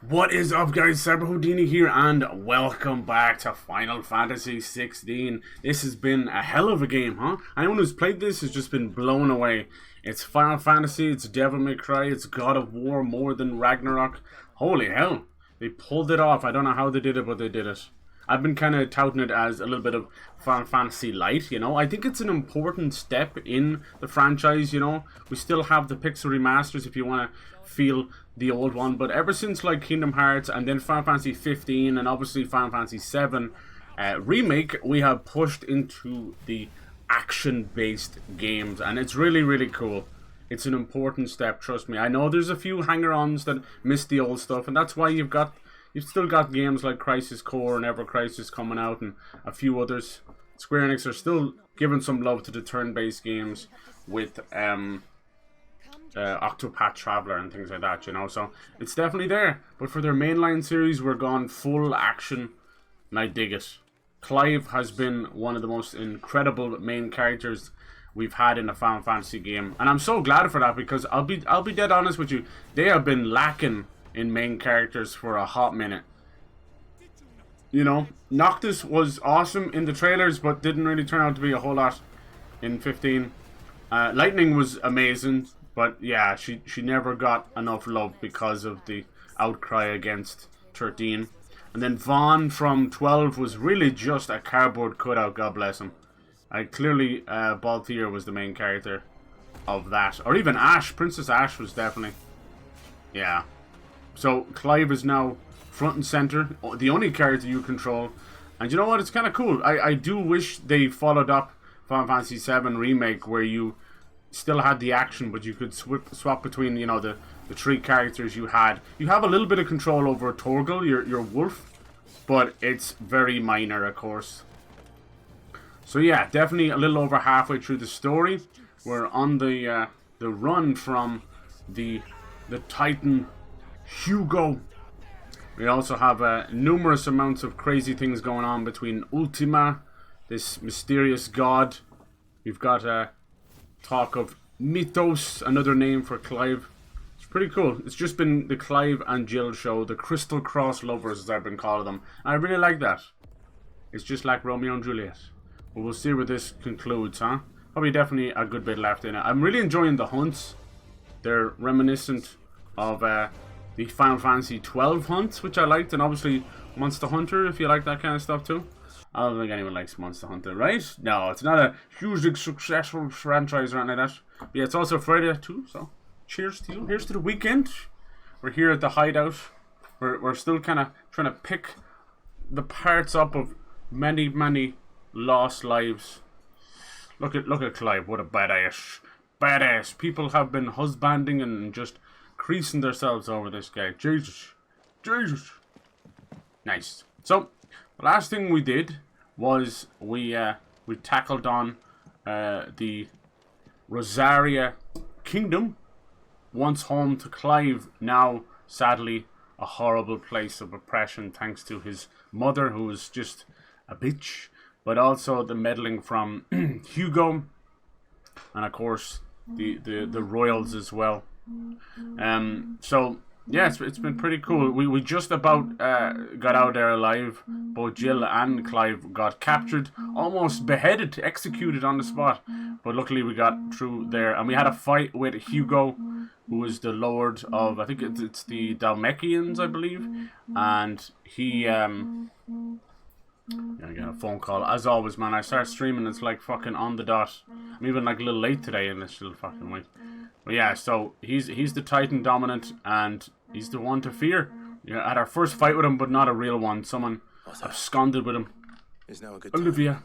What is up, guys? Cyber Houdini here, and welcome back to Final Fantasy XVI. This has been a hell of a game, huh? Anyone who's played this has just been blown away. It's Final Fantasy, it's Devil May Cry, it's God of War more than Ragnarok. Holy hell, they pulled it off. I don't know how they did it, but they did it. I've been kind of touting it as a little bit of Final Fantasy light, you know. I think it's an important step in the franchise, you know. We still have the pixel remasters if you want to feel the old one, but ever since like Kingdom Hearts and then Final Fantasy 15 and obviously Final Fantasy 7 remake, we have pushed into the action-based games, and it's really cool. It's an important step, trust me. I know there's a few hanger-ons that miss the old stuff, and that's why you've still got games like Crisis Core and Ever Crisis coming out, and a few others. Square Enix are still giving some love to the turn-based games with Octopath Traveler and things like that, you know. So it's definitely there. But for their mainline series, we're gone full action, and I dig it. Clive has been one of the most incredible main characters we've had in a Final Fantasy game, and I'm so glad for that, because I'll be dead honest with you, they have been lacking in main characters for a hot minute. You know, Noctis was awesome in the trailers, but didn't really turn out to be a whole lot in 15. Lightning was amazing, but yeah, she never got enough love because of the outcry against 13. And then Vaughn from 12 was really just a cardboard cutout, God bless him. Clearly, Balthier was the main character of that. Or even Ash, Princess Ash was definitely, yeah. So Clive is now front and center, the only character you control. And you know what, it's kind of cool. I do wish they followed up Final Fantasy VII Remake, where you still had the action, but you could swap between, you know, the three characters you had. You have a little bit of control over Torgal, your wolf, but it's very minor, of course. So yeah, definitely a little over halfway through the story. We're on the run from the Titan Hugo. We also have numerous amounts of crazy things going on between Ultima, this mysterious god. We've got talk of Mythos, another name for Clive. It's pretty cool. It's just been the Clive and Jill show, the Crystal Cross lovers, as I've been calling them. And I really like that. It's just like Romeo and Juliet. But we'll see where this concludes, huh? Probably definitely a good bit left in it. I'm really enjoying the hunts. They're reminiscent of the Final Fantasy 12 hunts, which I liked, and obviously Monster Hunter, if you like that kind of stuff too. I don't think anyone likes Monster Hunter, right? No, it's not a hugely successful franchise or anything like that. But yeah, it's also Friday too, so cheers to you. Here's to the weekend. We're here at the hideout. We're still kind of trying to pick the parts up of many lost lives. Look at Clive, what a badass. People have been husbanding and just creasing themselves over this guy. Jesus. Nice. So the last thing we did was we tackled on the Rosaria Kingdom, once home to Clive, now sadly a horrible place of oppression thanks to his mother, who was just a bitch, but also the meddling from Hugo, and of course the royals as well. So yeah, it's been pretty cool. We just about got out there alive. Both Jill and Clive got captured, almost beheaded, executed on the spot, but luckily we got through there, and we had a fight with Hugo, who was the lord of, I think it's the Dalmekians, I believe, and he yeah, I got a phone call. As always, man, I start streaming, it's like fucking on the dot. I'm even like a little late today in this little fucking week. But yeah, so he's the Titan dominant, and he's the one to fear. Yeah, had our first fight with him, but not a real one. Someone absconded with him. Is now a good time. Olivia.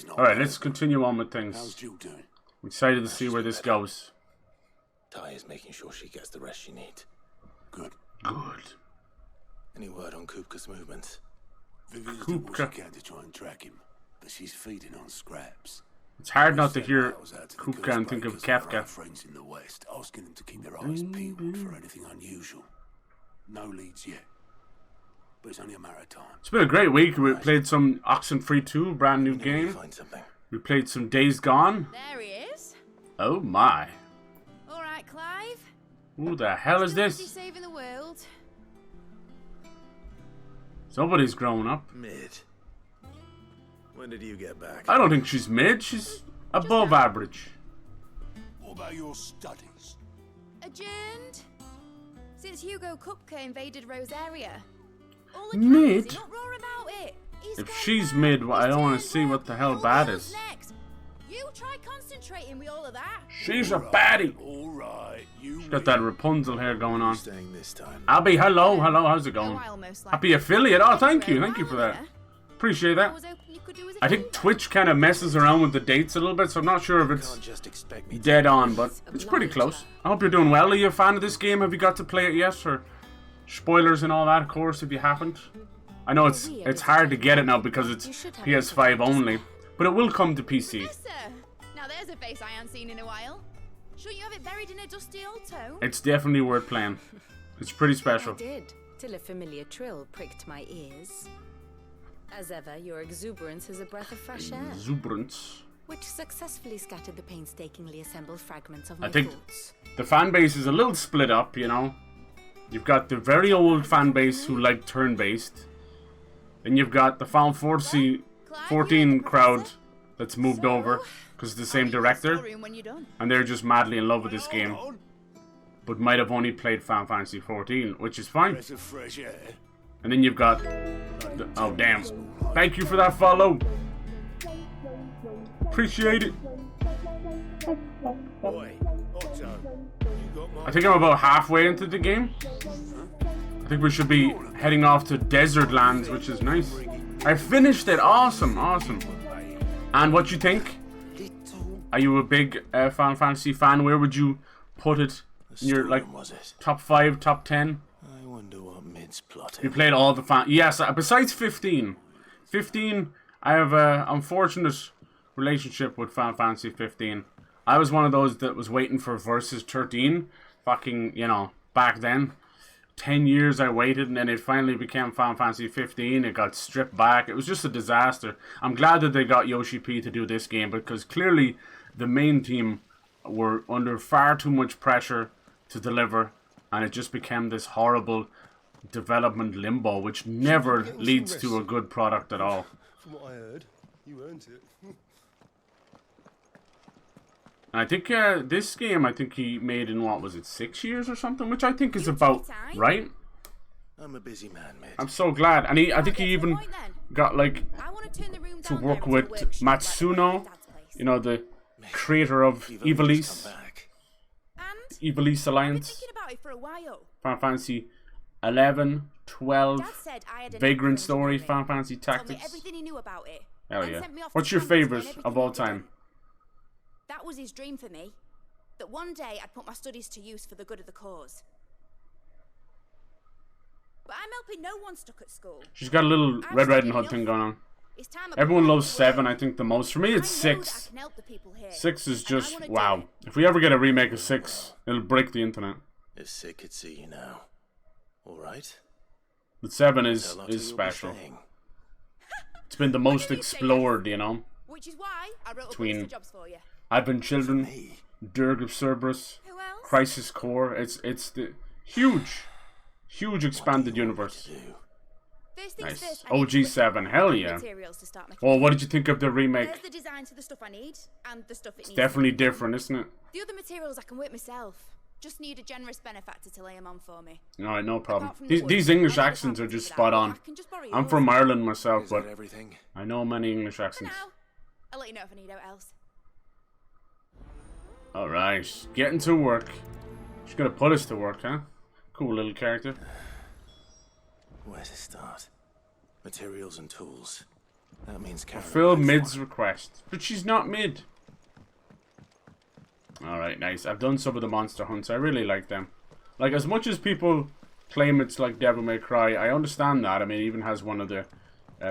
Alright, let's continue on with things. How's Jill doing? I'm excited to see where this goes. Ty is making sure she gets the rest she needs. Good. Any word on Kupka's movements? Vivian's doing what she can to try and track him, but she's feeding on scraps. It's hard not to hear Kupka and think of Kefka. Friends in the West, asking them to keep their eyes peeled for anything unusual. No leads yet, but it's only a matter of time. It's been a great week. We played some Oxenfree 2, brand new game. We played some Days Gone. There he is. Oh my. All right, Clive. Who the hell is this? Saving the world. Somebody's grown up. Mid. When did you get back? I don't think she's mid. She's above average. What about your studies? Adjourned? Since Hugo Kupka invaded Rosaria. All the Mid? cows, not roar about it. He's If gone she's mad. mid, I He's don't want to turned see red. what the hell Who bad goes is. next? You try concentrating with all of that. She's a baddie. All right, you She's got that Rapunzel hair going on. Staying this time. Abby, hello, how's it A going? while, most Happy likely. affiliate. Oh, thank you Well, for that. yeah. Appreciate I that. was hoping you could do as a I think favour. Twitch kind of messes around with the dates a little bit, so I'm not sure if it's Can't just expect me to. dead on, but it's pretty close. I hope you're doing well. Are you a fan of this game? Have you got to play it yet? Or spoilers and all that, of course, if you haven't. I know it's hard to get it now because it's PS5 only, but it will come to PC. Yes, sir. Now there's a face I haven't seen in a while. Shouldn't you have it buried in a dusty old tome? It's definitely worth playing. It's pretty I special. did, till a familiar trill pricked my ears. As ever, your exuberance is a breath of fresh air, Exuberance. which successfully scattered the painstakingly assembled fragments of my I think thoughts. the fan base is a little split up, you know. You've got the very old fan base who like turn-based. Then you've got the Final Fantasy 14 crowd that's moved over because it's the same director, When you're done. and they're just madly in love with this game, but might have only played Final Fantasy 14, which is fine. breath of fresh air. And then you've got oh damn, thank you for that follow, appreciate it. Boy, Otto, you got my I think I'm about halfway into the game. I think we should be heading off to Desert Lands, which is nice. I finished it. Awesome. And what you think? Are you a big Final Fantasy fan? Where would you put it in your like Was it? top 5, top 10? I wonder what Mid's plotting. You played all the yes. Besides 15, I have a unfortunate relationship with Final Fantasy 15. I was one of those that was waiting for Versus 13. Fucking, you know, back then. 10 years I waited, and then it finally became Final Fantasy 15. It got stripped back. It was just a disaster. I'm glad that they got Yoshi P to do this game, because clearly the main team were under far too much pressure to deliver, and it just became this horrible development limbo, which never leads to a good product at all. From what I heard, you earned it. And I think this game, I think he made in, what was it, 6 years or something, which I think is about right. I'm a busy man, Mid. I'm so glad. And I think he even got like I want to turn the room to down work there into a with workshop, like Matsuno, Dad's place. you know, the creator of You've only just Ivalice, come back. And Ivalice I've been Alliance, thinking about it for a while. Final Fantasy 11, 12, Dad said I had an Vagrant influence Story, on me. Final Fantasy Told me Tactics. everything he knew about it. Hell Then yeah. sent me off What's to your campus to learn favourite everything of all I could. time? That was his dream for me. That one day I'd put my studies to use for the good of the cause. But I'm helping no one stuck at school. She's got a little Red Riding Hood thing going on. It's time I Everyone put my loves foot 7, in. I think, the most. For me, it's I know that I 6. can help the people here, 6 is and I just, wanna do wow. it. If we ever get a remake of 6, it'll break the internet. If Sid could see you now. All right? But 7 A is lot of you'll be special. saying. It's been the most did you say explored, you know. Which is why I wrote a Between- list of jobs for you. Advent Children, Me? Dirge of Cerberus, Who else? Crisis Core. It's the huge expanded Do. universe. First things Nice. first, I need to OG7, hell put yeah. materials to start making. Well, what did you think of the remake? There's the design to the stuff I need, and the stuff it needs. Definitely different, isn't it? The other materials I can work myself. Just need a generous benefactor to lay them on for me. Alright, no problem. Apart from the These wood, English I need a accents are carpenter just for spot that, on. I can just borrow I'm yours. from Ireland myself, Is but that everything? I know many English For accents. now, I'll let you know if I need out else. Alright, getting to work. She's gonna put us to work, huh? Cool little character. Where to start? Materials and tools. That means carrying Fill back mid's one. request. But she's not mid. Alright, nice. I've done some of the monster hunts. I really like them. Like, as much as people claim it's like Devil May Cry, I understand that. I mean, it even has one of the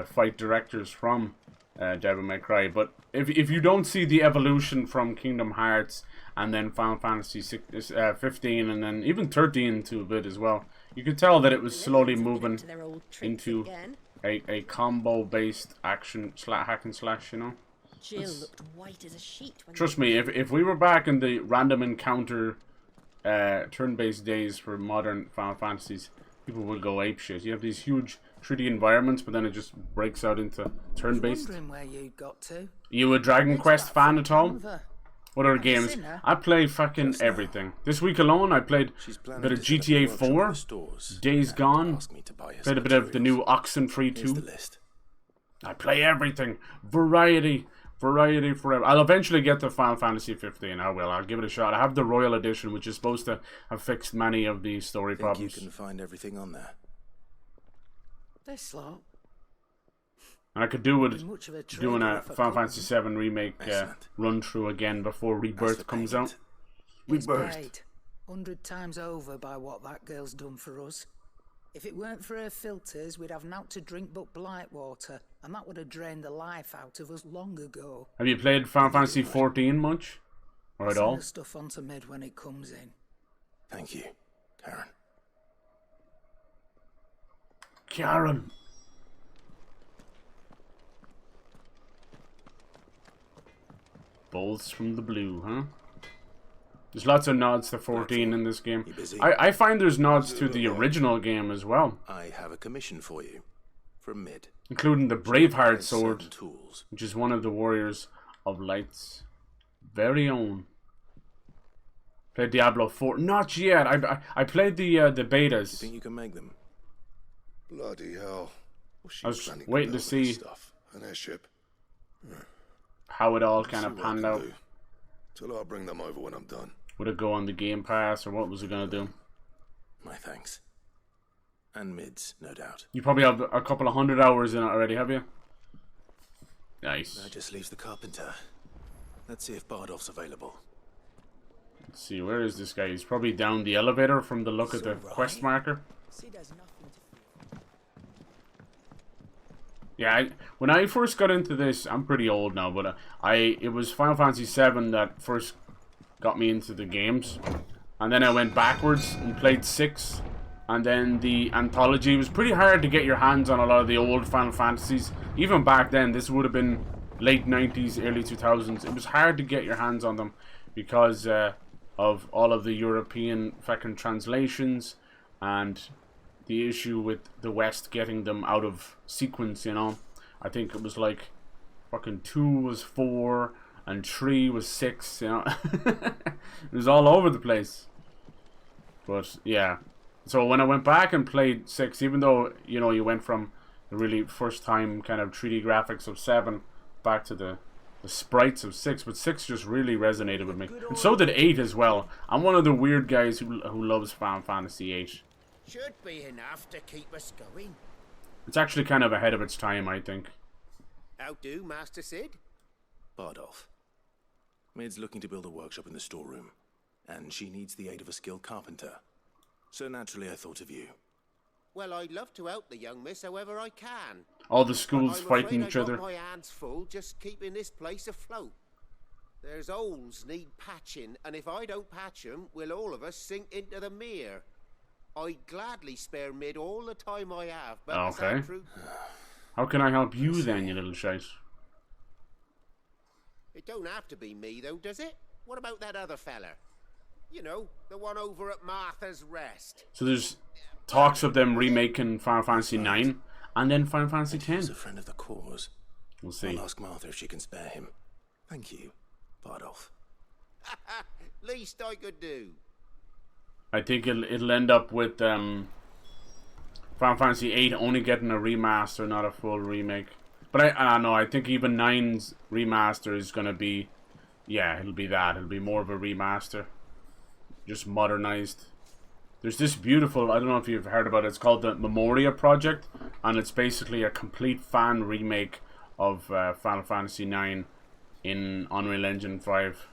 fight directors from Devil May Cry. But if you don't see the evolution from Kingdom Hearts and then Final Fantasy 15 and then even 13 to a bit as well, you could tell that it was slowly moving To their old tricks into again. a combo-based action hack and slash, you know? Jill looked white as a sheet when Trust me, if we were back in the random encounter turn-based days for modern Final Fantasies, people will go apeshit. You have these huge 3D environments, but then it just breaks out into turn-based. Wondering where you got to. You a Dragon Quest fan at all? Over. What other games? I play fucking everything. This week alone, I played a bit of GTA 4, Days Gone, played a bit of the new Oxenfree 2. I play everything. Variety forever. I'll eventually get to Final Fantasy 15. I will. I'll give it a shot. I have the Royal Edition, which is supposed to have fixed many of the story problems. You can find everything on there. This lot. And I could do with doing a Final Fantasy VII remake run through again before Rebirth comes out. Rebirth. 100 times over by what that girl's done for us. If it weren't for her filters, we'd have naught to drink but blight water, and that would have drained the life out of us long ago. Have you played Final Fantasy 14 much? Or at all? Send the stuff onto mid when it comes in. Thank you, Karen. Karen. Bolts from the blue, huh? There's lots of nods to 14 in this game. I find there's nods to the original game as well. I have a commission for you from mid. Including the Braveheart sword, which is one of the Warriors of Light's very own. Played Diablo 4. Not yet. I played the betas. You think you can make them? Bloody hell. I was waiting to see stuff. An airship. how it all kind of panned out. Till I'll bring them over when I'm done. Would it go on the Game Pass, or what was it going to do? My thanks. And mids, no doubt. You probably have a couple of 100 hours in it already, have you? Nice. That just leaves the carpenter. Let's see if Bardolph's available. Let's see, where is this guy? He's probably down the elevator from the look of the quest marker. Yeah, when I first got into this, I'm pretty old now, but it was Final Fantasy VII that first got me into the games. And then I went backwards and played 6. And then the anthology. It was pretty hard to get your hands on a lot of the old Final Fantasies. Even back then, this would have been late 90s, early 2000s. It was hard to get your hands on them because of all of the European fucking translations and the issue with the West getting them out of sequence, you know. I think it was like fucking 2 was 4 and 3 was 6, you know. It was all over the place. But yeah. So when I went back and played 6, even though, you know, you went from the really first time kind of 3D graphics of 7 back to the sprites of 6, but 6 just really resonated with me. And so did 8 as well. I'm one of the weird guys who loves Final Fantasy 8. Should be enough to keep us going. It's actually kind of ahead of its time, I think. How do, Master Sid? Bardolph. Mid's looking to build a workshop in the storeroom, and she needs the aid of a skilled carpenter. So naturally I thought of you. Well, I'd love to help the young miss however I can. All the schools fighting each other. I've got my hands full just keeping this place afloat. There's holes need patching, and if I don't patch them, we'll all of us sink into the mere. I'd gladly spare Mid all the time I have, but okay. How can I help you then, you little shite? It don't have to be me, though, does it? What about that other fella? You know, the one over at Martha's Rest. So there's talks of them remaking Final Fantasy 9 and then Final Fantasy 10. He's a friend of the cause. We'll see. I'll ask Martha if she can spare him. Thank you, Bardolph. Least I could do. I think it'll end up with Final Fantasy 8 only getting a remaster, not a full remake. But I don't know, I think even 9's remaster is going to be, yeah, it'll be that. It'll be more of a remaster. Just modernized. There's this beautiful, I don't know if you've heard about it, it's called the Memoria Project, and it's basically a complete fan remake of Final Fantasy 9 in Unreal Engine 5.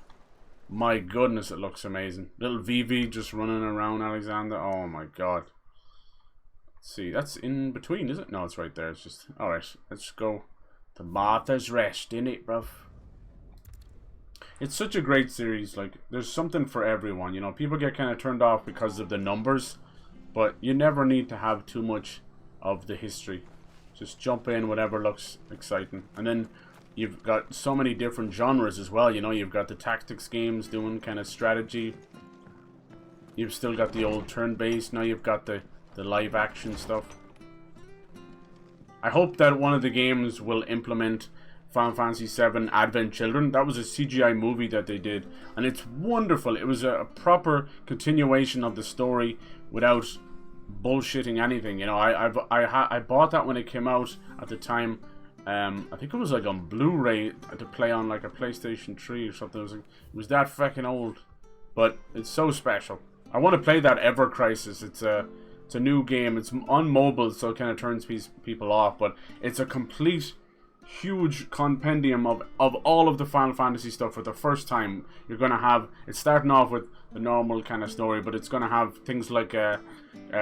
My goodness, it looks amazing. Little Vivi just running around Alexander. Oh my god. Let's see, that's in between, is it? No, it's right there. It's just, alright, let's go to Martha's Rest, innit, bruv? It's such a great series. Like, there's something for everyone, you know. People get kind of turned off because of the numbers, but you never need to have too much of the history. Just jump in whatever looks exciting. And then you've got so many different genres as well, you know. You've got the tactics games doing kind of strategy. You've still got the old turn-based. Now you've got the the live action stuff. I hope that one of the games will implement Final Fantasy VII Advent Children. That was a CGI movie that they did, and it's wonderful. It was a proper continuation of the story without bullshitting anything. You know, I bought that when it came out at the time. I think it was like on Blu-ray to play on like a PlayStation 3 or something. It was that fucking old, but it's so special. I want to play that Ever Crisis. It's a new game. It's on mobile, so it kind of turns people off. But it's a complete, huge compendium of all of the Final Fantasy stuff for the first time. You're gonna have it's starting off with the normal kind of story, but it's gonna have things like a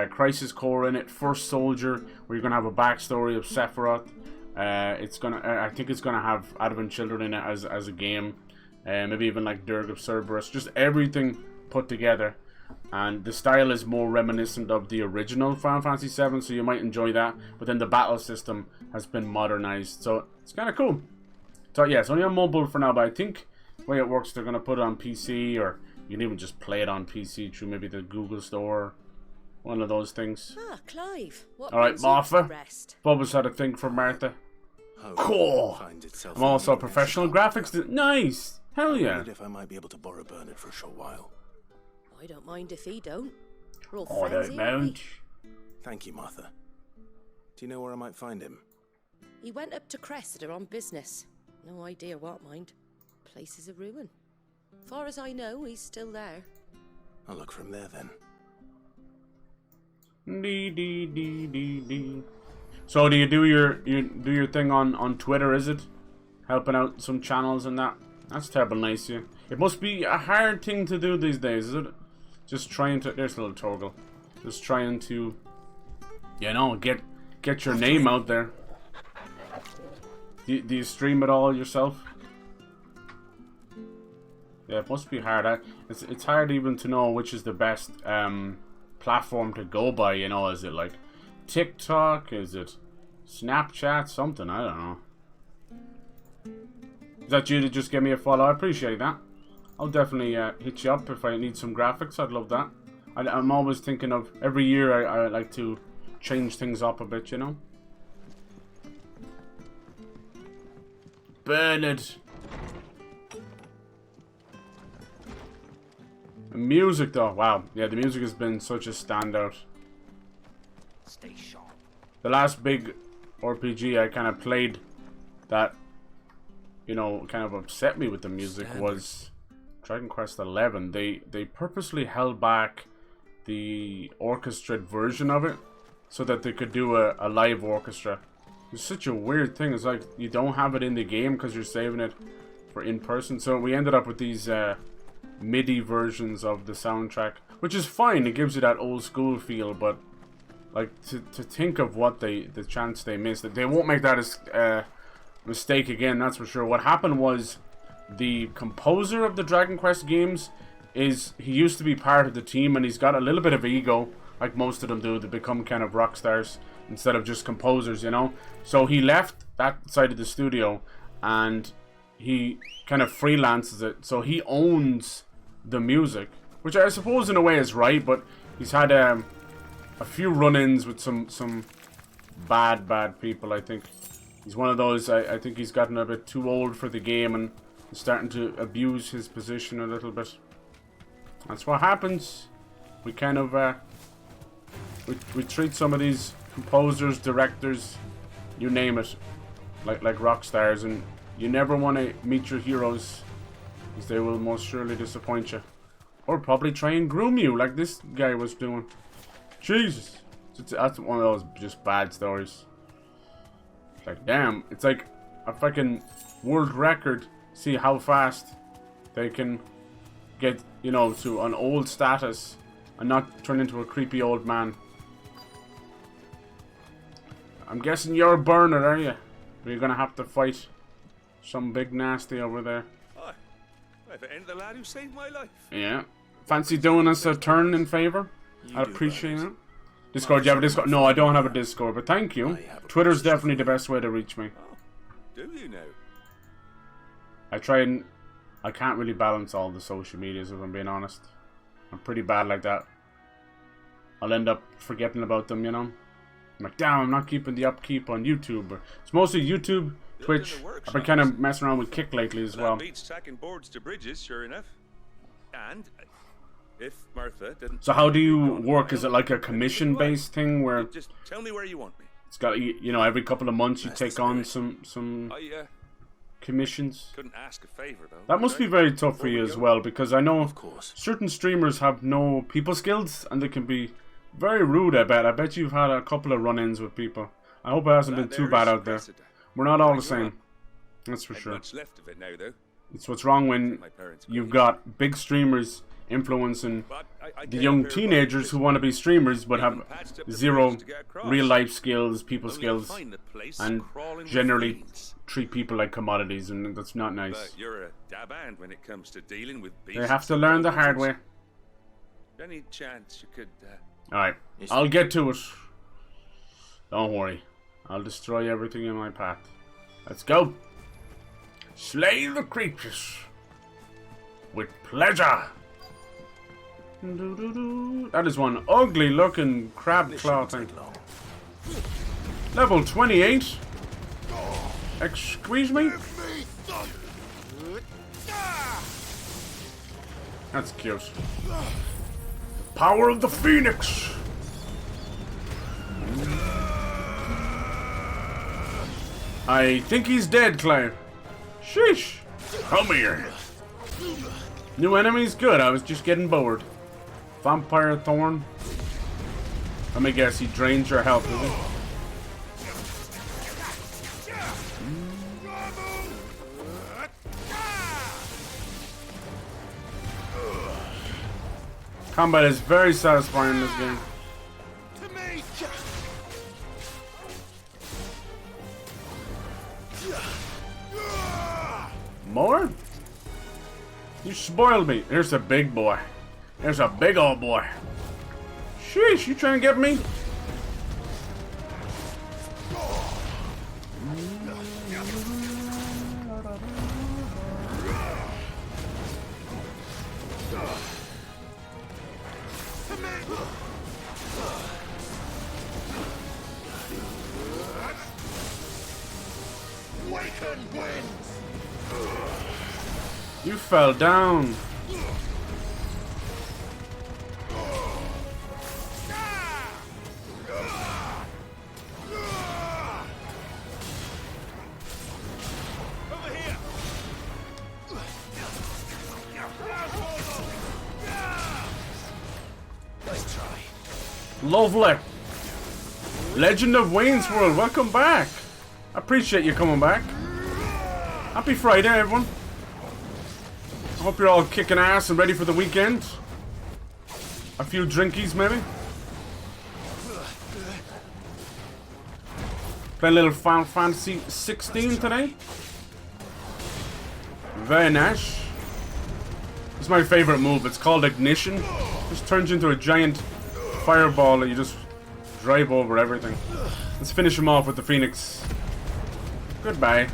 Crisis Core in it, First Soldier, where you're gonna have a backstory of Sephiroth. I think it's gonna have Advent Children in it as a game, maybe even like Dirge of Cerberus. Just everything put together. And the style is more reminiscent of the original Final Fantasy VII, so you might enjoy that. But then the battle system has been modernized, so it's kind of cool. So yeah, it's only on mobile for now, but I think the way it works, they're going to put it on PC, or you can even just play it on PC through maybe the Google Store, one of those things. Ah, Clive. What Alright, Martha. Bubba's had a thing for Martha. Cool. I'm also a professional graphics. Nice. Hell yeah. I wondered if I might be able to borrow Bernard for a short while. I don't mind if he don't. We're all Oh, friends that here, aren't we? mount. Thank you, Martha. Do you know where I might find him? He went up to Cressida on business. No idea what, mind. Place is a ruin. Far as I know, he's still there. I'll look for him there then. Dee. So do you do your thing on Twitter, is it? Helping out some channels and that? That's terrible nice of you. It must be a hard thing to do these days, is it? Just trying to... There's a little Torgal. Just trying to... You know, get your name out there. Do you stream it all yourself? Yeah, it must be hard. It's hard even to know which is the best platform to go by, you know. Is it like TikTok? Is it Snapchat? Something, I don't know. Is that you to just give me a follow? I appreciate that. I'll definitely hit you up if I need some graphics. I'd love that. I'm always thinking of... Every year I like to change things up a bit, you know. Bernard. The music though, wow. Yeah, the music has been such a standout. Stay sharp. The last big RPG I kind of played that, you know, kind of upset me with the music was Dragon Quest XI. They purposely held back the orchestrated version of it so that they could do a live orchestra. It's such a weird thing. It's like you don't have it in the game because you're saving it for in person. So we ended up with these MIDI versions of the soundtrack, which is fine. It gives you that old school feel, but like to think of what the chance they missed, that they won't make that as mistake again, that's for sure. What happened was the composer of the Dragon Quest games he used to be part of the team, and he's got a little bit of ego, like most of them do. They become kind of rock stars instead of just composers, you know. So he left that side of the studio and he kind of freelances it. So he owns the music, which I suppose in a way is right, but he's had a few run-ins with some bad people, I think. He's one of those, I think he's gotten a bit too old for the game and is starting to abuse his position a little bit. That's what happens. We kind of, we treat some of these composers, directors, you name it, like rock stars, and you never want to meet your heroes because they will most surely disappoint you. Or probably try and groom you like this guy was doing. Jesus. That's one of those just bad stories. Like, damn, it's like a fucking world record. See how fast they can get, you know, to an old status and not turn into a creepy old man. I'm guessing you're Bernard, are you? Or you're gonna have to fight some big nasty over there. Aye. If it ain't the lad who saved my life. Yeah. Fancy doing us a turn in favor? I'd appreciate it. Discord, do you have a Discord? No, I don't have a Discord, but thank you. Twitter's definitely the best way to reach me. Oh, do you know? I try and... I can't really balance all the social medias, if I'm being honest. I'm pretty bad like that. I'll end up forgetting about them, you know. I'm like, damn, I'm not keeping the upkeep on YouTube. It's mostly YouTube, Twitch. I've been kind of messing around with Kick lately as well. Beats tacking boards to bridges, sure enough. And if Martha didn't. So how do you work? Is it like a commission-based thing where just tell me where you want me? It's got, you know, every couple of months you take on some commissions? Couldn't ask a favor though. That must be very tough for you as well, because I know certain streamers have no people skills and they can be very rude. I bet you've had a couple of run-ins with people. I hope it hasn't been too bad out there. We're not all the same. That's for sure. Much left of it now, though. It's what's wrong when you've got big streamers influencing the young teenagers who want to be streamers but have zero real-life skills, people skills, and generally treat people like commodities, and that's not nice. But you're a dab hand when it comes to dealing with beasts. They have to learn the hard way. Any chance you could... Alright, I'll get to it. Don't worry. I'll destroy everything in my path. Let's go. Slay the creatures. With pleasure. That is one ugly looking crab claw thing. Level 28. Excuse me? That's cute. The power of the phoenix. I think he's dead, Clive. Sheesh. Come here. New enemies? Good, I was just getting bored. Vampire Thorn. Let me guess, he drains your health, does he? Combat is very satisfying in this game. More? You spoiled me. Here's a big boy. There's a big old boy. Sheesh, you trying to get me? You fell down. Lovely. Legend of Wayne's World, welcome back. I appreciate you coming back. Happy Friday, everyone. I hope you're all kicking ass and ready for the weekend. A few drinkies, maybe. Playing a little Final Fantasy XVI today. Very nice. It's my favorite move. It's called Ignition. Just turns you into a giant fireball that you just drive over everything. Let's finish him off with the Phoenix. Goodbye.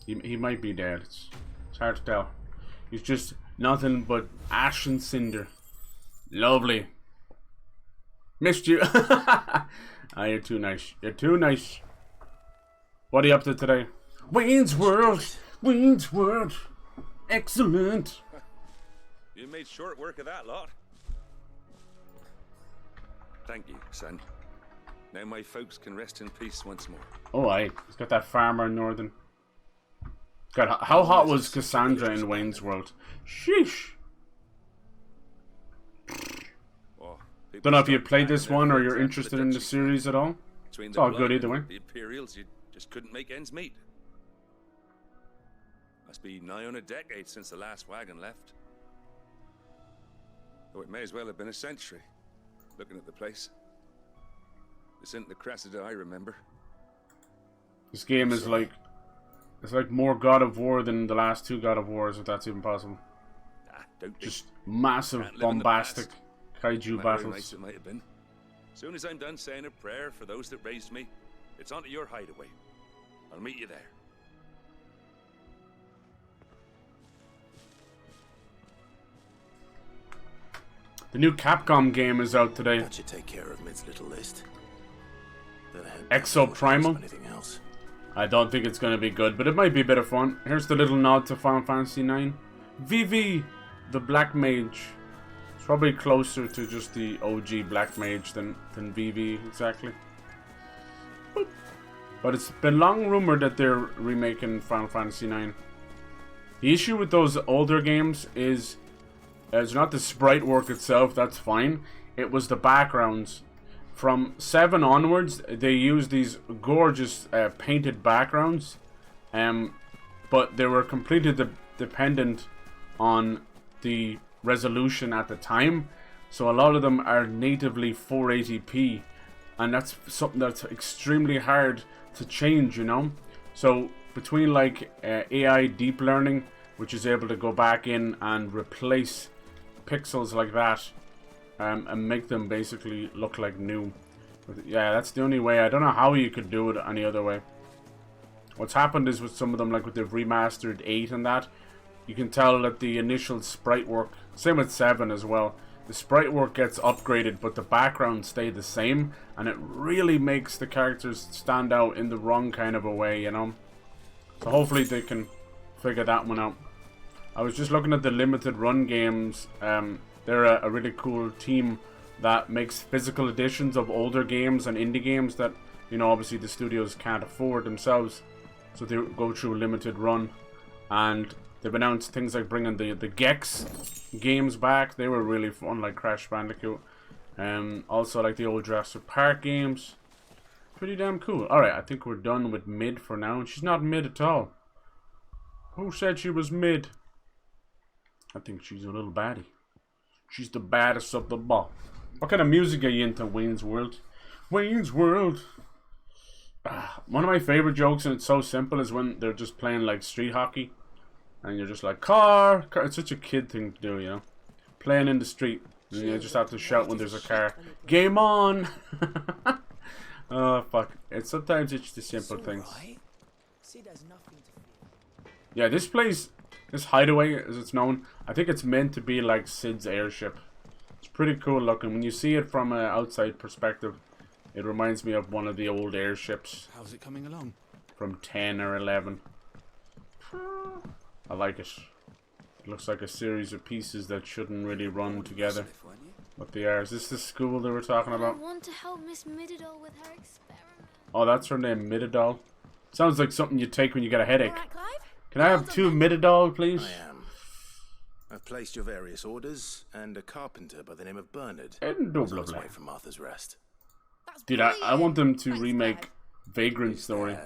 He might be dead. It's hard to tell. He's just nothing but ash and cinder. Lovely. Missed you. Ah, you're too nice. You're too nice. What are you up to today? Wayne's World. Wayne's World. Excellent. You made short work of that lot. Thank you, son. Now my folks can rest in peace once more. Oh, aye. He's got that farmer in Northern. God, how hot was Cassandra in Wayne's World? Sheesh. Oh, don't know if you played this one or you're interested in the series at all. It's all good either way. The Imperials, you just couldn't make ends meet. Must be nigh on a decade since the last wagon left. Though it may as well have been a century, looking at the place. This isn't the Cressida I remember. This game is like... It's like more God of War than the last two God of Wars, if that's even possible. Just massive, bombastic kaiju battles. Nice it might have been. Soon as I'm done saying a prayer for those that raised me, it's onto your hideaway. I'll meet you there. The new Capcom game is out today. That should take care of Mid's little list. Exo Primal. Anything else? I don't think it's going to be good, but it might be a bit of fun. Here's the little nod to Final Fantasy IX. Vivi, the Black Mage. It's probably closer to just the OG Black Mage than Vivi, exactly. Boop. But it's been long rumored that they're remaking Final Fantasy IX. The issue with those older games is it's not the sprite work itself, that's fine. It was the backgrounds. From 7 onwards, they used these gorgeous painted backgrounds, but they were completely dependent on the resolution at the time. So a lot of them are natively 480p, and that's something that's extremely hard to change, you know. So between like AI deep learning, which is able to go back in and replace pixels like that, and make them basically look like new. But yeah, that's the only way. I don't know how you could do it any other way. What's happened is with some of them, like with the remastered 8 and that, you can tell that the initial sprite work, same with 7 as well, the sprite work gets upgraded but the backgrounds stay the same, and it really makes the characters stand out in the wrong kind of a way, you know. So hopefully they can figure that one out. I was just looking at the limited run games. They're a really cool team that makes physical editions of older games and indie games that, you know, obviously the studios can't afford themselves. So they go through a limited run. And they've announced things like bringing the Gex games back. They were really fun, like Crash Bandicoot. Also like the old Jurassic Park games. Pretty damn cool. Alright, I think we're done with mid for now. And she's not mid at all. Who said she was mid? I think she's a little baddie. She's the baddest of the ball. What kind of music are you into, Wayne's World? Wayne's World. One of my favorite jokes, and it's so simple, is when they're just playing like street hockey. And you're just like, car. It's such a kid thing to do, you know. Playing in the street. And you just have to shout when there's a car. Game on! Oh, fuck. Sometimes it's the simple things. Yeah, this place, this hideaway, as it's known, I think it's meant to be like Sid's airship. It's pretty cool looking. When you see it from an outside perspective, it reminds me of one of the old airships. How's it coming along? From 10 or 11. I like it. It looks like a series of pieces that shouldn't really run together. But they are. Is this the school they were talking about? I want to help Miss Mididol with her experiment. Oh, that's her name, Mididol. Sounds like something you take when you get a headache. All right, Clive? Can I have 2 Mididol, please? I am. I've placed your various orders, and a carpenter by the name of Bernard is on his way from Martha's Rest. That's Dude, brilliant. I want them to Thanks, remake Clive. Vagrant Story.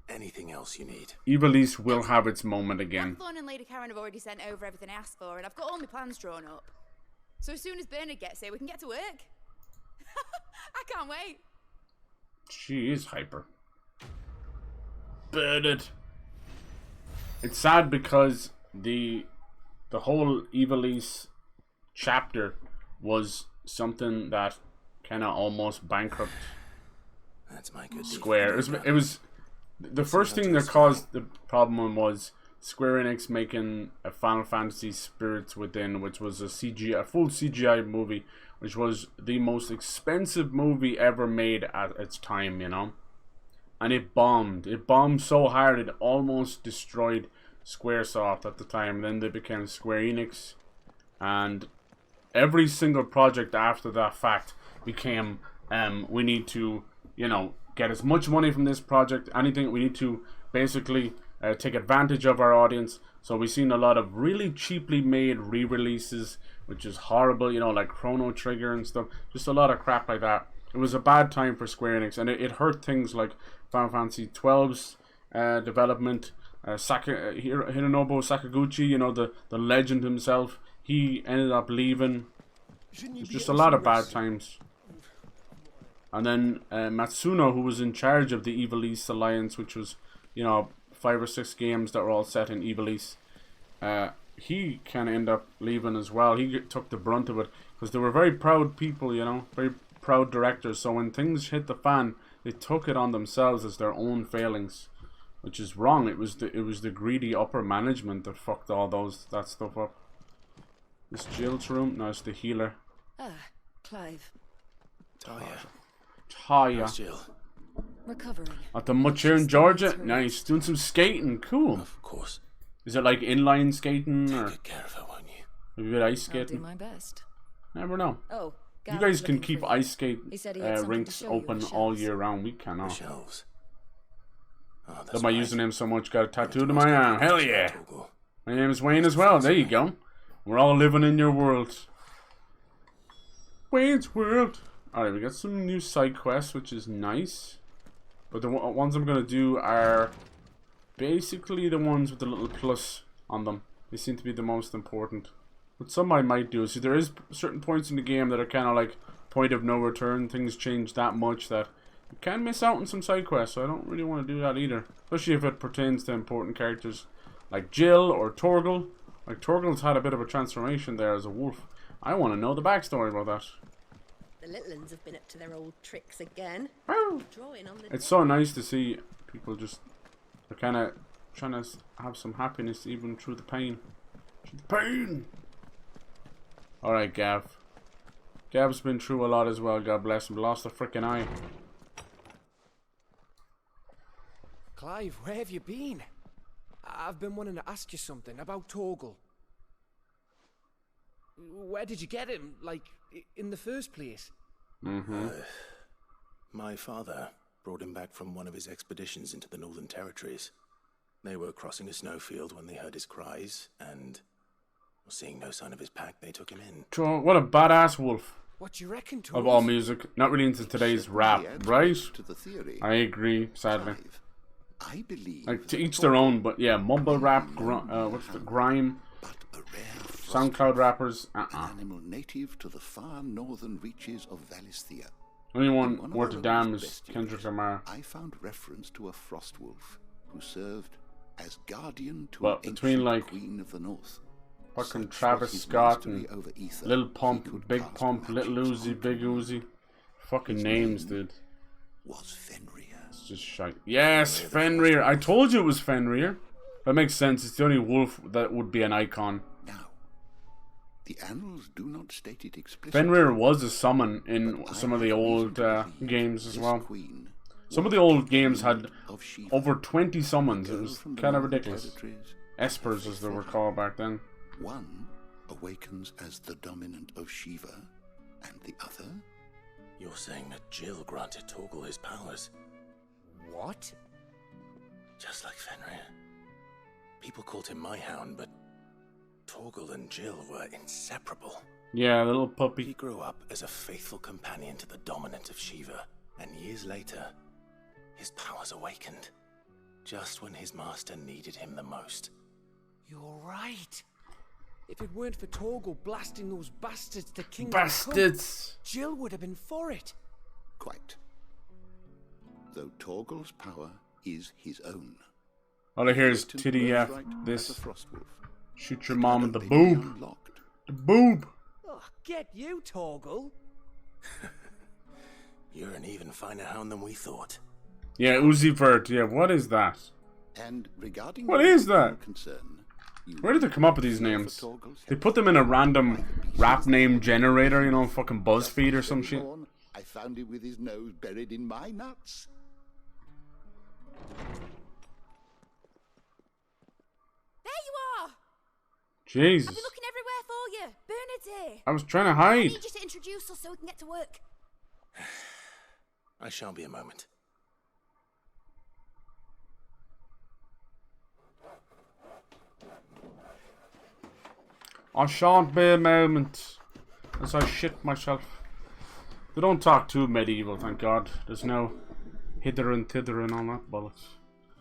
Anything else you need? Evilise will have its moment again. Thorn and Lady Karen have already sent over everything I asked for, and I've got all my plans drawn up. So as soon as Bernard gets here, we can get to work. I can't wait. She is hyper. Bernard. It's sad because the whole Evilise chapter was something that kind of almost bankrupt That's my good Square. It was the first thing that caused the problem was Square Enix making a Final Fantasy Spirits Within, which was a full CGI movie, which was the most expensive movie ever made at its time, you know. And it bombed. It bombed so hard it almost destroyed Squaresoft at the time. Then they became Square Enix, and every single project after that fact became we need to, you know, get as much money from this project, anything. We need to basically take advantage of our audience. So we've seen a lot of really cheaply made re-releases, which is horrible, you know, like Chrono Trigger and stuff. Just a lot of crap like that. It was a bad time for Square Enix, and it hurt things like Final Fantasy XII's development. Hironobu Sakaguchi, you know, the legend himself, he ended up leaving. Just a lot of bad times. And then Matsuno, who was in charge of the Evilise Alliance, which was, you know, 5 or 6 games that were all set in Evilise, he kind of ended up leaving as well. He took the brunt of it because they were very proud people, you know, very proud directors. So when things hit the fan, they took it on themselves as their own failings, which is wrong. It was the greedy upper management that fucked all that stuff up. This Jill's room. No, it's the healer. Ah, Clive. Taya. Jill. Recovering. At the much here in Georgia. Nice. Doing some skating. Cool. Of course. Is it like inline skating or Take care of her, won't you? maybe a bit ice I'll do skating? my best. Never know. Oh, You Gav guys was can looking keep for you. ice skate He said he had something to rinks show you open on the all shelves. year round. We The cannot. shelves. Oh, that's Love my right. username so much. Got a tattoo to Must my be arm. Hell good, yeah. Torgal. My name is Wayne as well. There you go. We're all living in your world. Wayne's World. Alright, we got some new side quests, which is nice. But the ones I'm going to do are basically the ones with the little plus on them. They seem to be the most important. But some I might do. See, there is certain points in the game that are kind of like point of no return. Things change that much that you can miss out on some side quests. So I don't really want to do that either. Especially if it pertains to important characters like Jill or Torgal. Like Torgal's had a bit of a transformation there as a wolf. I want to know the backstory about that. The little ones have been up to their old tricks again. Woo! Drawing on the It's so nice to see people just are kind of trying to have some happiness even through the pain. Through the pain! Alright, Gav. Gav's been through a lot as well, God bless him. Lost a freaking eye. Clive, where have you been? I've been wanting to ask you something about Torgal. Where did you get him, like, in the first place? My father brought him back from one of his expeditions into the Northern Territories. They were crossing a snowfield when they heard his cries, and seeing no sign of his pack, they took him in. What a badass wolf. What do you reckon, Of all music. Not really into today's rap, right? To the theory. I agree, sadly. I believe Like, to each their own, but yeah, mumble rap, what's the grime, but a rare SoundCloud rappers, an animal native to the far northern reaches of Valisthea. Only In one of worth our a damn oldest is bestiaries, Kendrick Lamar. I found reference to a frost wolf who served as guardian to Well, an between, ancient like, queen of the north. fucking Such Travis was his Scott mastery and over ether, Lil he Pump, could Big cast Pump, Little magics Uzi, onto Big the Uzi. Fucking His names, name dude. Was Fenrir. It's just shite. Yes, Fenrir. I told you it was Fenrir. That makes sense. It's the only wolf that would be an icon. Now, the annals do not state it explicitly. Fenrir was a summon in but some I of the have reason old to believe games as this well. queen Some of was the old the games had queen of Shiva, over 20 summons. a It girl was from the kind of Northern ridiculous. Territories, Espers, as they were called back then. One awakens as the dominant of Shiva, and the other? You're saying that Jill granted Torgal his powers, What? just like Fenrir. People called him my hound, but Torgal and Jill were inseparable. Yeah, the little He puppy. grew up as a faithful companion to the dominant of Shiva, and years later, his powers awakened, just when his master needed him the most. You're right. If it weren't for Torgal blasting those bastards to Kingdom Bastards! Come, Jill would have been for it. Quite. Though Torgal's power is his own. All I hear is Latent titty F. birthright as This. a Frostwolf. Shoot your mom in the Only be boob. unlocked. The boob. Oh, get you, Torgal. You're an even finer hound than we thought. Yeah, Uzi Vert. Yeah, what is that? And regarding What your is that? concern, you Where did they come up with these know for names? Torgal's They help put them in a by random the pieces rap that name were generator, you know, just fucking BuzzFeed or some shit. born, I found him with his nose buried in my nuts. There you are! Jesus. I've been looking everywhere for you. Bernard's here. I was trying to I hide. need you to introduce us so we can get to work. I shall be a moment. I shan't be a moment as I shit myself. They don't talk too medieval, thank God. There's no hither and thither and all that bollocks.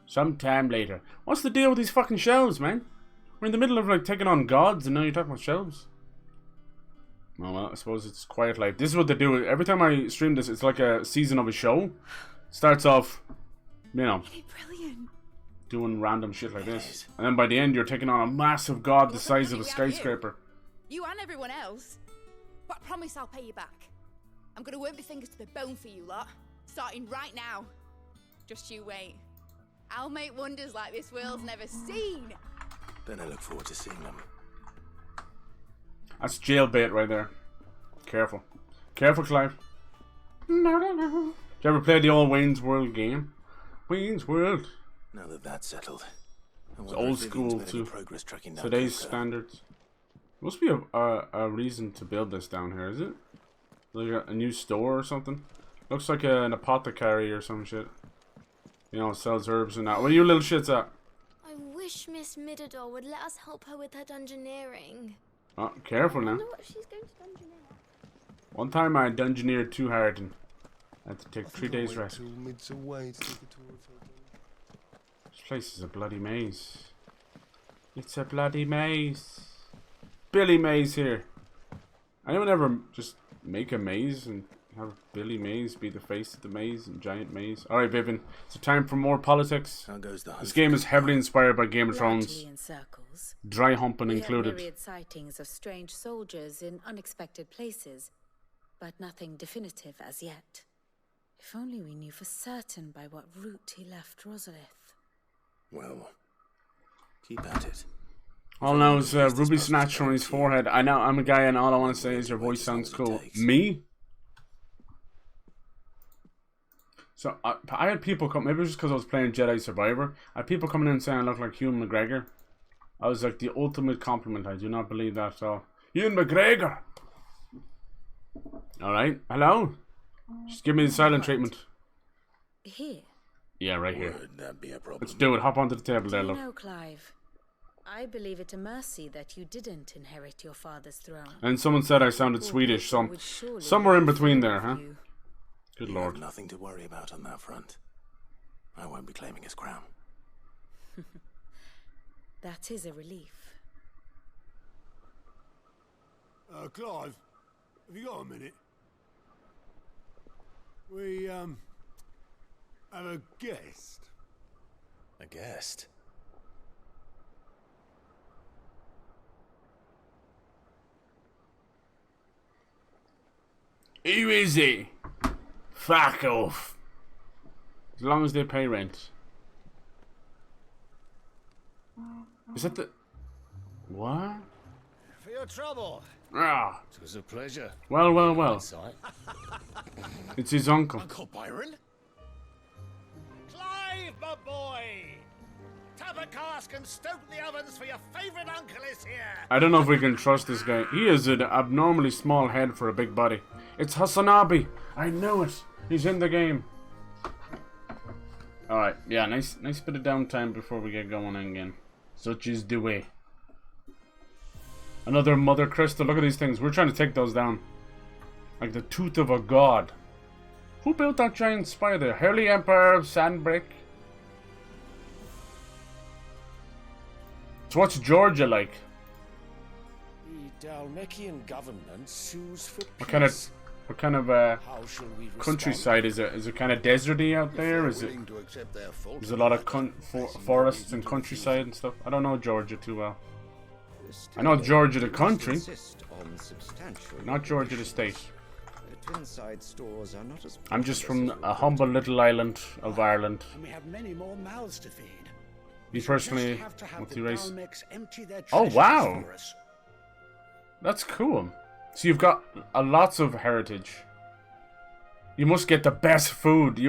Sometime later. What's the deal with these fucking shelves, man? We're in the middle of like taking on gods and now you're talking about shelves. Oh well, I suppose it's quiet life. This is what they do. Every time I stream this, it's like a season of a show. Starts off, you know, Brilliant. doing random shit like this. And then by the end, you're taking on a massive god the size of a skyscraper. You and everyone else. But I promise I'll pay you back. I'm gonna work my fingers to the bone for you lot. Starting right now. Just you wait. I'll make wonders like this world's never seen. Then I look forward to seeing them. That's jailbait right there. Careful. Careful, Clive. No. Did you ever play the old Wayne's World game? Wayne's World. Now that that's settled, It's old school too. Today's standards. Must be a reason to build this down here, is it? Like a new store or something? Looks like an apothecary or some shit. You know, sells herbs and that. Where you little shits at? I wish Miss Midador would let us help her with her dungeoneering. Oh, careful now. I wonder what she's going to dungeoneer. One time I dungeoneered too hard and I had to take 3 days rest. This place is a bloody maze. It's a bloody maze. Billy Maze here. Anyone ever just make a maze and have Billy Maze be the face of the maze and giant maze? Alright, Vivian. It's time for more politics. This game is heavily inspired by Game of Thrones. Dry humping included. Myriad sightings of strange soldiers in unexpected places, but nothing definitive as yet. If only we knew for certain by what route he left Rosalith. Well, keep at it. All I know is Ruby Snatch on his forehead. I know I'm a guy and all I want to say is your voice sounds cool. Me? So I had people come, maybe it was just because I was playing Jedi Survivor. I had people coming in saying I look like Ewan McGregor. I was like the ultimate compliment. I do not believe that at all. Ewan McGregor! Alright, hello? Just give me the silent treatment. Here? Yeah, right here. Would that be a problem? Let's do it. Hop onto the table there, look. No, Clive. I believe it a mercy that you didn't inherit your father's throne. And someone said I sounded Swedish, so I'm somewhere in between there, huh? Good lord. You have nothing to worry about on that front. I won't be claiming his crown. That is a relief. Clive, have you got a minute? We, have a guest. A guest? Who is he? Fuck off. As long as they pay rent. Is that the... What? For your trouble. Ah. It was a pleasure. Well. It's his uncle. Uncle Byron? Clive, my boy! Tap a cask and stoke the ovens for your favourite uncle is here! I don't know if we can trust this guy. He has an abnormally small head for a big body. It's Hasanabi! I knew it! He's in the game. Alright, yeah, nice bit of downtime before we get going again. Such is the way. Another Mother Crystal. Look at these things. We're trying to take those down. Like the tooth of a god. Who built that giant spire there? Hurley Empire of Sandbrick. So what's Georgia like? The Dalmekian government sues for peace. What kind of countryside is it? Is it kind of deserty out there? Is it? There's a lot of forests and countryside and stuff. I don't know Georgia too well. I know Georgia the country, not Georgia the state. I'm just from a humble little island of Ireland. And we have many more mouths to feed. You personally, what's your race? Oh wow, that's cool. So you've got lots of heritage. You must get the best food.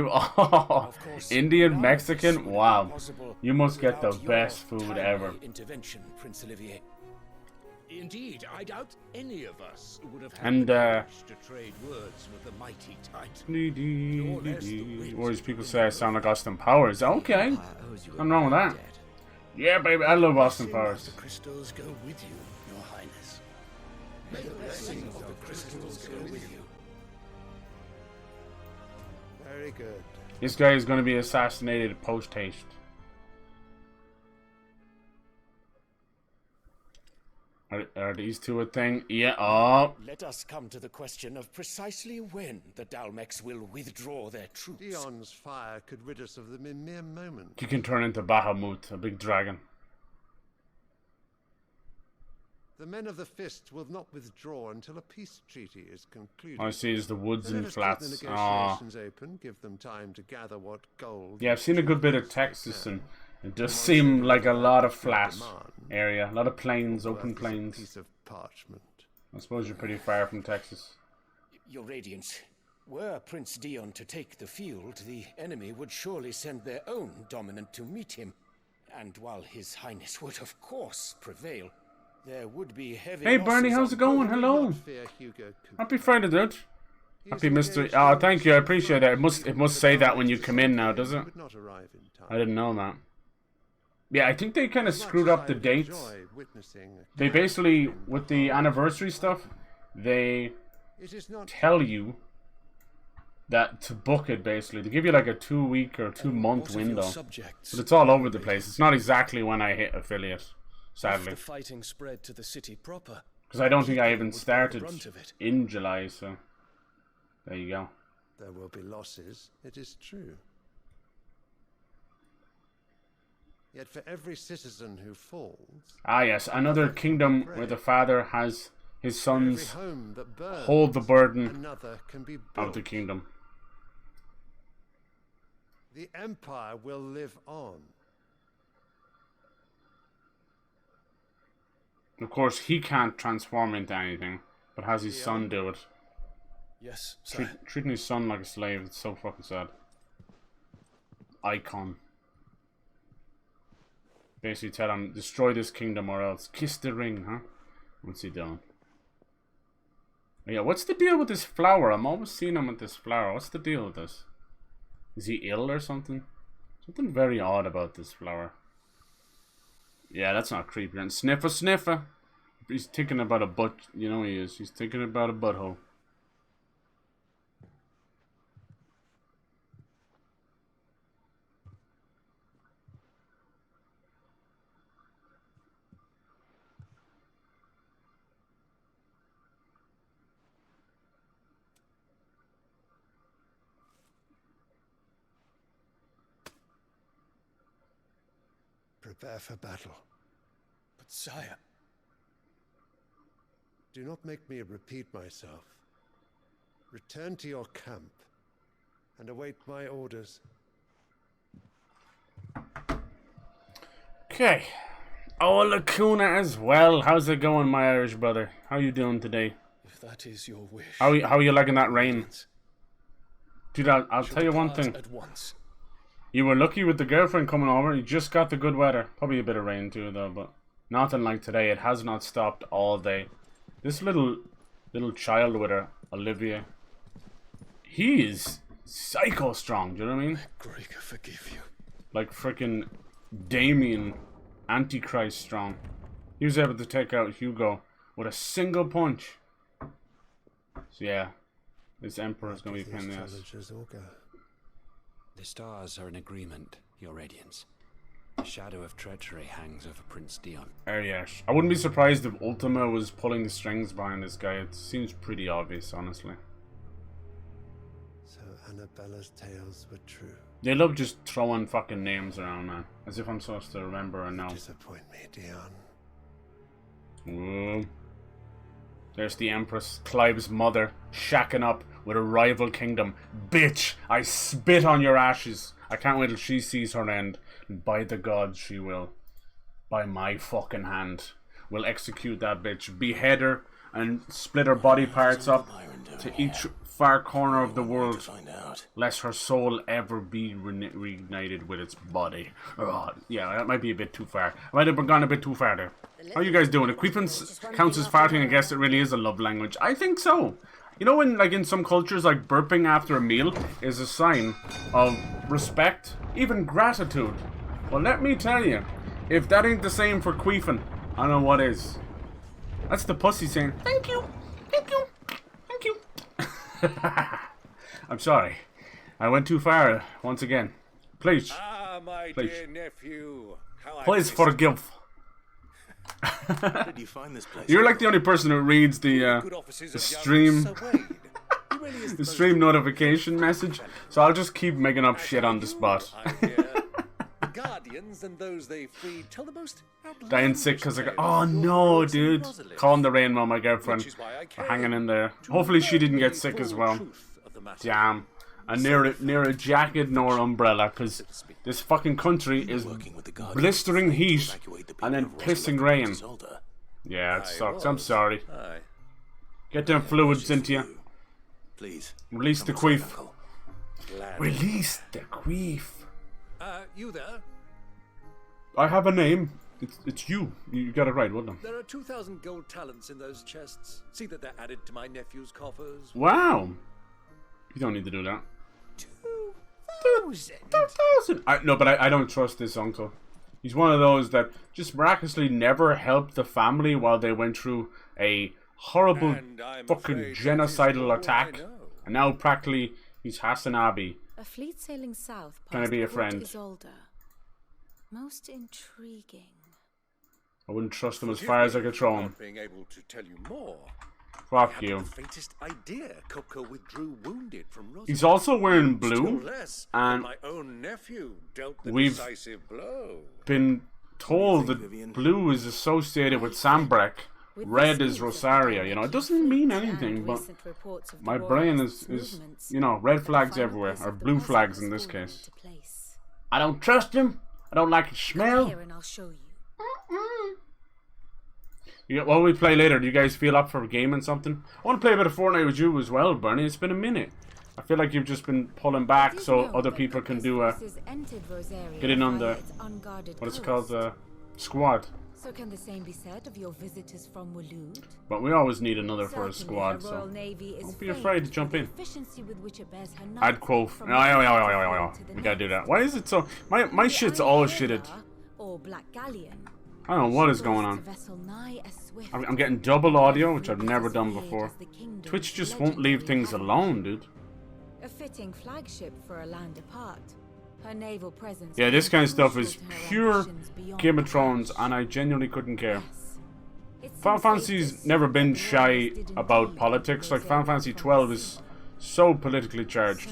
Indian, Mexican, wow. You must get the best food ever. Indeed, I doubt any of us would have had And to trade words with the mighty Titan. Or as people say, I sound like Austin Powers. Okay, nothing wrong with that. Yeah, baby, I love Austin Powers. The crystals go with you, Your Highness. May the blessing of the crystals go with you. Very good. This guy is going to be assassinated post-haste. Are these two a thing? Yeah. Oh. Let us come to the question of precisely when the Dalmex will withdraw their troops. Dion's fire could rid us of them in mere moments. You can turn into Bahamut, a big dragon. The men of the Fist will not withdraw until a peace treaty is concluded. All I see is the woods and flats. The negotiations open, give them time to gather what gold. Yeah, I've seen a good bit of Texas, and it does seem like a lot of flat area, a lot of plains, open plains. Piece of parchment. I suppose you're pretty far from Texas. Your Radiance, were Prince Dion to take the field, the enemy would surely send their own dominant to meet him. And while His Highness would, of course, prevail, there would be heavy Hey Bernie, how's it going? Hello. Happy Friday, dude. Happy Mr. Oh, thank you. I appreciate it. It must say that when you come in now, does it? I didn't know that. Yeah, I think they kind of screwed up the dates. They basically, with the anniversary stuff, they tell you that to book it, basically. They give you like a 2-week or 2-month window. But it's all over the place. It's not exactly when I hit affiliate, sadly. The fighting spread to the city proper. Because I don't think I even started in July, so there you go. There will be losses, it is true. Yet for every citizen who falls... Ah yes, another kingdom where the father has his sons hold the burden of the kingdom. The empire will live on. Of course, he can't transform into anything, but has his son do it. Yes, sir. Treating his son like a slave, it's so fucking sad. Eikon. Basically tell him, destroy this kingdom or else. Kiss the ring, huh? What's he doing? Yeah, what's the deal with this flower? I'm always seeing him with this flower. What's the deal with this? Is he ill or something? Something very odd about this flower. Yeah, that's not creepy. And sniffer, sniffer. He's thinking about a butt. You know he is. He's thinking about a butthole. Prepare for battle. But sire... Do not make me repeat myself. Return to your camp and await my orders. Okay. Oh, Lacuna as well. How's it going, my Irish brother? How you doing today? If that is your wish... How are you liking that rain? Dude, I'll tell you one thing. At once. You were lucky with the girlfriend coming over. You just got the good weather. Probably a bit of rain too, though, but nothing like today. It has not stopped all day. This little child with her, Olivia, he is psycho strong. Do you know what I mean? Gregor, forgive you. Like freaking Damien, Antichrist strong. He was able to take out Hugo with a single punch. So yeah, this Emperor is gonna be a pain in the ass. The stars are in agreement, Your Radiance. The shadow of treachery hangs over Prince Dion. Yes. I wouldn't be surprised if Ultima was pulling the strings behind this guy. It seems pretty obvious, honestly. So Annabella's tales were true. They love just throwing fucking names around, man. As if I'm supposed to remember or know. Disappoint me, Dion. Ooh. There's the Empress, Clive's mother, shacking up with a rival kingdom. Bitch, I spit on your ashes. I can't wait till she sees her end. And by the gods she will. By my fucking hand. We'll execute that bitch. Behead her and split her body parts up to each far corner of the world. Lest her soul ever be reunited with its body. Oh, yeah, that might be a bit too far. I might have gone a bit too far there. How are you guys doing? If queefing counts as farting, I guess it really is a love language. I think so. You know, when like in some cultures, like burping after a meal is a sign of respect, even gratitude. Well, let me tell you, if that ain't the same for queefing, I don't know what is. That's the pussy saying, thank you, thank you, thank you. I'm sorry. I went too far once again. Please. My please. dear nephew. Please forgive. How did you find this place? You're like the only person who reads the stream the stream notification message, so I'll just keep making up shit on the spot. The Guardians and those they freed tell the most Dying sick because I got, oh no, dude. Calling the Rainbow, my girlfriend, for hanging in there. Hopefully she didn't get sick as well. Damn. And near a jacket nor umbrella, because this fucking country is blistering heat and then pissing rain. Yeah, it sucks. I'm sorry. Get them fluids into you. Please. Release the queef. Release the queef. You there? I have a name. It's you. You got it right, well done. There are 2,000 gold talents in those chests. See that they're added to my nephew's coffers. Wow. You don't need to do that. 2,000? No, but I don't trust this uncle. He's one of those that just miraculously never helped the family while they went through a horrible fucking genocidal attack. And now practically he's Hassan Abi. A fleet sailing south Can I be a past friend? Isolde. Most intriguing. I wouldn't trust him as far as I could throw him. Not being able to tell you more. Fuck I you. haven't the faintest idea Kupka withdrew wounded from Rosalind. He's also wearing Still blue, less and my own nephew dealt the we've decisive blow. been told that blue is associated with Sambrek. Red is Rosaria. You know, it doesn't mean anything, but my brain is you know, red flags everywhere, or blue flags in this case. I don't trust him. I don't like his smell. What will we play later? Do you guys feel up for gaming something? I want to play a bit of Fortnite with you as well, Bernie. It's been a minute. I feel like you've just been pulling back so other people can do get in on the, what is it called, the squad. So can the same be said of your visitors from Waloed? But we always need another for a squad, so don't be afraid to jump in. Add quote. We gotta do that. Why is it so? My shit's all shitted. Or Black Galleon. I don't know what is going on. I'm getting double audio, which I've never done before. Twitch just won't leave things alone, dude. A fitting flagship for a land apart. Her naval presence. Yeah, this kind of stuff is pure Game of Thrones, and I genuinely couldn't care. Final Fantasy's never been shy about politics. Like Final Fantasy XII is so politically charged,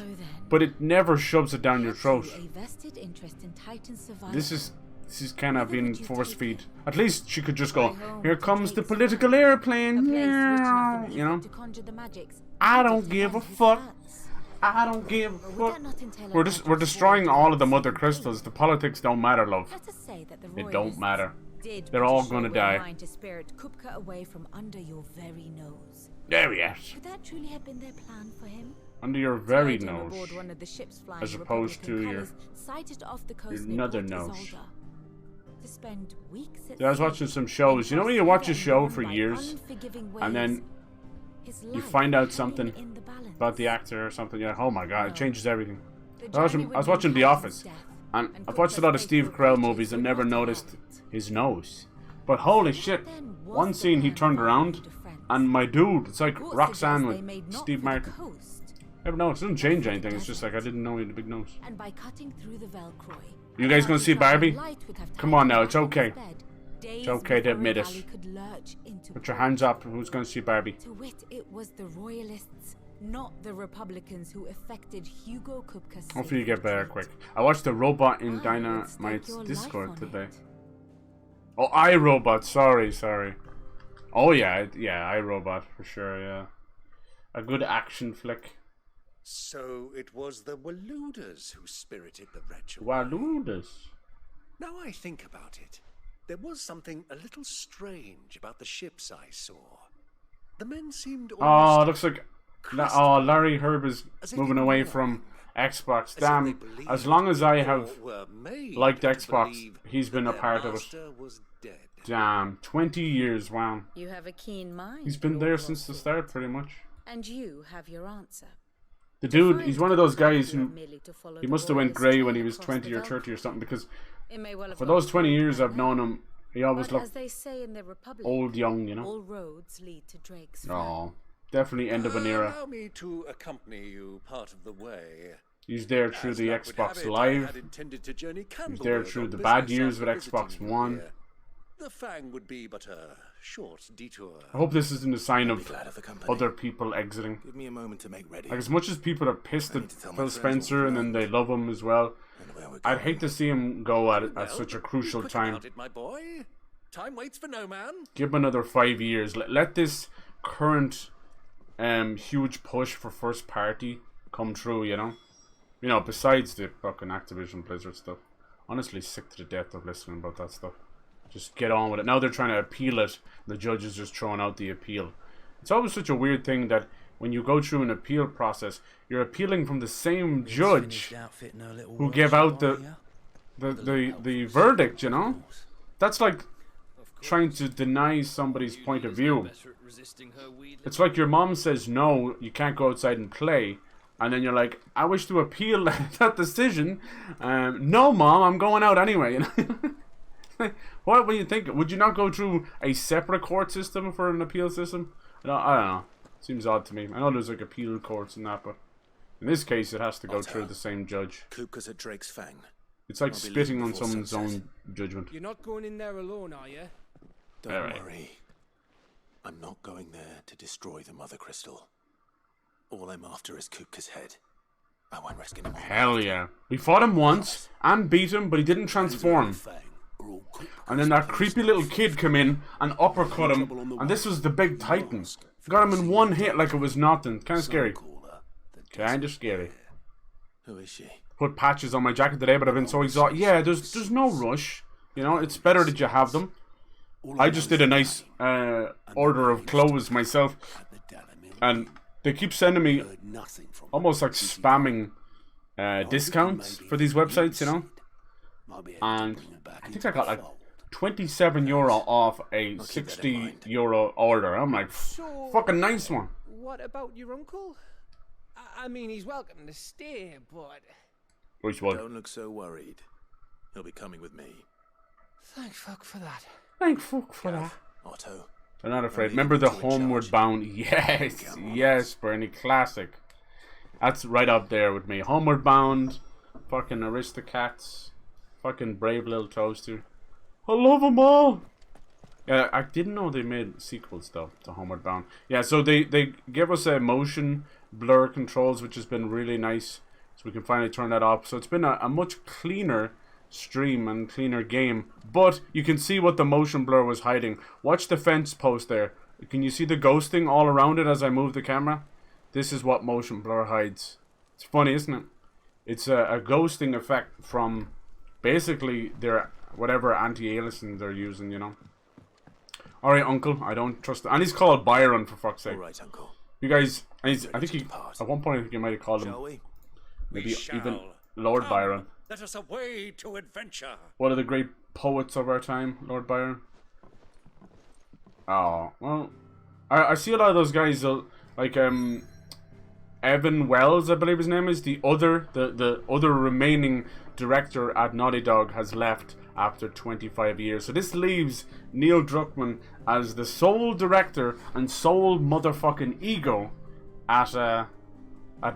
but it never shoves it down your throat. This is kind of being force feed. At least she could just go, "Here comes the political airplane," you know. I don't give a fuck. I don't give a fuck. We're destroying all of the mother crystals. The politics don't matter, love. It don't matter. They're all gonna die. There we are. Could that truly have been their plan for him? Under your very nose, as opposed to your another nose. I was watching some shows. You know when you watch a show for years, and then you find out something about the actor or something, you're like, oh my god, it changes everything. I was watching The Office, and I've watched a lot of Steve Carell movies and never noticed his nose. But holy shit, one scene he turned around, and my dude, it's like Roxanne with Steve Martin. Never know, it doesn't change anything, it's just like I didn't know he had a big nose. You guys gonna see Barbie? Come on now, it's okay. It's okay to admit it. Put your hands up. Who's going to see Barbie? To wit, it was the royalists, not the Republicans, who effected Hugo Kupka's. Hopefully you get better quick. I watched the robot in Dynamite's Discord today. Oh, iRobot. Sorry. Oh yeah, iRobot for sure. Yeah, a good action flick. So it was the Waloeders who spirited the wretch away. Waloeders. Now I think about it. There was something a little strange about the ships I saw. The men seemed almost... Oh, looks like... Larry Herb is moving away from Xbox. Damn, as long as I have liked Xbox, he's been a part of it. Damn, 20 years, wow. You have a keen mind. He's been there since the start, pretty much. And you have your answer. The dude, he's one of those guys who... He must have went grey when he was 20 or 30 or something, because... For those 20 years I've known him, he always looked old, young, you know. All roads lead to Drake's oh, definitely end of an era. Allow me to accompany you part of the way. He's there through the Xbox Live. He's there through the bad years with Xbox One. The Fang would be but a short detour. I hope this isn't a sign of other people exiting. Give me a moment to make ready. Like, as much as people are pissed at Phil Spencer and then they love him as well, I'd hate to see him go at such a crucial time. My boy. Time waits for no man. Give him another 5 years. Let this current huge push for first party come true, you know? You know, besides the fucking Activision Blizzard stuff. Honestly, sick to the death of listening about that stuff. Just get on with it. Now they're trying to appeal it. The judge is just throwing out the appeal. It's always such a weird thing that when you go through an appeal process, you're appealing from the same judge who gave out the verdict, you know? That's like trying to deny somebody's point of view. It's like your mom says, no, you can't go outside and play. And then you're like, I wish to appeal that decision. No, Mom, I'm going out anyway. You know? What would you think? Would you not go through a separate court system for an appeal system? I don't know. Seems odd to me. I know there's like appeal courts and that, but in this case, it has to go through the same judge. Kupka's at Drake's Fang. It's like spitting on someone's own judgment. You're not going in there alone, are you? Don't worry. I'm not going there to destroy the Mother Crystal. All I'm after is Kupka's head. I won't risk him. Hell yeah. We fought him once and beat him, but he didn't transform. And then that creepy little kid came in and uppercut him, and this was the big titan. Got him in one hit like it was nothing. Kind of scary. Kind of scary. Who is she? Put patches on my jacket today, but I've been so exhausted. Yeah, there's no rush. You know, it's better that you have them. I just did a nice order of clothes myself, and they keep sending me almost like spamming discounts for these websites, you know. And I think I got like €27 off a €60 order. I'm like, fucking nice one. What about your uncle? I mean, he's welcome to stay, but... Which one? Don't look so worried. He'll be coming with me. Thank fuck for that. Thank fuck for that. Otto. I'm not afraid. Remember the Homeward Bound? Yes, yes, Bernie, classic. That's right up there with me. Homeward Bound, fucking Aristocats, fucking Brave Little Toaster. I love them all. Yeah, I didn't know they made sequels though to Homeward Bound. Yeah, so they give us a motion blur controls, which has been really nice. So we can finally turn that off. So it's been a much cleaner stream and cleaner game, but you can see what the motion blur was hiding. Watch the fence post there. Can you see the ghosting all around it as I move the camera? This is what motion blur hides. It's funny, isn't it? It's a ghosting effect from basically their whatever anti-aliasing they're using, you know. Alright, Uncle, I don't trust and he's called Byron, for fuck's sake. Alright, Uncle. You guys, I think he, at one point I think you might have called him maybe even Lord Byron. Let us away to adventure. One of the great poets of our time, Lord Byron. Oh, well, I see a lot of those guys, like Evan Wells, I believe his name is, the other remaining director at Naughty Dog has left after 25 years. So this leaves Neil Druckmann as the sole director and sole motherfucking ego at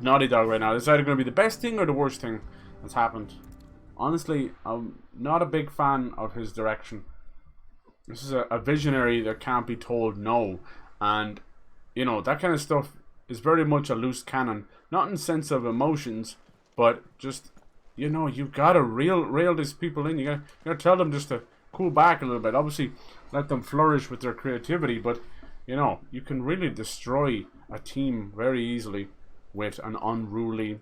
Naughty Dog right now. It's either going to be the best thing or the worst thing that's happened. Honestly, I'm not a big fan of his direction. This is a visionary that can't be told no, and you know that kind of stuff is very much a loose cannon, not in sense of emotions, but just, you know, you gotta reel these people in. You gotta tell them just to cool back a little bit. Obviously, let them flourish with their creativity, but you know, you can really destroy a team very easily with an unruly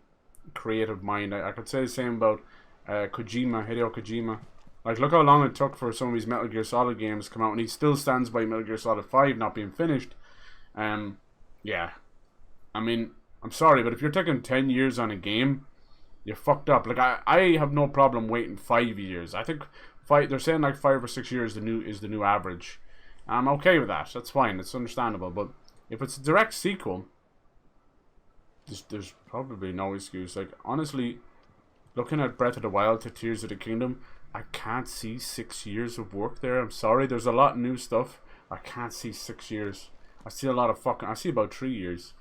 creative mind. I could say the same about Hideo Kojima. Like, look how long it took for some of these Metal Gear Solid games to come out, and he still stands by Metal Gear Solid 5 not being finished. Yeah. I mean, I'm sorry, but if you're taking 10 years on a game, you're fucked up. Like, I have no problem waiting 5 years. I think they're saying like 5 or 6 years is the new average. I'm okay with that. That's fine. It's understandable. But if it's a direct sequel, there's probably no excuse. Like, honestly, looking at Breath of the Wild to Tears of the Kingdom, I can't see 6 years of work there. I'm sorry. There's a lot of new stuff. I can't see 6 years. I see a lot of I see about 3 years.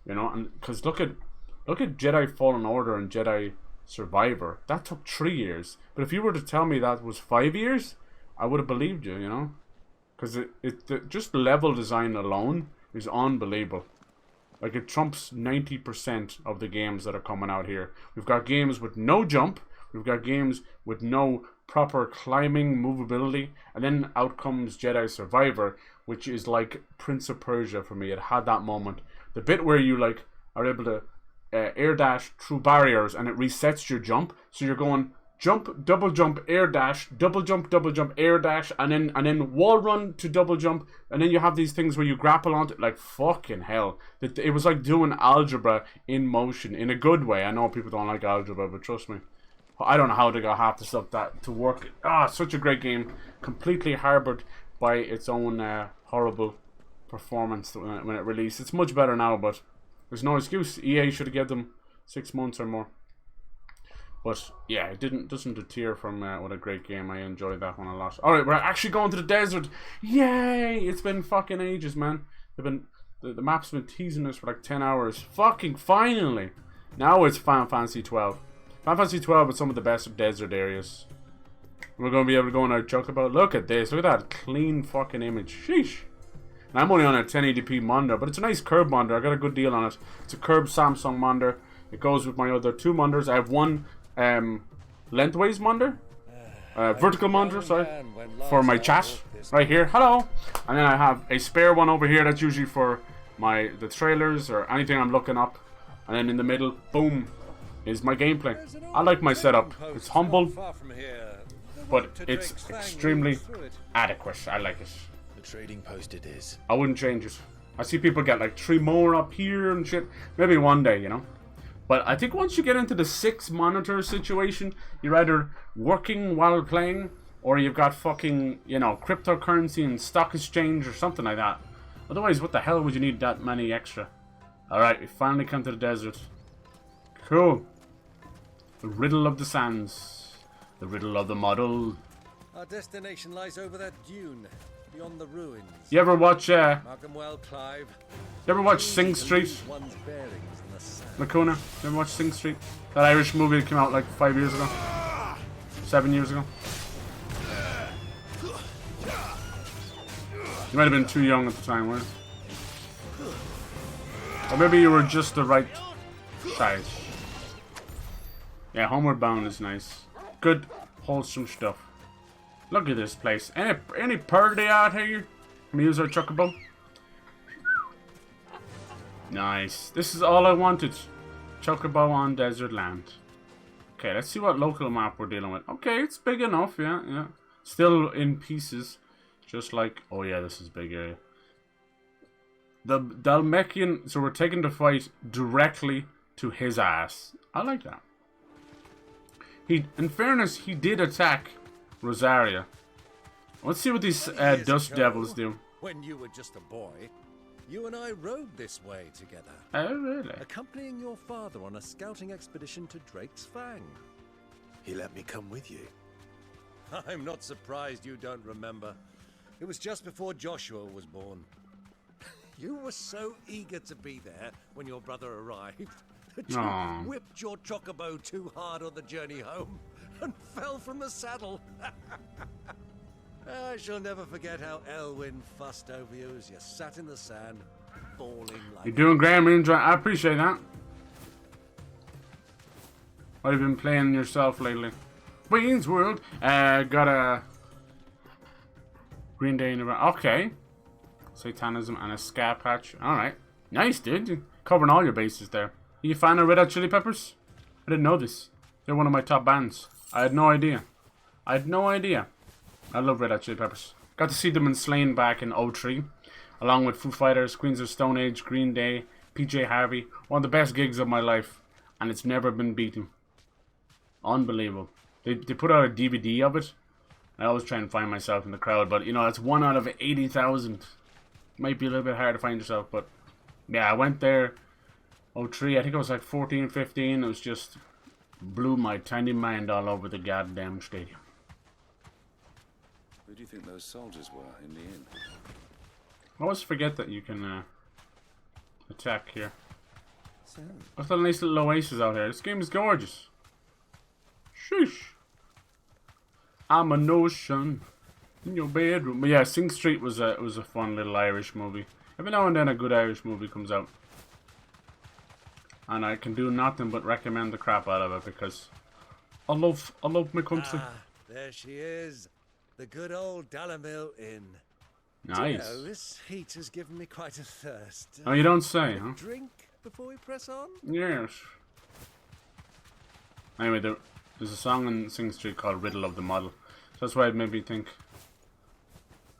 You know, and because look at Jedi Fallen Order and Jedi Survivor. That took 3 years. But if you were to tell me that was 5 years, I would have believed you. You know, because just level design alone is unbelievable. Like, it trumps 90% of the games that are coming out here. We've got games with no jump. We've got games with no proper climbing, movability. And then out comes Jedi Survivor, which is like Prince of Persia for me. It had that moment. The bit where you, like, are able to air dash through barriers and it resets your jump. So you're going jump, double jump, air dash, double jump, air dash, and then wall run to double jump, and then you have these things where you grapple onto, like, fucking hell. It was like doing algebra in motion, in a good way. I know people don't like algebra, but trust me. I don't know how they got half the stuff that to work. Such a great game. Completely harbored by its own horrible performance when it released. It's much better now, but there's no excuse. EA should have given them 6 months or more. But yeah, it doesn't deter from what a great game. I enjoyed that one a lot. Alright, we're actually going to the desert. Yay! It's been fucking ages, man. The map's been teasing us for like 10 hours. Fucking finally! Now it's Final Fantasy 12. Final Fantasy 12 is some of the best desert areas. We're going to be able to go on our chocobo. Look at this. Look at that clean fucking image. Sheesh. And I'm only on a 1080p monitor, but it's a nice curved monitor. I got a good deal on it. It's a curved Samsung monitor. It goes with my other 2 monitors. I have one lengthways monitor, vertical monitor, sorry, for my chat right here. Hello. And then I have a spare one over here that's usually for the trailers or anything I'm looking up. And then in the middle, boom, is my gameplay. I like my setup. It's humble, but it's extremely adequate. I like it. The trading post it is. I wouldn't change it. I see people get like 3 more up here and shit. Maybe one day, you know. But I think once you get into the 6 monitor situation, you're either working while playing, or you've got fucking, you know, cryptocurrency and stock exchange or something like that. Otherwise, what the hell would you need that many extra? Alright, we finally come to the desert. Cool. The riddle of the sands. The riddle of the model. Our destination lies over that dune, beyond the ruins. You ever watch, Markham Clive. You ever watch Sing Street? Lacuna, you ever watch Sing Street? That Irish movie that came out like 5 years ago? 7 years ago? You might have been too young at the time, weren't you? Or maybe you were just the right size. Yeah, Homeward Bound is nice. Good, wholesome stuff. Look at this place. Any party out here? Can we use our chocobo? Nice. This is all I wanted. Chocobo on desert land. Okay, let's see what local map we're dealing with. Okay, it's big enough, yeah. Still in pieces. Just like, oh yeah, this is big area. The Dalmekian, so we're taking the fight directly to his ass. I like that. In fairness, he did attack Rosaria. Let's see what these dust devils do. When you were just a boy, you and I rode this way together. Oh, really? Accompanying your father on a scouting expedition to Drake's Fang. He let me come with you. I'm not surprised you don't remember. It was just before Joshua was born. You were so eager to be there when your brother arrived that you whipped your chocobo too hard on the journey home and fell from the saddle. I shall never forget how Elwyn fussed over you as you sat in the sand, bawling like... You're doing great, I appreciate that. What have you been playing yourself lately? Wayne's World. Got a... Green Day in the... Okay. Satanism and a ska patch. Alright. Nice, dude. You're covering all your bases there. Are you a fan of Red Hot Chili Peppers? I didn't know this. They're one of my top bands. I had no idea. I love Red Hot Chili Peppers. Got to see them in Slain back in 03. Along with Foo Fighters, Queens of Stone Age, Green Day, PJ Harvey. One of the best gigs of my life. And it's never been beaten. Unbelievable. They put out a DVD of it. I always try and find myself in the crowd. But, you know, it's 1 out of 80,000. Might be a little bit hard to find yourself. But, yeah, I went there 03. I think I was like 14, 15. It was just... blew my tiny mind all over the goddamn stadium. Who do you think those soldiers were in the inn? I always forget that you can attack here. Look at the nice little oasis out here. This game is gorgeous. Sheesh. I'm a notion in your bedroom. But yeah, Sing Street was a fun little Irish movie. Every now and then a good Irish movie comes out. And I can do nothing but recommend the crap out of it because I love my country. Ah, there she is. The good old Dalamil Inn. Nice. Do you know, this heat has given me quite a thirst. Oh, you don't say, huh? Drink before we press on? Yes. Anyway, There's a song in Sing Street called Riddle of the Model. So that's why it made me think.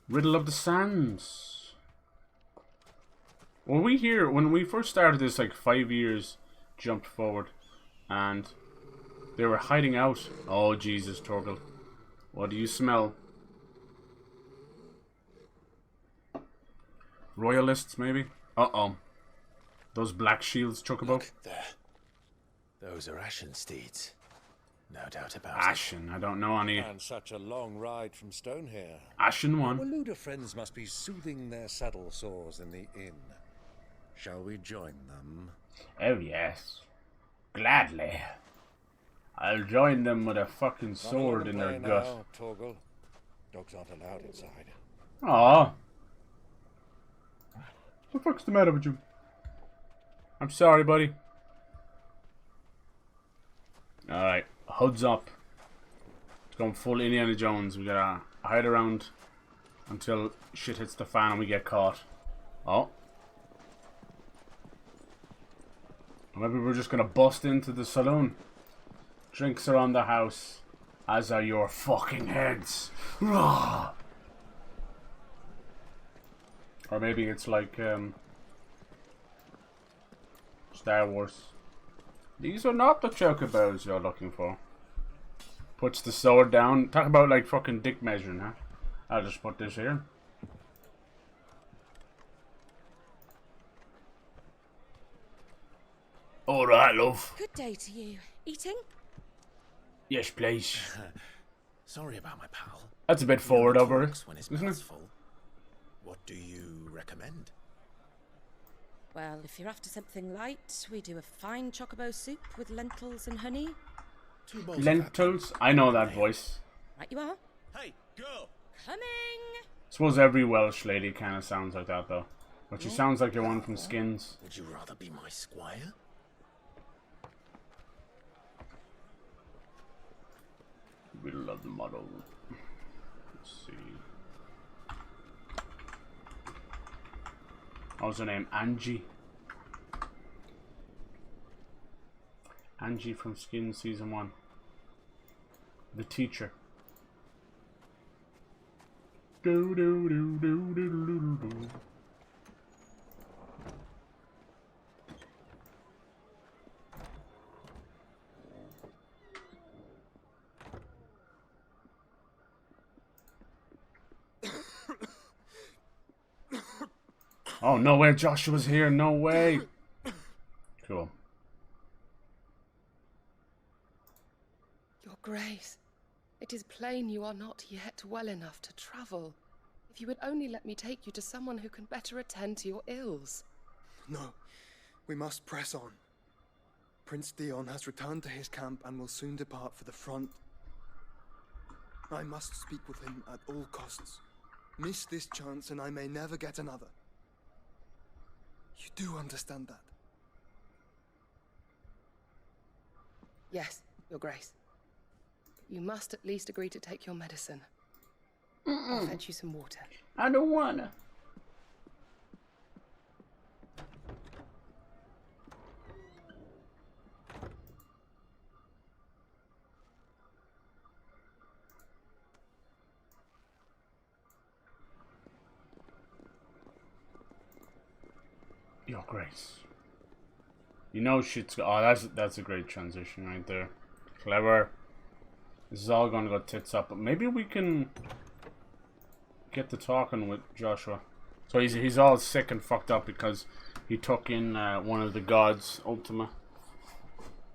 Riddle of the Sands. Were we here when we first started this, like 5 years jumped forward, and they were hiding out? Oh Jesus, Torgal, what do you smell? Royalists, maybe? Uh-oh. Those black shields, Chocobo? Look there. Those are Ashen steeds. No doubt about Ashen, I don't know any. And such a long ride from Stonehair. Ashen one. Our Luda friends must be soothing their saddle sores in the inn. Shall we join them? Oh yes. Gladly. I'll join them with a fucking sword in their gut. Now, Torgal. Dogs aren't allowed inside. Aww. What the fuck's the matter with you? I'm sorry, buddy. Alright, hoods up. It's going full Indiana Jones. We gotta hide around until shit hits the fan and we get caught. Oh. Maybe we're just gonna bust into the saloon. Drinks are on the house, as are your fucking heads. Rah! Or maybe it's like Star Wars. These are not the chocobos you're looking for. Puts the sword down. Talk about like fucking dick measuring, huh? I'll just put this here. Alright, love. Good day to you. Eating? Yes, please. Sorry about my pal. That's a bit forward over it, When his isn't mouth's it? full. What do you recommend? Well, if you're after something light, we do a fine chocobo soup with lentils and honey. Lentils? I know that voice. Right you are. Hey, girl! Coming! Suppose every Welsh lady kind of sounds like that, though. But she sounds like the one from Skins. Would you rather be my squire? We love the model. Let's see. What was her name? Angie. Angie from Skins Season 1. The teacher. Do do do do do do do. Oh, no way Joshua's here. No way. Cool. Your Grace, it is plain you are not yet well enough to travel. If you would only let me take you to someone who can better attend to your ills. No, we must press on. Prince Dion has returned to his camp and will soon depart for the front. I must speak with him at all costs. Miss this chance and I may never get another. You do understand that? Yes, Your Grace. You must at least agree to take your medicine. I'll fetch you some water. I don't wanna. Your Grace. You know shit's... Oh, that's a great transition right there. Clever. This is all gonna go tits up, but maybe we can get to talking with Joshua. So he's all sick and fucked up because he took in one of the gods, Ultima,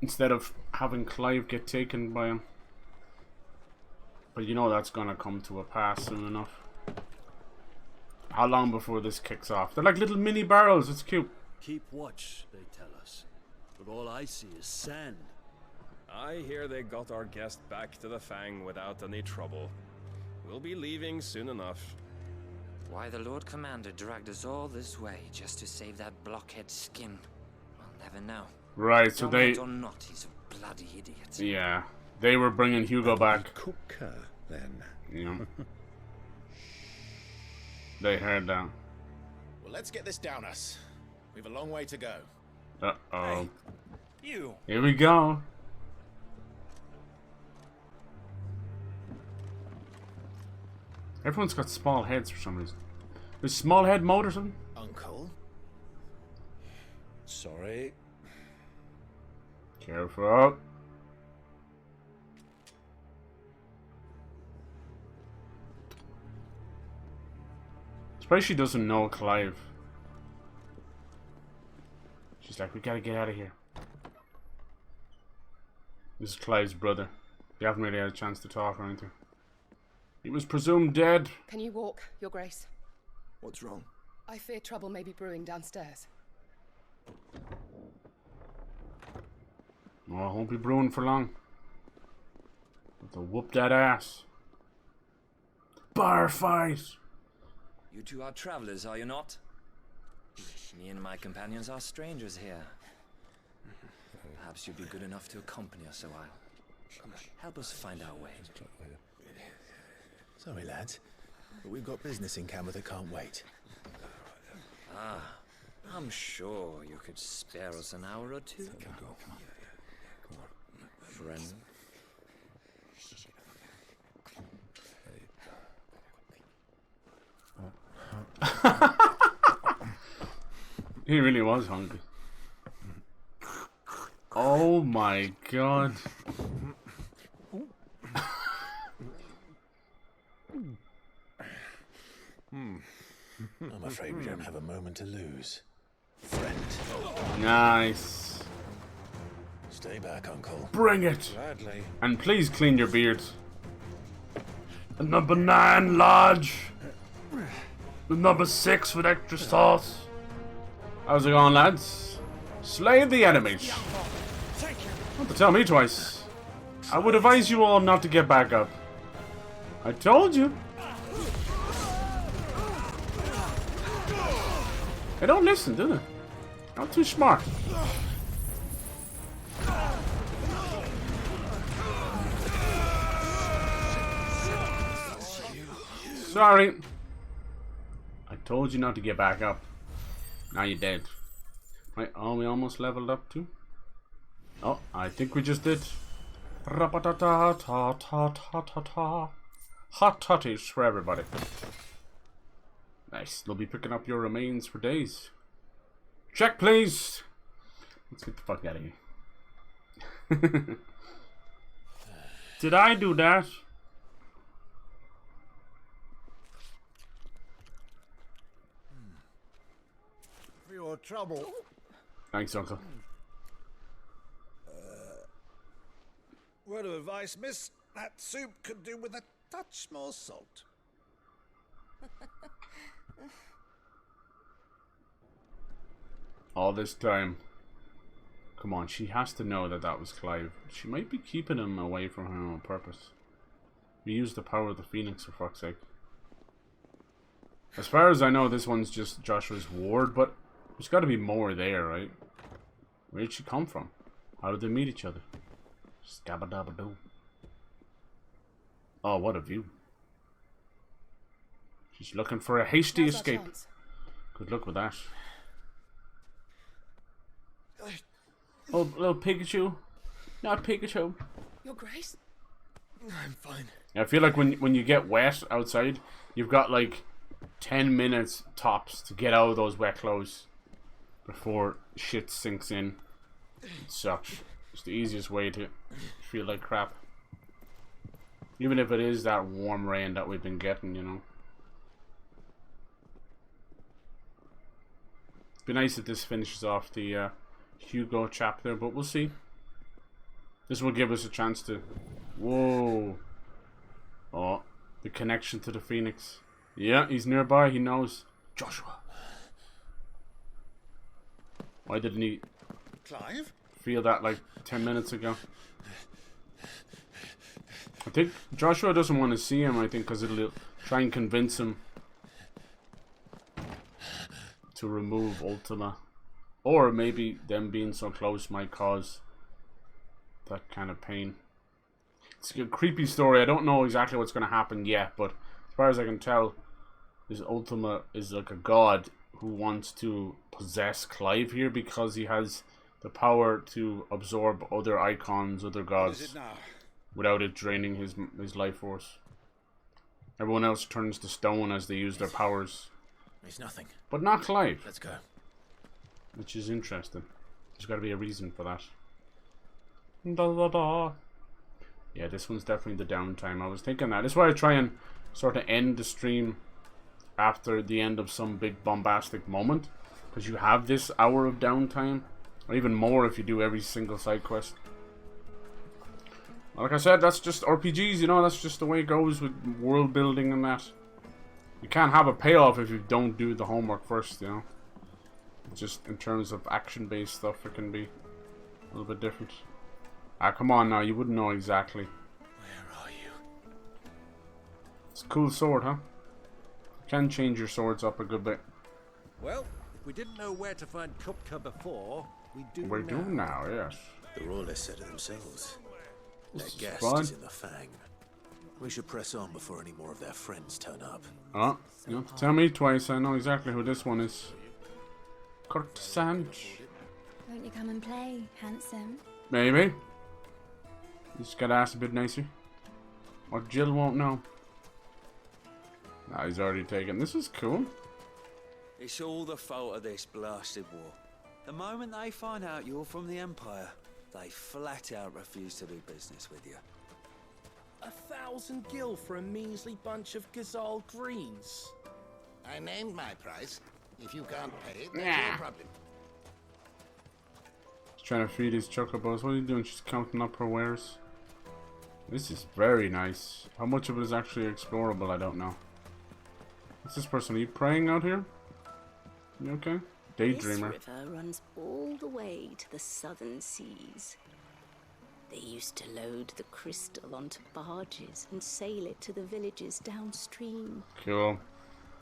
instead of having Clive get taken by him. But you know that's gonna come to a pass soon enough. How long before this kicks off? They're like little mini barrels. It's cute. Keep watch, they tell us. But all I see is sand. I hear they got our guest back to the Fang without any trouble. We'll be leaving soon enough. Why the Lord Commander dragged us all this way just to save that blockhead skin, I'll never know. Right, so they... or not, he's a bloody idiot. Yeah, they were bringing Hugo back. Cook her, then. Yeah. They heard that. Well, let's get this down us. We've a long way to go. Uh-oh. Hey, you. Here we go. Everyone's got small heads for some reason. There's small head mode or something? Uncle? Sorry. Careful. Suppose she doesn't know Clive. She's like, we gotta get out of here. This is Clive's brother. They haven't really had a chance to talk or anything. He was presumed dead. Can you walk, Your Grace? What's wrong? I fear trouble may be brewing downstairs. Oh, I won't be brewing for long. Have to whoop that ass. Bar fight! You two are travelers, are you not? Me and my companions are strangers here. Perhaps you'd be good enough to accompany us a while. Help us find our way. Sorry, lads, but we've got business in camera that can't wait. Ah, I'm sure you could spare us an hour or two. Come on. Friend. He really was hungry. Oh my god. I'm afraid we don't have a moment to lose. Friend. Nice. Stay back, Uncle. Bring it. Gladly. And please clean your beard. And number 9 large. The number 6 with extra sauce. How's it going, lads? Slay the enemies. Don't have to tell me twice. I would advise you all not to get back up. I told you. They don't listen, do they? Not too smart. Sorry. I told you not to get back up. Now you're dead. Right, oh, we almost leveled up too. Oh, I think we just did. Hot toddies for everybody. Nice. They'll be picking up your remains for days. Check, please. Let's get the fuck out of here. Did I do that? For your trouble. Thanks, Uncle. Word of advice, miss. That soup could do with a touch more salt. All this time. Come on, she has to know that that was Clive. She might be keeping him away from her on purpose. We used the power of the Phoenix, for fuck's sake. As far as I know, this one's just Joshua's ward, but there's got to be more there, right? Where did she come from? How did they meet each other? Scabba-dabba-doo. Oh, what a view. She's looking for a hasty escape. Good luck with that. Oh, little Pikachu. Not Pikachu. Your Grace? I'm fine. I feel like when you get wet outside, you've got like 10 minutes tops to get out of those wet clothes before shit sinks in. It sucks. It's the easiest way to feel like crap. Even if it is that warm rain that we've been getting, you know. It'd be nice if this finishes off the Hugo chapter, but we'll see. This will give us a chance to... Whoa. Oh, the connection to the Phoenix. Yeah, he's nearby, he knows. Joshua. Why didn't he... Clive? Feel that like 10 minutes ago? I think Joshua doesn't want to see him, I think, because it'll try and convince him to remove Ultima. Or maybe them being so close might cause that kind of pain. It's a creepy story. I don't know exactly what's going to happen yet, but as far as I can tell, this Ultima is like a god who wants to possess Clive here because he has the power to absorb other icons, other gods, without it draining his life force. Everyone else turns to stone as they use their powers. It's nothing. But not Clive. Let's go. Which is interesting. There's got to be a reason for that. Da, da, da. Yeah, this one's definitely the downtime. I was thinking that. That's why I try and sort of end the stream after the end of some big bombastic moment. Because you have this hour of downtime. Or even more if you do every single side quest. Like I said, that's just RPGs, you know, that's just the way it goes with world building and that. You can't have a payoff if you don't do the homework first, you know. Just in terms of action-based stuff, it can be a little bit different. Ah, come on now, you wouldn't know exactly. Where are you? It's a cool sword, huh? You can change your swords up a good bit. Well, if we didn't know where to find Kupka before, we do We do now, yes. The Royalists said it themselves. Their This is guest fun. is in the Fang. We should press on before any more of their friends turn up. Oh, you don't have to tell me twice, I know exactly who this one is. Courtesan. Won't you come and play, handsome? Maybe. You just gotta ask a bit nicer. Or Jill won't know. Nah, he's already taken. This is cool. It's all the fault of this blasted war. The moment they find out you're from the Empire, they flat out refuse to do business with you. 1,000 gil for a measly bunch of Gazal greens. I named my price. If you can't pay it, that's Yeah. your problem. He's trying to feed his chocobos. What are you doing? She's counting up her wares. This is very nice. How much of it is actually explorable, I don't know. What's this person? Are you praying out here? You okay? Daydreamer. This river runs all the way to the southern seas. They used to load the crystal onto barges and sail it to the villages downstream. Cool.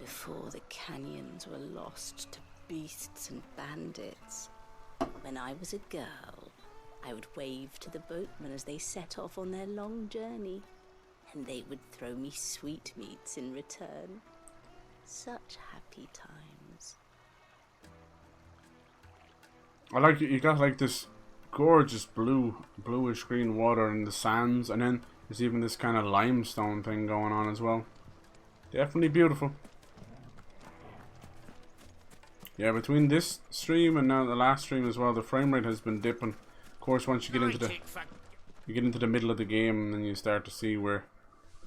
Before the canyons were lost to beasts and bandits. When I was a girl, I would wave to the boatmen as they set off on their long journey, and they would throw me sweetmeats in return. Such happy times. I like it. You got like this gorgeous bluish green water in the sands, and then there's even this kind of limestone thing going on as well. Definitely beautiful. Yeah, between this stream and now the last stream as well, the frame rate has been dipping. Of course, once you get into the middle of the game, and then you start to see where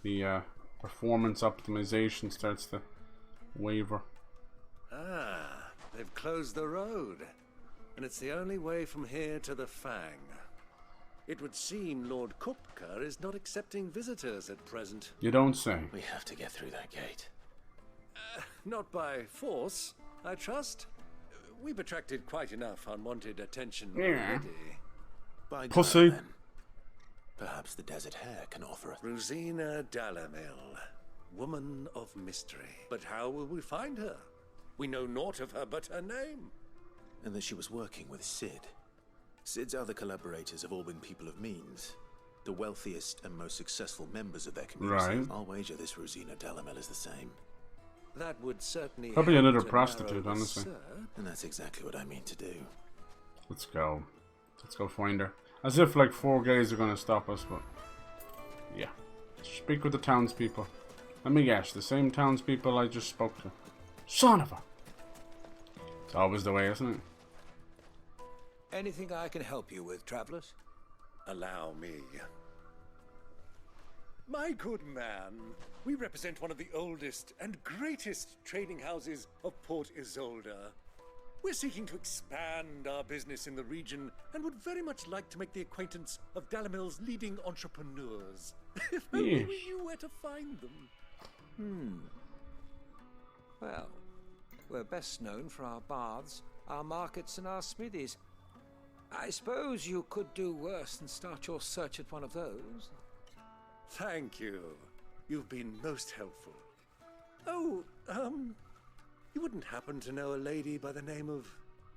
the performance optimization starts to waver. Ah, they've closed the road. And it's the only way from here to the Fang. It would seem Lord Kupka is not accepting visitors at present. You don't say. We have to get through that gate. Not by force, I trust. We've attracted quite enough unwanted attention already. By Pussy. God, then. Perhaps the Desert Hare can offer us. Rosina Dalamil, woman of mystery. But how will we find her? We know naught of her but her name. And that she was working with Sid. Sid's other collaborators have all been people of means. The wealthiest and most successful members of their community. Right. I'll wager this Rosina Dalamel is the same. That would certainly Probably help another to prostitute, narrow the honestly. search. And that's exactly what I mean to do. Let's go. Let's go find her. As if like 4 guys are gonna stop us, but yeah. Speak with the townspeople. Let me guess, the same townspeople I just spoke to. Son of a! It's always the way, isn't it? Anything I can help you with, travelers? Allow me. My good man, we represent one of the oldest and greatest trading houses of Port Isolde. We're seeking to expand our business in the region and would very much like to make the acquaintance of Dalamil's leading entrepreneurs. If only Yes. we knew where to find them. Well, we're best known for our baths, our markets, and our smithies. I suppose you could do worse than start your search at one of those. Thank you. You've been most helpful. Oh, you wouldn't happen to know a lady by the name of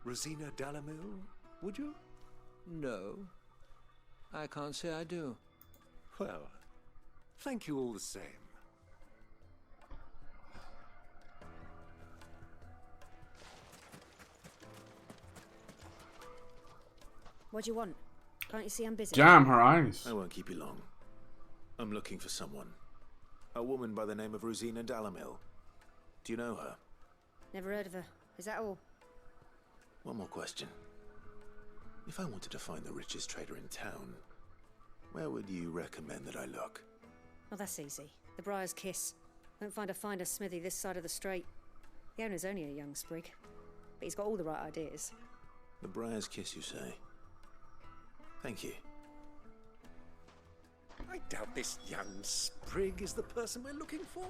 Rosina Dalamil, would you? No, I can't say I do. Well, thank you all the same. What do you want? Can't you see I'm busy? Damn her eyes. I won't keep you long. I'm looking for someone. A woman by the name of Rosina Dalamil. Do you know her? Never heard of her. Is that all? One more question. If I wanted to find the richest trader in town, where would you recommend that I look? Oh, that's easy. The Briar's Kiss. Won't find a finer smithy this side of the strait. The owner's only a young sprig, but he's got all the right ideas. The Briar's Kiss, you say? Thank you. I doubt this young sprig is the person we're looking for.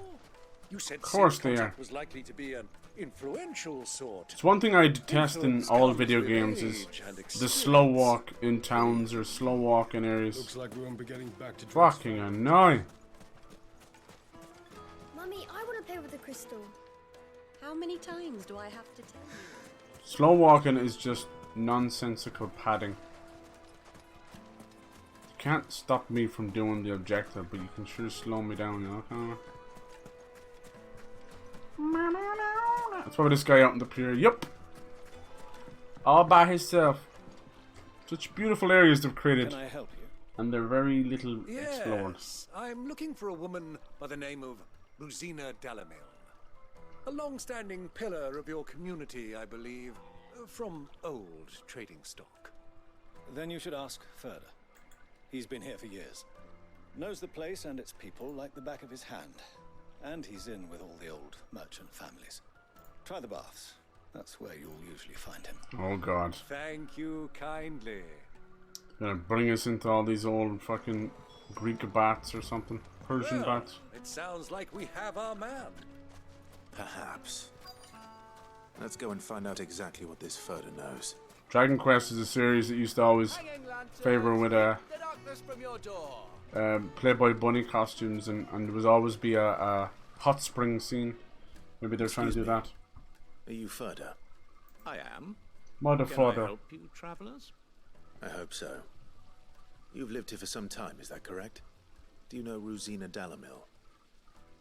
You said Of course they are. was likely to be an influential sort. It's one thing I detest in all video games is the slow walk in towns or slow walk in areas. Looks like we won't be getting back to Fucking annoying. Mummy, I want to play with the crystal. How many times do I have to tell you? Slow walking is just nonsensical padding. You can't stop me from doing the objective, but you can sure slow me down, you know, kinda. That's probably this guy out in the pier. Yup. All by himself. Such beautiful areas they've created. Can I help you? And they're very little explored. Yes, I'm looking for a woman by the name of Rosina Dalamil. A long-standing pillar of your community, I believe, from old trading stock. Then you should ask further. He's been here for years. Knows the place and its people like the back of his hand. And he's in with all the old merchant families. Try the baths. That's where you'll usually find him. Oh god. Thank you kindly. Gonna bring us into all these old fucking Greek baths or something. Persian Well, baths. it sounds like we have our man. Perhaps. Let's go and find out exactly what this Furter knows. Dragon Quest is a series that used to always favor with Playboy bunny costumes, and there was always be a hot spring scene. Maybe they're trying to do that. Are you Furter? I am. Mother Can fodder. I help you, travelers? I hope so. You've lived here for some time, is that correct? Do you know Rosina Dalamil?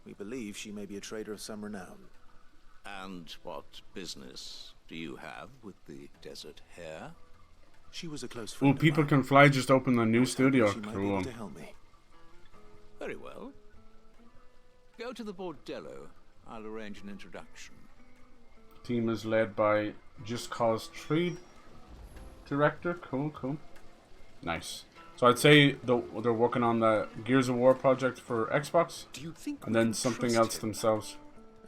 We believe she may be a trader of some renown. And what business do you have with the desert hare? She was a close Oh, friend. People Can Fly just opened a new studio. She might be Cool. able to help me. Very well. Go to the bordello. I'll arrange an introduction. Team is led by Just Cause 3 director. Cool, cool. Nice. So I'd say they're working on the Gears of War project for Xbox, and then something else themselves.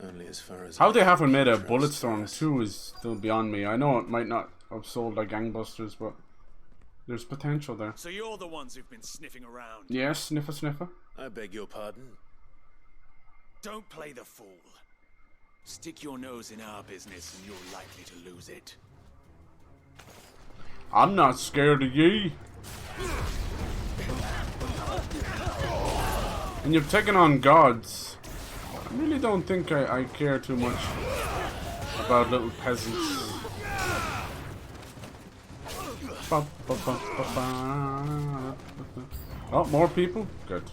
Only as far as How they haven't made a Bulletstorm 2 is still beyond me. I know it might not have sold like gangbusters, but there's potential there. So you're the ones who've been sniffing around. Yes, sniffer, sniffer. I beg your pardon? Don't play the fool. Stick your nose in our business and you're likely to lose it. I'm not scared of ye. And you've taken on gods. I really don't think I care too much about little peasants. Oh, more people? Good.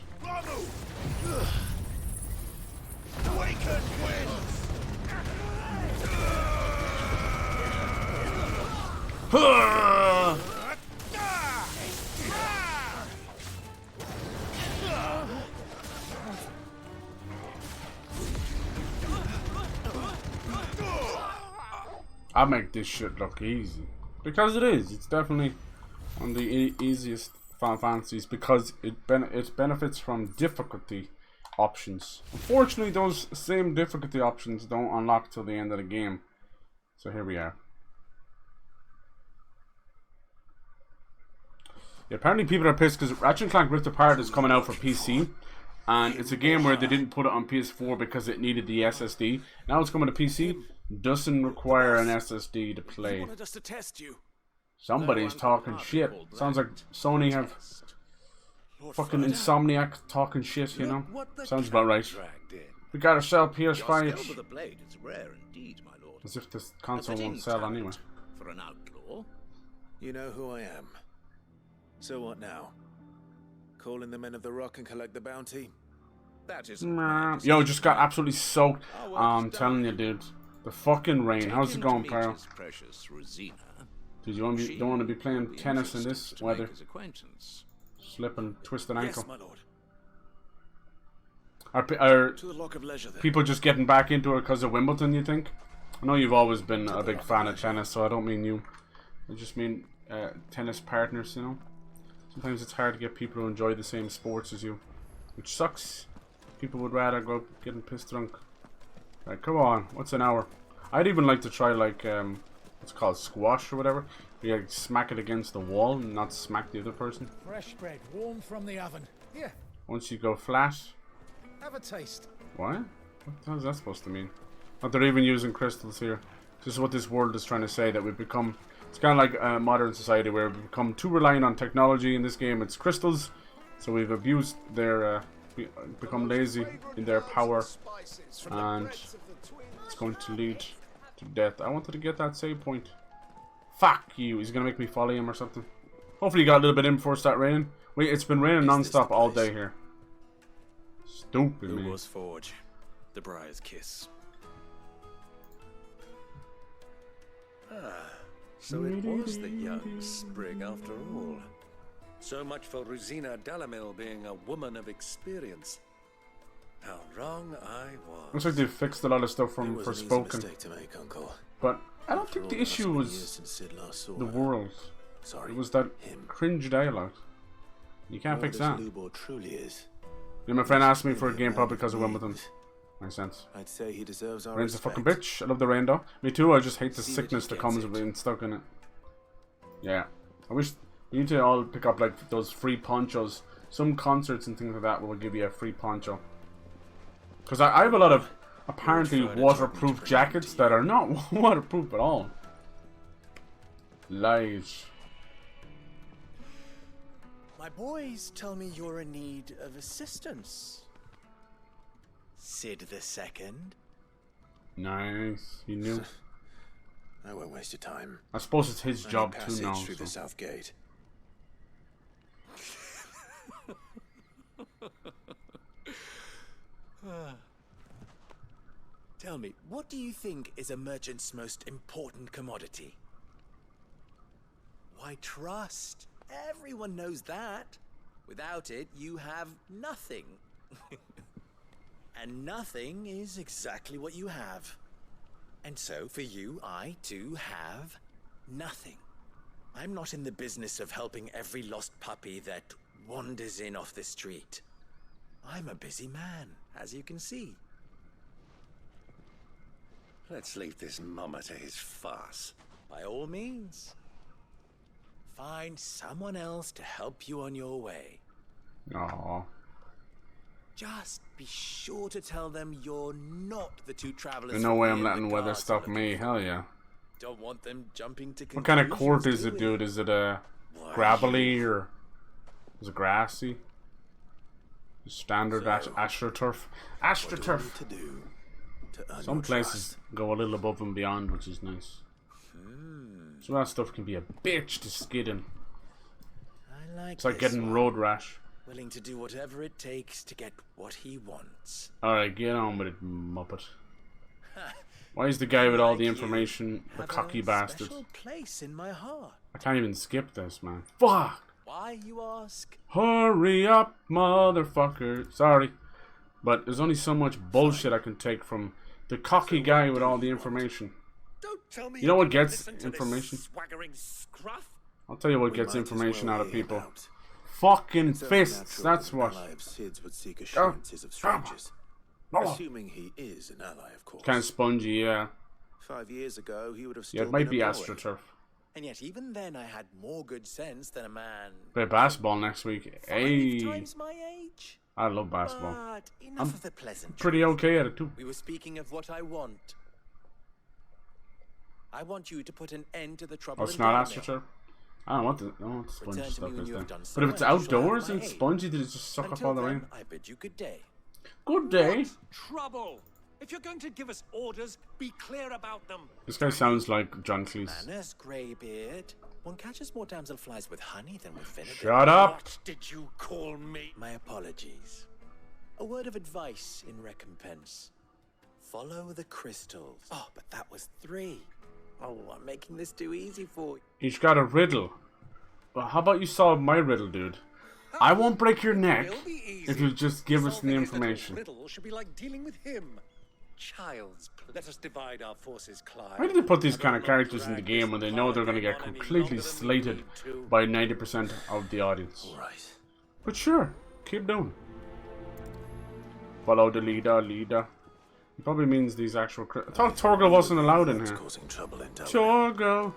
I make this shit look easy. Because it is. It's definitely one of the easiest Final Fantasies because it benefits from difficulty options. Unfortunately, those same difficulty options don't unlock till the end of the game. So here we are. Yeah, apparently people are pissed because Ratchet & Clank Rift Apart is coming out for PC. And it's a game where they didn't put it on PS4 because it needed the SSD. Now it's coming to PC. Doesn't require an SSD to play. Wanted us to test you. Somebody's talking shit. Sounds like Sony have fucking Insomniac talking shit, you know? Sounds about right. We gotta sell PS5. As if this console won't sell anyway. For an outlaw. You know who I am. So what now? Call in the Men of the Rock and collect the bounty? That isn't. Yo, just got absolutely soaked. I'm telling you, dude. The fucking rain. How's it going, Pyro? Dude, you don't want to be playing tennis in this weather. Slip and twist an ankle. Yes, my lord. Are To the Lock of Leisure, then. people just getting back into it because of Wimbledon, you think? I know you've always been a big fan of tennis, so I don't mean you. I just mean tennis partners, you know? Sometimes it's hard to get people who enjoy the same sports as you, which sucks. People would rather go getting pissed drunk. Right, come on. What's an hour? I'd even like to try, like, what's it called, squash or whatever. You like, smack it against the wall and not smack the other person. Fresh bread, warm from the oven. Here, Once you go flat. have a taste. What? What the hell is that supposed to mean? Not they're even using crystals here. This is what this world is trying to say, that we've become... It's kind of like modern society where we've become too reliant on technology. In this game, it's crystals. So we've abused their... become lazy in their power. And it's going to lead to death. I wanted to get that save point. Fuck you. He's going to make me follow him or something. Hopefully you got a little bit in before it start raining. Wait, it's been raining non-stop all day here. Stupid, man. Ubor's Forge. The Briar's Kiss. Ah, so it was the young sprig after all. So much for Rosina Delamille being a woman of experience. How wrong I was. Looks like they've fixed a lot of stuff from It was an easy Forspoken. mistake to make, Uncle. But I don't After think all, the it must issue have been was years since Sid last saw the her. world. Sorry, It was that him. cringe dialogue. You can't fix that. Lubor truly is. Yeah, my friend asked me for a game probably because of Wimbledon. Makes sense. I'd say he deserves our Rain's a respect. fucking bitch. I love the rain though. Me too, I just hate the See that sickness he that gets comes it. with being stuck in it. Yeah. I wish we need to all pick up like those free ponchos. Some concerts and things like that will give you a free poncho. Because I have a lot of apparently waterproof jackets that are not waterproof at all. Lies. My boys tell me you're in need of assistance. Sid the Second. Nice. You knew. I won't waste your time. I suppose it's his I job need too passage now. through the So. south gate. Tell me, what do you think is a merchant's most important commodity? Why, trust. Everyone knows that. Without it, you have nothing. And nothing is exactly what you have. And so, for you, I, too, have nothing. I'm not in the business of helping every lost puppy that wanders in off the street. I'm a busy man, as you can see. Let's leave this mummer to his farce. By all means. Find someone else to help you on your way. Aww. Just be sure to tell them you're not the two travelers. There's no way I'm from the letting weather cards stop looking me. for. Hell yeah. Don't want them jumping to What kind of conclusions, court is do it, we? dude? Is it gravelly or is it grassy? Standard astroturf. Astroturf. To do to earn Some your places go a little above and beyond, which is nice. Some of that stuff can be a bitch to skid in. I like It's like this getting one. road rash. Willing to do whatever it takes to get what he wants. Alright, get on with it, Muppet. Why is the guy with all the information the Have cocky a bastard? special place in my heart. I can't even skip this, man. Fuck! Why, you ask? Hurry up, motherfucker. Sorry. But there's only so much bullshit I can take from the cocky guy with all the information. Don't tell me You know what don't gets listen to this information? swaggering scruff. I'll tell you what We gets might as information well out of hear people. out. Fucking It's only fists, natural that's that an what. ally of Sid's would seek assurances of strangers. Assuming he is an ally, of course. Kind of spongy, yeah. 5 years ago, he would have still Yeah, it might been be a boy. AstroTurf. And yet, even then, I had more good sense than a man Play basketball next week. 5 Hey, times my age. I love basketball. But enough I'm of the pleasant. pretty okay at it too. We were speaking of what I want. I want you to put an end to the trouble. Oh, it's in not Dalamir. AstroTurf? I don't know what the spongy Return to stuff me when is you have then. done so But if it's much, you shall have outdoors my and aid. spongy, did it just suck up Until all the then, rain? I bid you good day. Good day. Trouble. If you're going to give us orders, be clear about them. This guy sounds like John Cleese. Manners, Greybeard. One catches more damselflies with honey than with vinegar. Shut up. What did you call me? My apologies. A word of advice in recompense. Follow the crystals. Oh, but that was 3. Oh, I'm making this too easy for you. He's got a riddle. Well, how about you solve my riddle, dude? I won't break your neck It'll be easy. if you just give us the Solving his little information. riddle should be like dealing with him. Child's play. Let us divide our forces, Clive. Why do they put these kind of characters in the game when they know they're going to get completely slated by 90% of the audience? Right. But sure, keep doing. Follow the leader. It probably means these actual. I thought Torgo wasn't allowed in here. Torgo.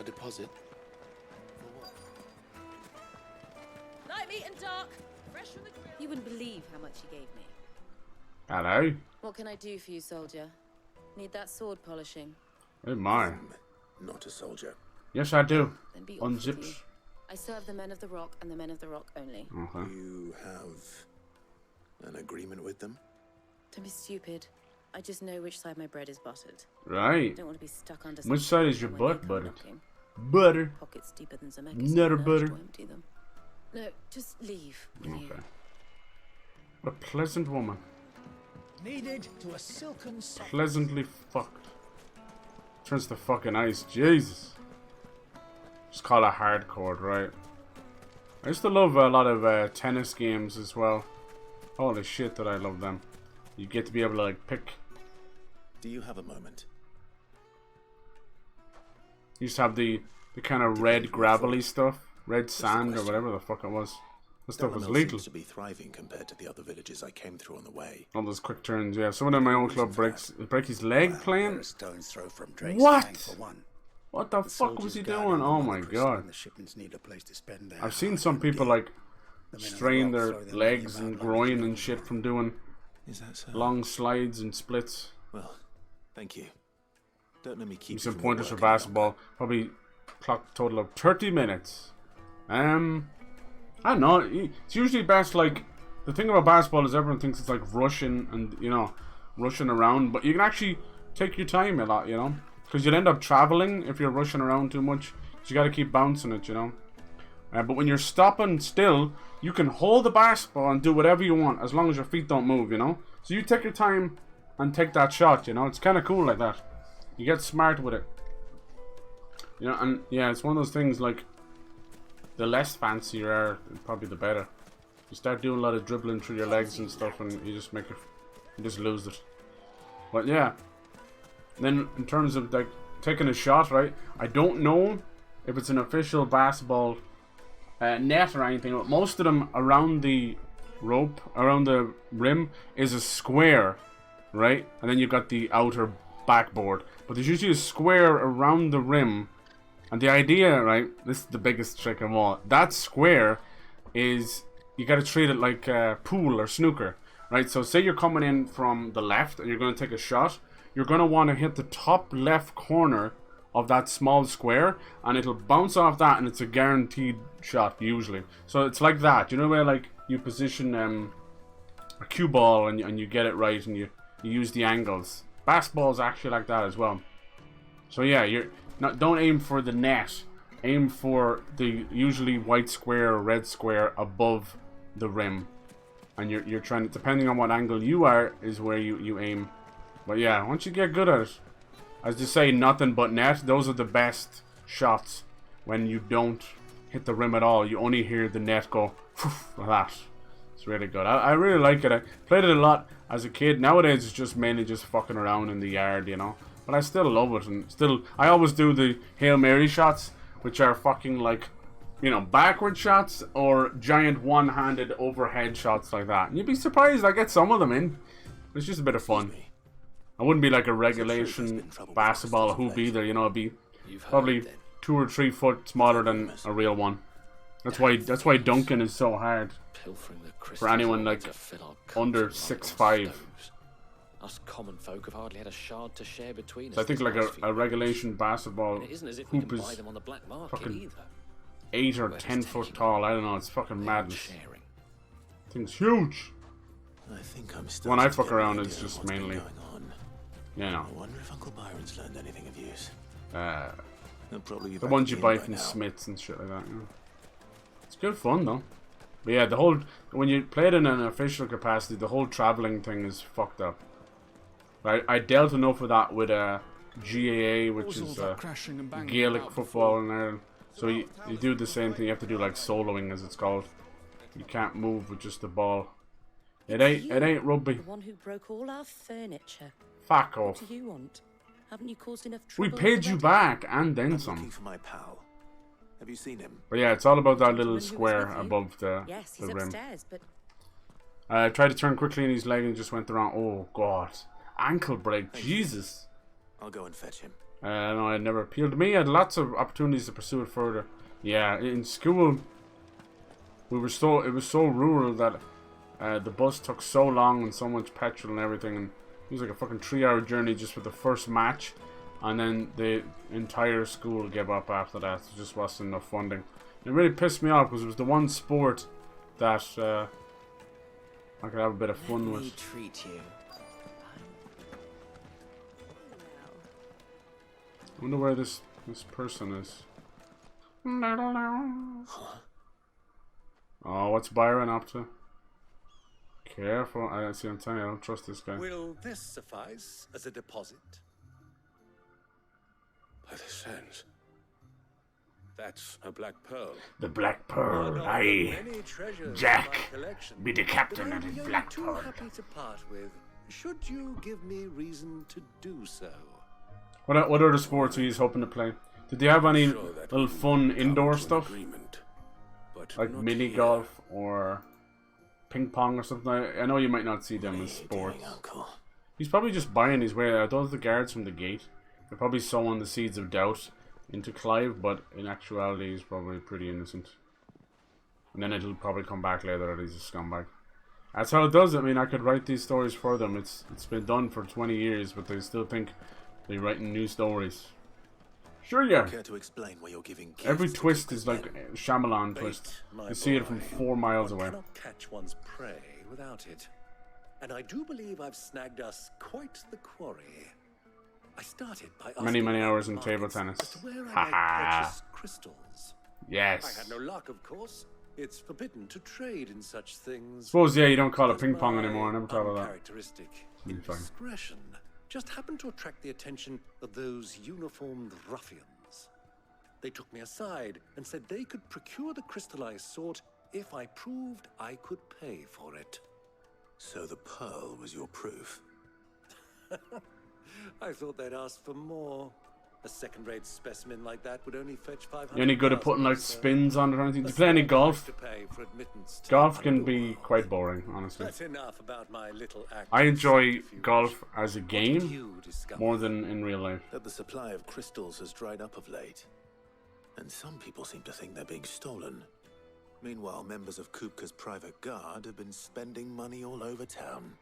A deposit. Light meat and dark, fresh from the grill. You wouldn't believe how much he gave me. Hello. What can I do for you, soldier? Need that sword polishing? Oh my. Not a soldier. Yes, I do. Then be off with you. Unzipped. I serve the men of the rock and the men of the rock only. Okay. You have an agreement with them? Don't be stupid. I just know which side my bread is buttered. Right. Don't want to be stuck under. Which side is your when butt they come buttered? knocking. Butter. Pockets deeper than Zemeckis. Nutter Nerves butter. to empty them. No, just leave. Will you? Okay. A pleasant woman. Needed to a silken soft. Pleasantly fucked. Turns to fucking ice. Jesus. Just call it hardcore, right? I used to love a lot of tennis games as well. Holy shit, that I love them. You get to be able to like pick. Do you have a moment? You used to have the kind of red gravelly stuff, red sand or whatever the fuck it was. This stuff was Delamel lethal. seems to be thriving compared to the other villages I came through on the way. All those quick turns, yeah. Someone in my own club break his leg playing. A stone's throw from Drake's What? Fang for one. What the fuck was he doing? Oh my god. The shipments need a place to spend their I've seen some people like strain their legs and groin and shit from doing Is that so? long slides and splits. Well, thank you. Don't let me keep Give you some from pointers for work any basketball. Probably clock total of 30 minutes. I don't know. It's usually best, like, the thing about basketball is everyone thinks it's like rushing and, you know, rushing around. But you can actually take your time a lot, you know. Because you'll end up traveling if you're rushing around too much. So you got to keep bouncing it, you know. But when you're stopping still, you can hold the basketball and do whatever you want as long as your feet don't move, you know. So you take your time and take that shot, you know. It's kind of cool like that. You get smart with it. You know, and yeah, it's one of those things like the less fancy you are, probably the better. You start doing a lot of dribbling through your legs and stuff and you just make it, you just lose it. But yeah. Then in terms of like taking a shot, right? I don't know if it's an official basketball net or anything, but most of them around the rope, around the rim, is a square, right? And then you've got the outer backboard. But there's usually a square around the rim. And the idea, right, this is the biggest trick of all. That square is, you got to treat it like pool or snooker, right? So say you're coming in from the left and you're going to take a shot. You're going to want to hit the top left corner of that small square and it'll bounce off that and it's a guaranteed shot usually. So it's like that, you know, where like you position a cue ball and you get it right and you use the angles. Basketball is actually like that as well. So yeah, don't aim for the net, aim for the usually white square or red square above the rim, and you're trying to, depending on what angle you are, is where you aim. But yeah, once you get good at it, as they say, nothing but net, those are the best shots. When you don't hit the rim at all, you only hear the net go like that. It's really good. I really like it. I played it a lot as a kid. Nowadays it's just mainly just fucking around in the yard, you know. But I still love it, and still I always do the Hail Mary shots, which are fucking like, you know, backward shots or giant one-handed overhead shots like that. And you'd be surprised I get some of them in. It's just a bit of fun. I wouldn't be like a regulation basketball hoop either, you know. It'd be probably 2 or 3 foot smaller than a real one. That's why dunking is so hard for anyone like under 6'5". Us common folk have hardly had a shard to share between us. So I think like a regulation basketball it isn't as if we hoop can is buy them on the black market fucking either. 8 or 10 foot tall. I don't know. It's fucking madness. Thing's huge. I think I'm when I fuck around, it's just mainly, you know, I wonder if Uncle Byron's learned anything of use. the probably ones you buy from Smiths and shit like that. Yeah. It's good fun though. But yeah, the whole, when you play it in an official capacity, the whole traveling thing is fucked up. I dealt enough with that with GAA, which is Gaelic football in Ireland. So you do the same thing. You have to do like soloing, as it's called. You can't move with just the ball. It ain't rugby. The one who broke all our furniture. Fuck off. What do you want? Haven't you caused enough trouble? We paid you back and then I'm some. looking for my pal. Have you seen him? But yeah, it's all about that little square above the Yes, the he's rim. upstairs, but I tried to turn quickly and his leg and just went the wrong. Oh god, ankle break. Jesus. I'll go and fetch him. No, it never appealed to me. I had lots of opportunities to pursue it further. Yeah, in school, it was so rural that the bus took so long and so much petrol and everything, and it was like a fucking 3-hour journey just for the first match, and then the entire school gave up after that. It just wasn't enough funding. It really pissed me off because it was the one sport that I could have a bit of fun with. Treat you. I wonder where this person is. Oh, what's Byron up to? Careful, I see. I'm telling you, I don't trust this guy. Will this suffice as a deposit? By the sands. That's a black pearl. The Black Pearl, aye. Jack, be the captain of the Black too Pearl. happy to part with. Should you give me reason to do so? What other sports are you hoping to play? Did they have any little fun indoor stuff? Like mini golf or ping pong or something? I know you might not see them as sports. He's probably just buying his way. Are those the guards from the gate? They're probably sowing the seeds of doubt into Clive, but in actuality he's probably pretty innocent. And then it'll probably come back later that he's a scumbag. That's how it does. I mean, I could write these stories for them. It's been done for 20 years, but they still think they're writing new stories. Sure, yeah. Care to explain why you're giving Every twist is like a Shyamalan twist. You see it from 4 miles away. One cannot catch one's prey without it. And I do believe I've snagged us quite the quarry. I started by asking Many hours in table tennis. as to where I might purchase crystals. Yes. I had no luck, of course. It's forbidden to trade in such things. Suppose, yeah, you don't call it ping pong anymore. I never thought of that. Uncharacteristic indiscretion just happened to attract the attention of those uniformed ruffians. They took me aside and said they could procure the crystal I sought if I proved I could pay for it. So the pearl was your proof? I thought they'd ask for more. A second-rate specimen like that would only fetch 500. You any good at putting like spins on it or anything? Do you play any golf? Golf can be quite boring, honestly. That's enough about my little act. I enjoy golf as a game more than in real life. That the supply of crystals has dried up of late. And some people seem to think they're being stolen. Meanwhile, members of Kupka's private guard have been spending money all over town.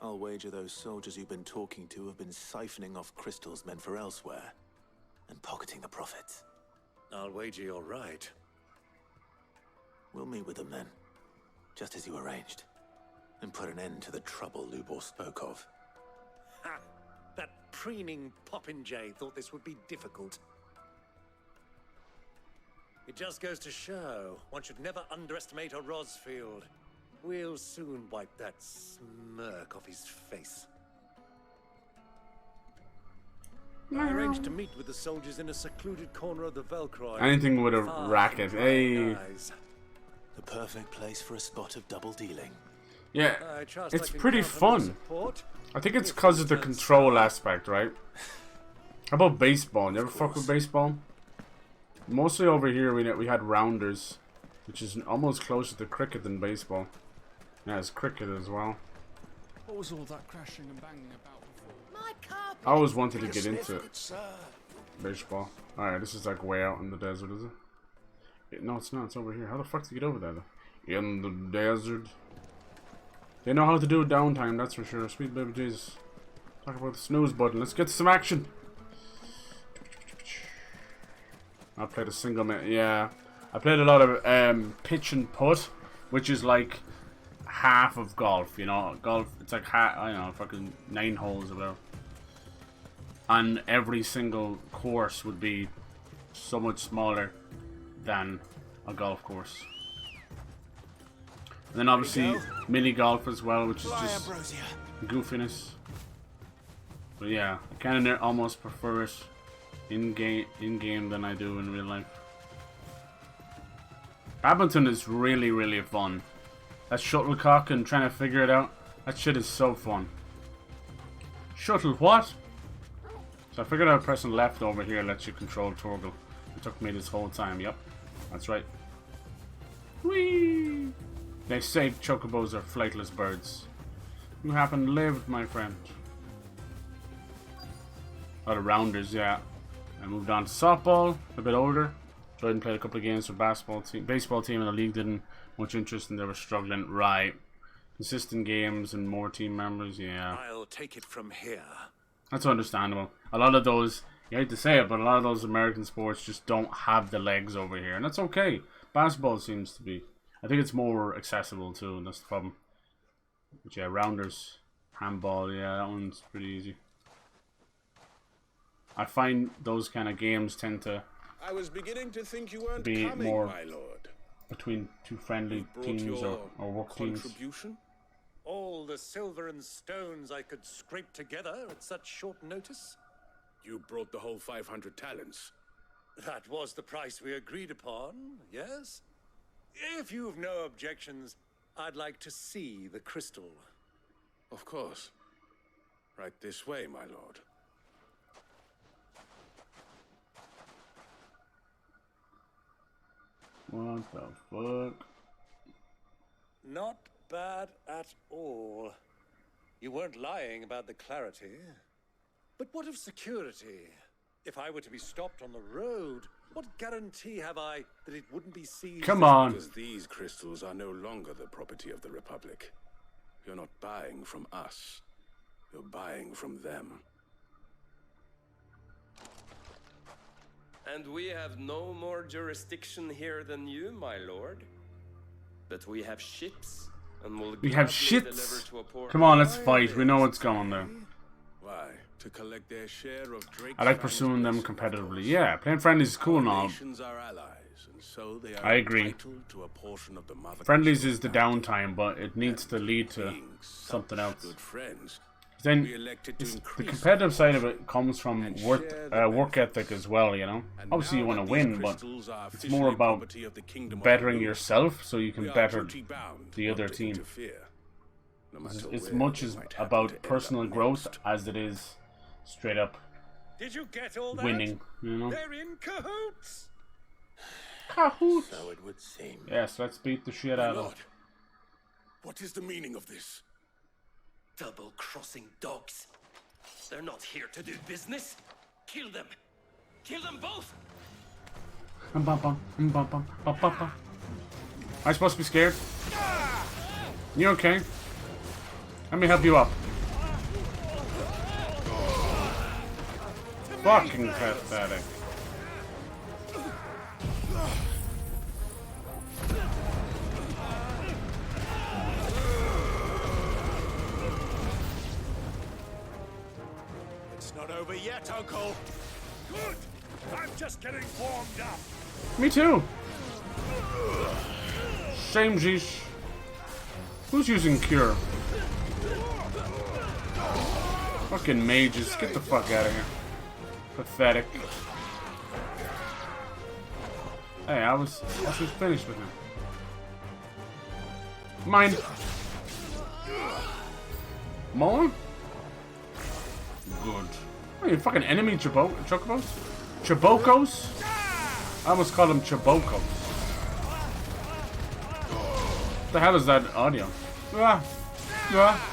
I'll wager those soldiers you've been talking to have been siphoning off crystals meant for elsewhere and pocketing the profits. I'll wager you're right. We'll meet with them then, just as you arranged, and put an end to the trouble Lubor spoke of. Ha! That preening popinjay thought this would be difficult. It just goes to show one should never underestimate a Rosfield. We'll soon wipe that smirk off his face. I arranged to meet with the soldiers in a secluded corner of the Velcroy. Anything with a racket, hey. The perfect place for a spot of double dealing. Yeah, it's pretty fun. I think it's because of the control aspect, right? How about baseball? You ever fuck with baseball? Mostly over here we had rounders, which is almost closer to cricket than baseball. Yeah, it's cricket as well. What was all that crashing and banging about before? My carpet. I always wanted to get into it. Baseball. Alright, this is like way out in the desert, is it? No, it's not. It's over here. How the fuck to get over there, though? In the desert. They know how to do downtime, that's for sure. Sweet baby Jesus. Talk about the snooze button. Let's get to some action. I played a single minute. Yeah. I played a lot of pitch and putt, which is like half of golf, you know. Golf, it's like I don't know, fucking 9 holes or whatever. And every single course would be so much smaller than a golf course. And then obviously mini golf as well, which is just goofiness. But yeah, I kind of almost prefer it in game than I do in real life. Badminton is really, really fun. That shuttlecock and trying to figure it out, that shit is so fun. Shuttle what? So I figured out pressing left over here lets you control Torgal. It took me this whole time. Yep, that's right. Whee! They say chocobos are flightless birds. You haven't lived, my friend. Oh, the rounders, yeah. I moved on to softball, a bit older. Tried and played a couple of games for baseball team in the league. Didn't much interest and they were struggling. Right. Consistent games and more team members, yeah. I'll take it from here. That's understandable. A lot of those, you hate to say it, but a lot of those American sports just don't have the legs over here. And that's okay. Basketball seems to be. I think it's more accessible too, and that's the problem. But yeah, rounders, handball, yeah, that one's pretty easy. I find those kind of games tend to I was beginning to think you weren't be coming, more my lord. between two friendly teams or work teams. All the silver and stones I could scrape together at such short notice? You brought the whole 500 talents. That was the price we agreed upon, yes? If you've no objections, I'd like to see the crystal. Of course. Right this way, my lord. What the fuck? Not bad at all. You weren't lying about the clarity. But what of security? If I were to be stopped on the road, what guarantee have I that it wouldn't be seized? Come on. Because these crystals are no longer the property of the Republic. You're not buying from us. You're buying from them. And we have no more jurisdiction here than you, my lord. But we have ships, and we'll We have gladly deliver shits. to a port. Come on, let's fight. We know what's going there. Why? To collect their share of Drake's I like pursuing them competitively. Yeah, playing friendlies is cool and all. nations are allies, and so they are I agree. entitled to a portion of the mother Friendlies is the downtime, but it needs to lead to something else. good friends. Then We elected to the increase competitive side of it comes from work ethic as well, you know. And Obviously you now want to that these win, but crystals are it's officially more about property of the Kingdom of bettering Blue, yourself so you we can are better duty-bound the not other to team. interfere, no matter It's where much they as might happen to about end personal up growth next. as it is straight up Did you get all that? winning, you know. They're in cahoots. Cahoots. So it would seem. Yes, let's beat the shit My out of lord, what is the meaning of this? Double-crossing dogs. They're not here to do business. Kill them. Kill them both. Am I supposed to be scared? You okay? Let me help you up. Fucking pathetic. It's not over yet, Uncle. Good. I'm just getting warmed up. Me too. Same Jeez. Who's using cure? Fucking mages. Get the fuck out of here. Pathetic. Hey, I was finished with him. Mine. More? Good. Oh, you fucking enemy chocobos? Chibocos? I almost called them Chibocos. What the hell is that audio? Ah. Ah.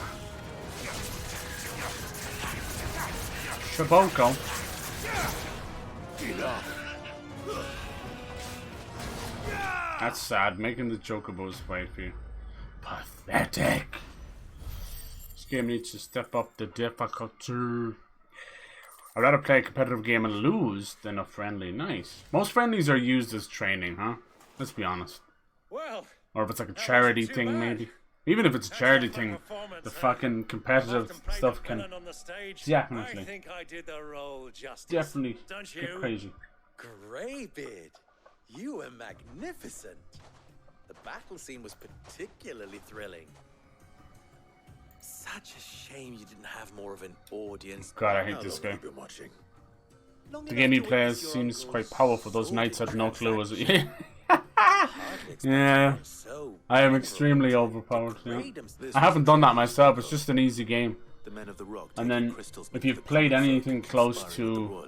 Chiboco. That's sad, making the chocobos fight for you. Pathetic. This game needs to step up the difficulty. I'd rather play a competitive game and lose than a friendly. Nice. Most friendlies are used as training, huh? Let's be honest. Well, or if it's like a charity thing, maybe. Even if it's a charity thing, the fucking competitive stuff can definitely, I think I did the role justice. definitely Don't you? get crazy. Greybeard, you were magnificent. The battle scene was particularly thrilling. Such a shame you didn't have more of an audience. God, I hate this guy. The game he plays seems quite powerful. Those knights have no clue as it. Yeah, I am extremely overpowered. Yeah. I haven't done that myself. It's just an easy game. And then, if you've played anything close to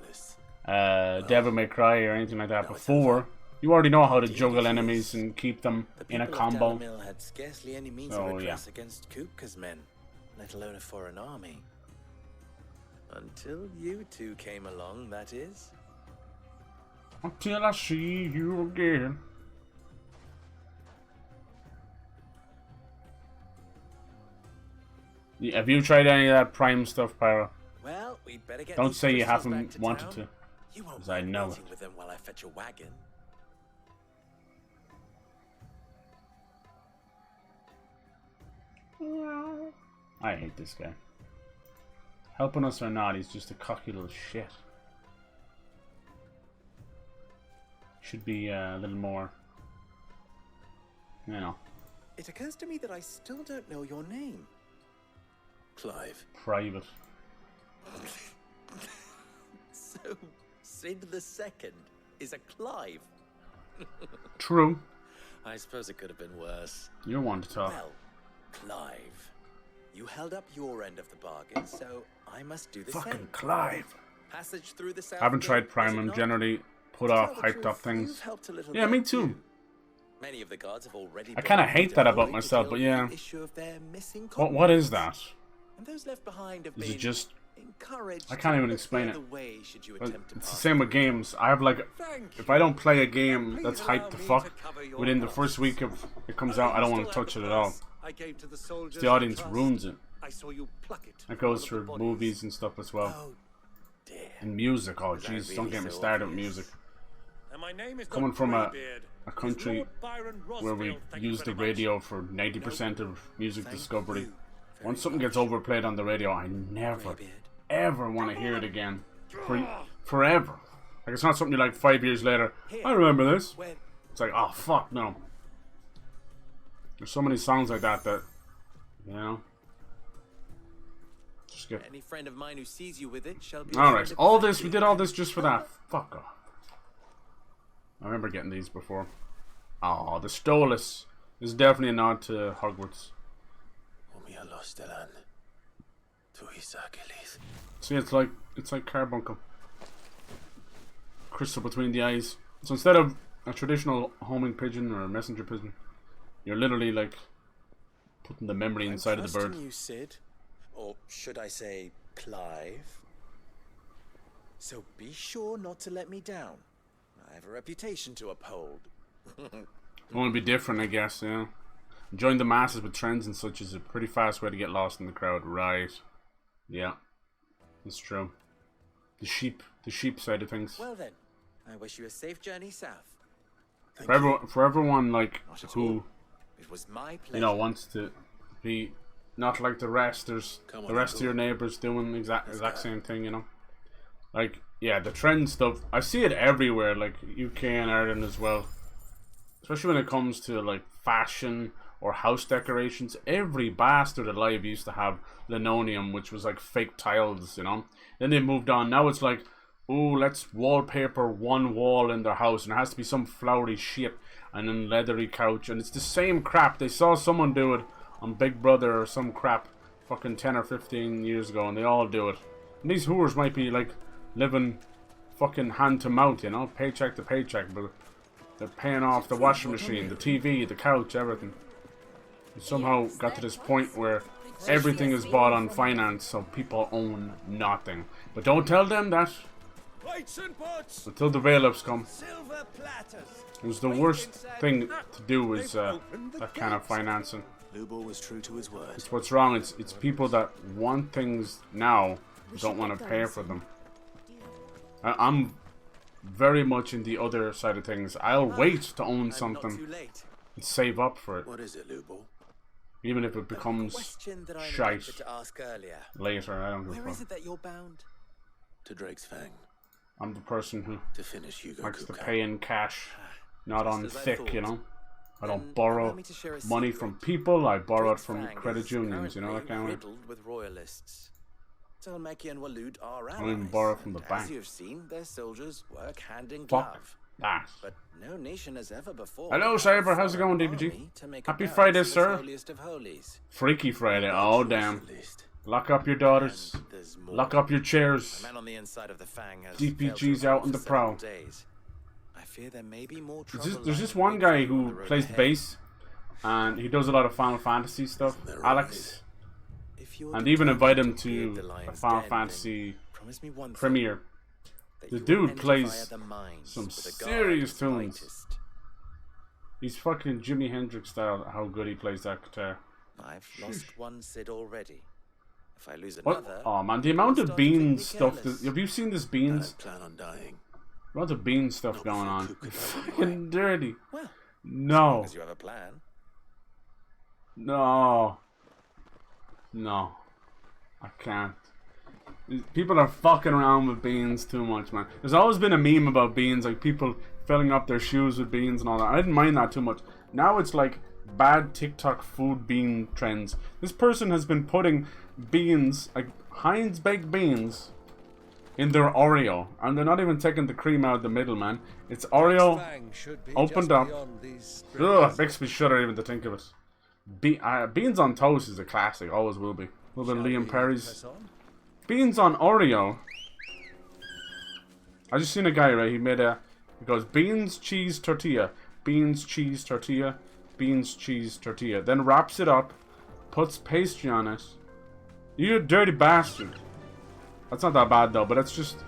Devil May Cry or anything like that before, you already know how to juggle enemies and keep them in a combo. Had scarcely any means So, of redress yeah. against Kupka's men, let alone a foreign army. Until you two came along, that is. Until I see you again. Yeah, have you tried any of that Prime stuff, Pyro? Well, we'd better get Don't these say you crystals back haven't to wanted town. to, You won't because I mind know it. waiting with them while I fetch a wagon. I hate this guy. Helping us or not, he's just a cocky little shit. Should be a little more, you know, It occurs to me that I still don't know your name. Clive. private. So, Sid the Second is a Clive. True. I suppose it could have been worse. You're one to talk. Well, Clive, you held up your end of the bargain, so I must do the same. Fucking Clive. Passage through the south I haven't gate, tried is Prime. it I'm not? generally put To off tell the hyped up truth, things. you've helped a little Yeah, me there, too. Many of the guards have already I kind of been hate that about deployed to myself, deal but with yeah. the issue of their missing What is that? And those left behind have Is been it just... encouraged I can't to even look explain the it. other way should you But attempt to it's the pass same with games. I have like... If I don't play a game that's hyped the fuck, within the first week of it comes out, I don't want to touch it at all. The audience ruins it. That goes for movies and stuff as well. And music. Oh jeez, don't get me started with music. Coming from a country where we use the radio for 90% of music discovery, once something gets overplayed on the radio, I never, ever want to hear it again. Forever. Like, it's not something you like 5 years later, I remember this. It's like, oh fuck, no. There's so many songs like that that, you know, just get... Any friend of mine who sees you with it shall be. Alright, all this, we did all this just for that. Fuck off. I remember getting these before. Oh, the Stolas is definitely a nod to Hogwarts. See, it's like carbuncle. Crystal between the eyes. So instead of a traditional homing pigeon or a messenger pigeon, you're literally like putting the memory inside of the bird. You, Sid, or should I say, Clive? So be sure not to let me down. I have a reputation to uphold. I want to be different, I guess, yeah. Join the masses with trends and such is a pretty fast way to get lost in the crowd. Right. Yeah. That's true. The sheep side of things. Well then, I wish you a safe journey south. For everyone like who, It was my pleasure. you know, wants to be not like the rest. There's the rest of your neighbors doing exact same thing, you know. Like, yeah, the trend stuff, I see it everywhere, like UK and Ireland as well. Especially when it comes to like fashion or house decorations. Every bastard alive used to have linoleum, which was like fake tiles, you know. Then they moved on. Now it's like, oh, let's wallpaper one wall in their house, and it has to be some flowery shit, and then leathery couch, and it's the same crap. They saw someone do it on Big Brother or some crap fucking 10 or 15 years ago, and they all do it. And these whores might be like living fucking hand to mouth, you know, paycheck to paycheck, but they're paying off the washing machine, the TV, the couch, everything. We somehow got to this point where everything is bought on finance, so people own nothing. But don't tell them that. Until the bailiffs come. It was the worst thing to do was that kind of financing. Lubor was true to his word. It's what's wrong. It's people that want things now don't want to pay for them. I'm very much in the other side of things. I'll wait to own something and save up for it. What is it, Lubor? Even if it becomes shite later, I don't give a fuck. Where is it that you're bound? To Drake's Fang. I'm the person who to finish Hugo likes to Kupka. pay in cash, not on Just as I thick, thought. you know. I don't borrow money from people. I borrow it from credit unions. You know that kind of way. Riddled with royalists. Tolmeki and Walud are I don't even allies, borrow from the and bank. as you've seen, their soldiers work hand in Fuck glove. that. But no nation has ever before. Hello, Cyber. How's it going, DPG? Happy Friday, sir. Freaky Friday. Oh, damn. Lock up your daughters. Lock up your chairs. Man on the inside of the Fang has DPG's out in the prow. I fear there may be more There's this one guy who plays the bass, and he does a lot of Final Fantasy stuff. Alex. And even invite him to a Final Fantasy premiere. The dude plays some serious tunes. He's fucking Jimi Hendrix style, how good he plays that guitar. I've lost one Sid already. If I lose What? another... Oh man, the amount of Beans stuff. Have you seen this Beans? I plan on dying. A lot of Beans stuff going on. Fucking dirty. Well, no. as you have a plan. No. No. I can't. People are fucking around with beans too much, man. There's always been a meme about beans, like people filling up their shoes with beans and all that. I didn't mind that too much. Now it's like bad TikTok food bean trends. This person has been putting beans, like Heinz baked beans, in their Oreo, and they're not even taking the cream out of the middle, man. It's Oreo opened up. Ugh, makes me shudder even to think of it. Beans on toast is a classic, always will be. A little bit of Liam Perry's. Beans on Oreo. I just seen a guy, right? He goes beans, cheese, tortilla, beans, cheese, tortilla, beans, cheese, tortilla. Then wraps it up, puts pastry on it. You dirty bastard. That's not that bad though, but it's just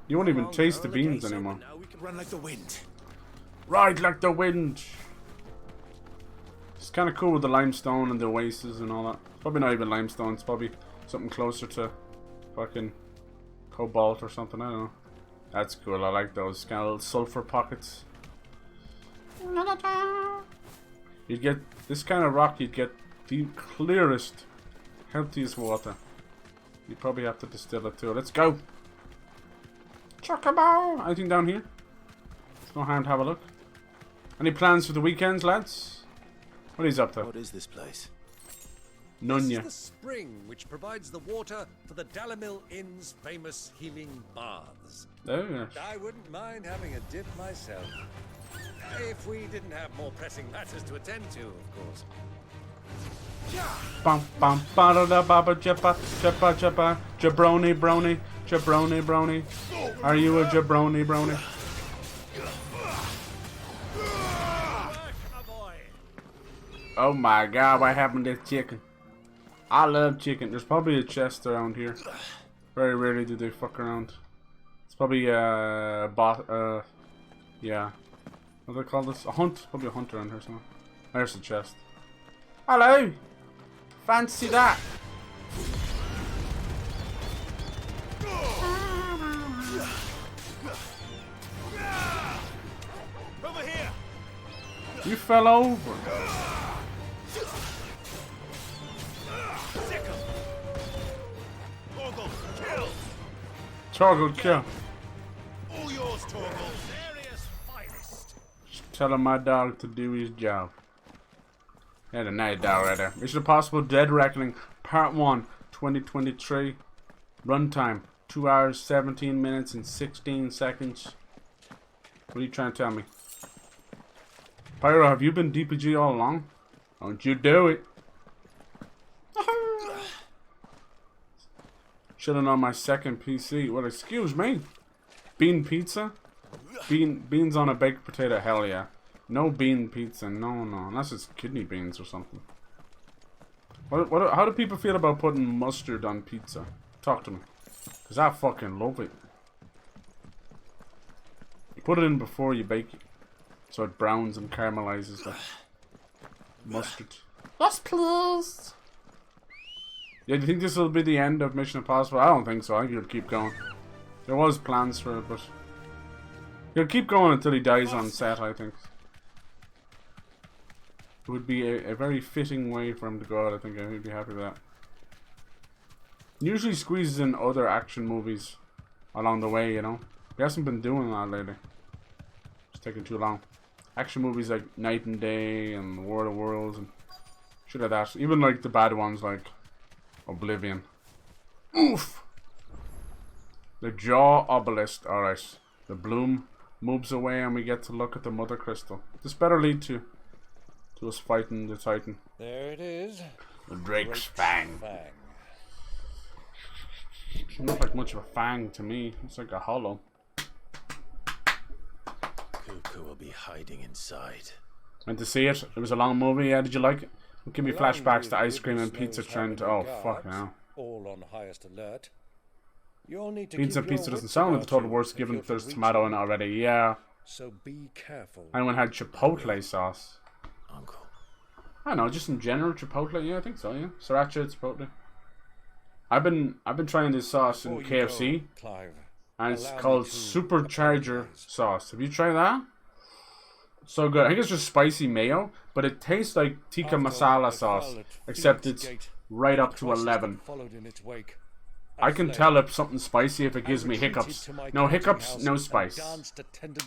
you won't even taste the beans anymore. Now we can run like the wind. Ride like the wind. It's kind of cool with the limestone and the oasis and all that. Probably not even limestone. It's probably something closer to fucking cobalt or something. I don't know. That's cool. I like those kind of little sulfur pockets. You'd get this kind of rock. You'd get the clearest, healthiest water. You probably have to distill it too. Let's go. Chocobo. Anything down here? It's no harm to have a look. Any plans for the weekends, lads? What is up to? What is this place? None This yet. is the spring which provides the water for the Dalamil Inn's famous healing baths. Oh, yes. I wouldn't mind having a dip myself. If we didn't have more pressing matters to attend to, of course. Bum bum ba da da ba ba jabba jabba jabba jabroni brony jabroni brony. Are you a jabroni brony? Oh my god, what happened to this chicken? I love chicken. There's probably a chest around here. Very rarely do they fuck around. It's probably yeah. What do they call this? A hunt? Probably a hunter around here somewhere. There's the chest. Hello! Fancy that! Over here! You fell over. Torgal, kill! Torgal, kill. All yours, Torgal. Various finest. Just telling my dog to do his job. Yeah, the night dog right there. Mission Impossible Dead Reckoning Part 1 2023. Runtime 2 hours 17 minutes and 16 seconds. What are you trying to tell me? Pyro, have you been DPG all along? Don't you do it. Chilling on my second PC. Well, excuse me. Bean pizza? Beans on a baked potato, hell yeah. No bean pizza, no. Unless it's kidney beans or something. How do people feel about putting mustard on pizza? Talk to me. Because I fucking love it. You put it in before you bake it. So it browns and caramelizes like mustard. Yes, please. Yeah, do you think this will be the end of Mission Impossible? I don't think so. I think he'll keep going. There was plans for it, but he'll keep going until he dies on set, I think. It would be a very fitting way for him to go out, I think. He'd be happy with that. He usually squeezes in other action movies along the way, you know. He hasn't been doing that lately. It's taking too long. action movies like Night and Day and War of the Worlds and shit like that. Even like the bad ones like Oblivion. Oof! The jaw obelisk. Alright. The bloom moves away and we get to look at the mother crystal. This better lead to us fighting the Titan. There it is. The Drake's Fang. It's not like much of a fang to me. It's like a hollow. Cuckoo will be hiding inside. Went to see it. It was a long movie. Yeah, did you like it? Give me flashbacks to ice cream and pizza trend. Oh, fuck now. All on highest alert. You'll need to Pizza and pizza doesn't sound like the total worst given that there's tomato in it already. Yeah. So be careful. Anyone had chipotle sauce? Uncle. I don't know, just in general, chipotle. Yeah, I think so. Yeah, sriracha, chipotle. I've been trying this sauce in KFC, and it's called Supercharger sauce. Have you tried that? So good. I think it's just spicy mayo, but it tastes like tikka masala sauce, except it's right up to 11. I can tell if something's spicy if it gives me hiccups. No hiccups, no spice. And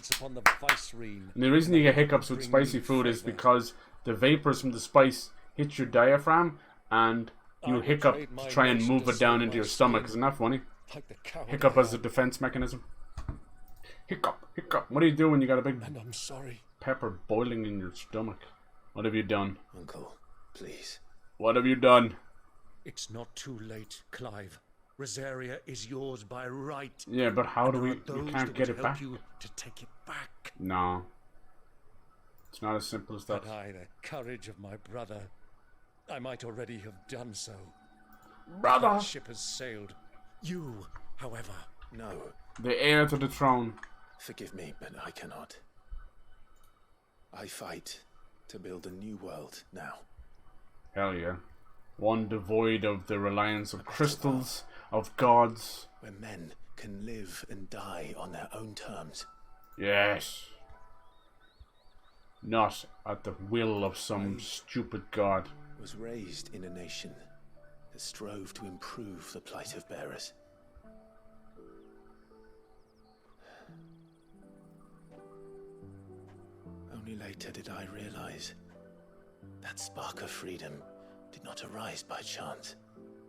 the reason you get hiccups with spicy food is because the vapors from the spice hit your diaphragm and you hiccup to try and move it down into your stomach. Isn't that funny? Hiccup as a defense mechanism. Hiccup, hiccup. What do you do when you got a big pepper boiling in your stomach? What have you done? Uncle, please. What have you done? It's not too late, Clive. Rosaria is yours by right. Yeah, but how do we... You can't get it back. You to take it back. No. It's not as simple as that. Had I the courage of my brother, I might already have done so. Brother! The ship has sailed. You, however... No. The heir to the throne. Forgive me, but I cannot. I fight to build a new world now. Hell yeah. One devoid of the reliance of crystals, of gods. Where men can live and die on their own terms. Yes. Not at the will of some stupid god. Was raised in a nation that strove to improve the plight of bearers. Only later did I realize that spark of freedom did not arise by chance,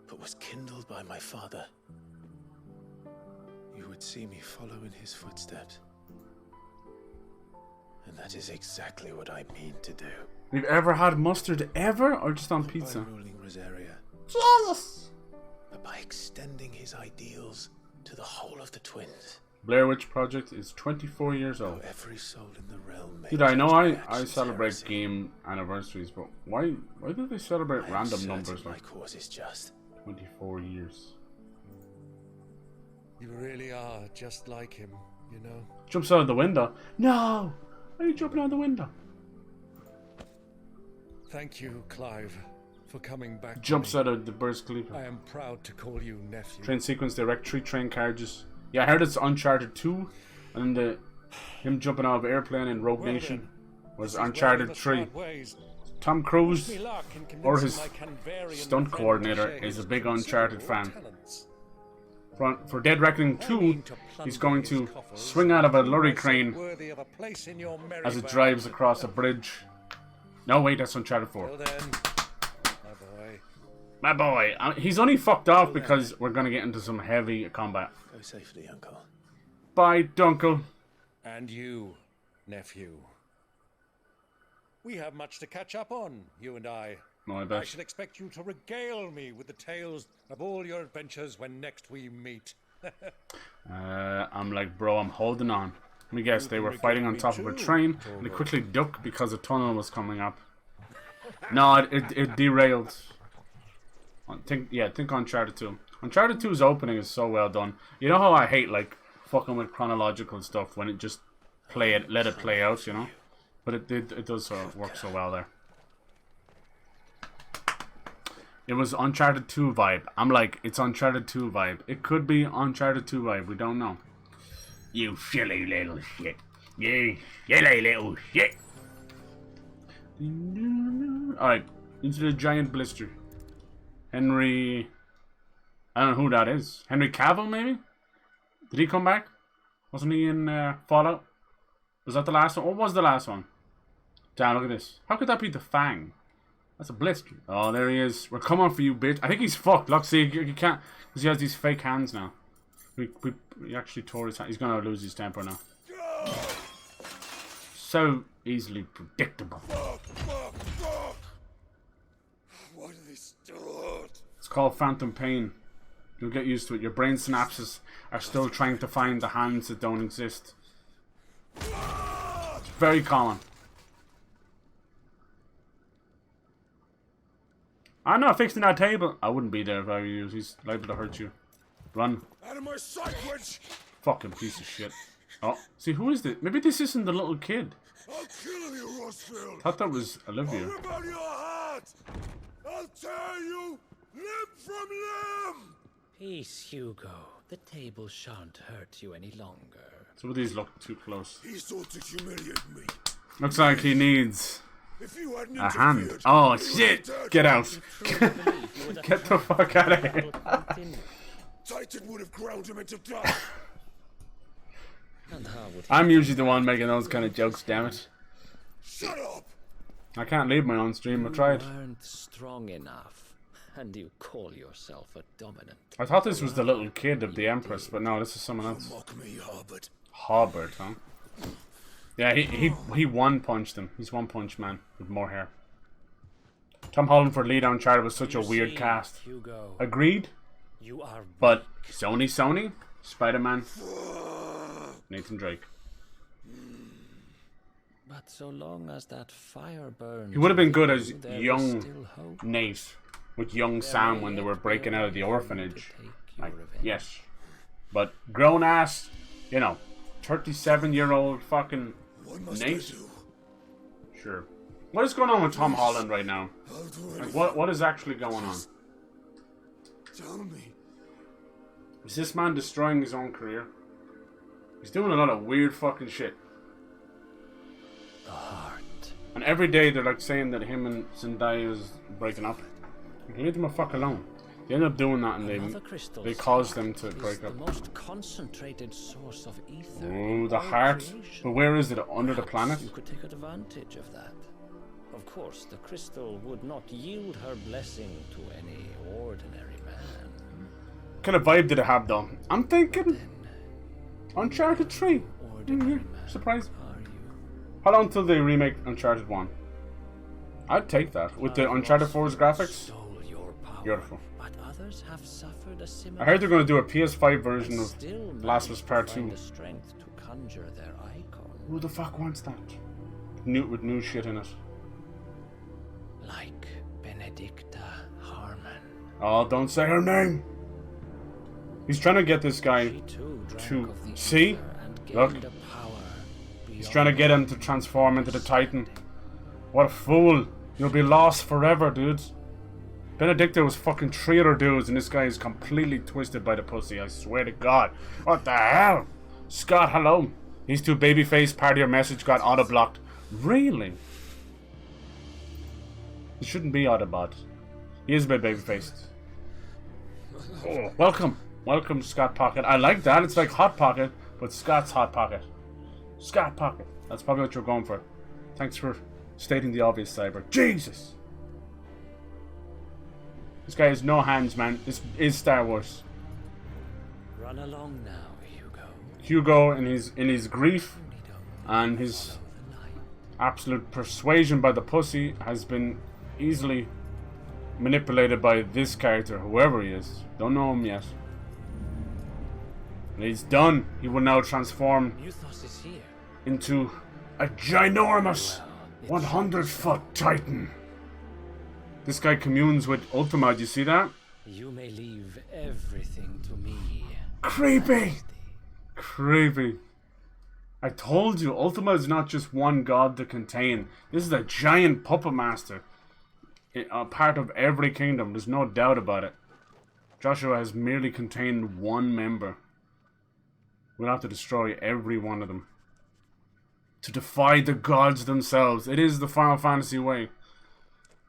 but was kindled by my father. You would see me follow in his footsteps. And that is exactly what I mean to do. You've ever had mustard ever, or just on pizza? By ruling Rosaria. Jesus! But by extending his ideals to the whole of the twins. Blair Witch Project is 24 years old. Every soul in the realm. Dude, I know I celebrate game anniversaries, but why do they celebrate random numbers like my cause is just 24 years? You really are just like him, you know. Jumps out of the window. No! Why are you jumping out of the window? Thank you, Clive, for coming back. Jumps out of the Burj Khalifa. I am proud to call you nephew. Train sequence, direct 3 train carriages. Yeah, I heard it's Uncharted 2, and him jumping out of an airplane in Rogue Nation was Uncharted 3. Tom Cruise, or his stunt coordinator, is a big Uncharted fan. For Dead Reckoning 2, he's going to swing out of a lorry crane as it drives across a bridge. No, wait, that's Uncharted 4. My boy. He's only fucked off because we're going to get into some heavy combat. Go safely, Uncle. Bye, Dunkle. And you, nephew. We have much to catch up on, you and I. No, I bet. I should expect you to regale me with the tales of all your adventures when next we meet. I'm like, bro, I'm holding on. Let me guess, they were fighting on top of a train, and they quickly ducked because a tunnel was coming up. No, it derailed. Think Uncharted 2. Uncharted 2's opening is so well done. You know how I hate, like, fucking with chronological stuff when it just let it play out, you know? But it does work so well there. It was Uncharted 2 vibe. I'm like, it's Uncharted 2 vibe. It could be Uncharted 2 vibe. We don't know. You silly little shit. You silly little shit. Alright, into the giant blister. Henry... I don't know who that is. Henry Cavill, maybe? Did he come back? Wasn't he in Fallout? Was that the last one? What was the last one? Damn, look at this. How could that be the Fang? That's a blister. Oh, there he is. We're coming for you, bitch. I think he's fucked. Look, see, he can't, because he has these fake hands now. He actually tore his hand. He's gonna lose his temper now. So easily predictable. Why do they still hurt? It's called phantom pain. You'll get used to it. Your brain synapses are still trying to find the hands that don't exist. It's very common. I'm not fixing that table. I wouldn't be there if I were you. He's liable to hurt you. Run. Out of my sight, witch! Fucking piece of shit. Oh, see, who is this? Maybe this isn't the little kid. I'll kill you, Rossfield! Thought that was Olivia. I'll rip out your heart! I'll tear you limb from limb! Peace, Hugo. The table shan't hurt you any longer. Some of these look too close. He sought to humiliate me. Looks like he needs If you hadn't a hand. interfered, Oh, he shit! would have Get died. out. Get the fuck out of here. Titan would have ground him into dust. I'm usually the one making those kind of jokes, damn it. Shut up! I can't leave my own stream, I tried. You weren't strong enough, and you call yourself a dominant. I thought this was the little kid of the Empress, but no, this is someone else. Mock me, Harbert. Harbert, huh? Yeah, he one-punched him. He's one-punch man with more hair. Tom Holland for lead on Uncharted was such a weird cast. Hugo, Agreed? you are But Sony? Spider-Man? Nathan Drake. But so long as that fire burns, He would have been good as there is young still hope. Nate with young Sam when they were breaking out of the orphanage. Like, yes. But grown ass, you know, 37-year-old fucking Nate. Sure. What is going on with Tom Holland right now? Like, what is actually going on? Tell me. Is this man destroying his own career? He's doing a lot of weird fucking shit. The heart. And every day they're like saying that him and Zendaya is breaking up. You can leave them a fuck alone. They end up doing that and they cause them to break up. The most concentrated source of ether. Oh, the heart. But where is it? Under the planet? You could take advantage of that. Of course, the crystal would not yield her blessing to any ordinary man. What kind of vibe did it have though? I'm thinking Uncharted 3. Surprise. How long till they remake Uncharted 1? I'd take that. With the Uncharted 4's graphics. Beautiful. But others have suffered a similar. I heard they're going to do a PS5 version of Last of Us Part 2. The strength to conjure their icon. Who the fuck wants that? With new shit in it. Like Benedicta Harmon. Oh, don't say her name! He's trying to get this guy to... See? Look. He's trying to get him to transform into the Titan. What a fool. You'll be lost forever, dudes. Benedicta was fucking 3 other dudes, and this guy is completely twisted by the pussy, I swear to God. What the hell? Scott, hello. These two babyface part of your message got auto-blocked. Really? It shouldn't be Autobot. He is a bit baby-faced. Oh, welcome. Welcome, Scott Pocket. I like that. It's like Hot Pocket, but Scott's Hot Pocket. Scott Pocket. That's probably what you're going for. Thanks for stating the obvious, Cyber. Jesus! This guy has no hands, man. This is Star Wars. Run along now, Hugo. Hugo, in his grief and his absolute persuasion by the pussy, has been easily manipulated by this character, whoever he is. Don't know him yet. And he's done. He will now transform into a ginormous 100-foot Titan. This guy communes with Ultima, do you see that? You may leave everything to me. Creepy! Creepy. I told you, Ultima is not just one god to contain. This is a giant puppet master. A part of every kingdom, there's no doubt about it. Joshua has merely contained one member. We'll have to destroy every one of them. To defy the gods themselves. It is the Final Fantasy way.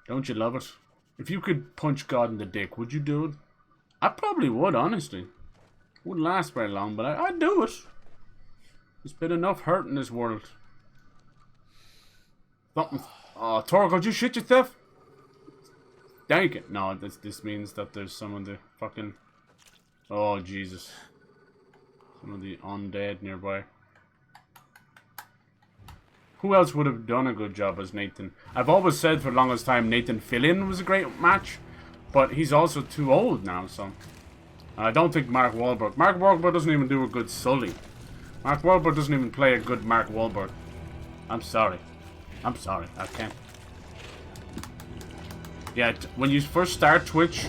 Don't you love it? If you could punch God in the dick, would you do it? I probably would, honestly. Wouldn't last very long, but I'd do it. There's been enough hurt in this world. Something. Oh, Torgo, you shit yourself? Dang it. No, this means that there's some of the fucking... Oh, Jesus. Some of the undead nearby. Who else would have done a good job as Nathan? I've always said for the longest time Nathan Fillion was a great match, but he's also too old now, so... I don't think Mark Wahlberg. Mark Wahlberg doesn't even do a good Sully. Mark Wahlberg doesn't even play a good Mark Wahlberg. I'm sorry. I'm sorry. I can't. Yeah, when you first start Twitch,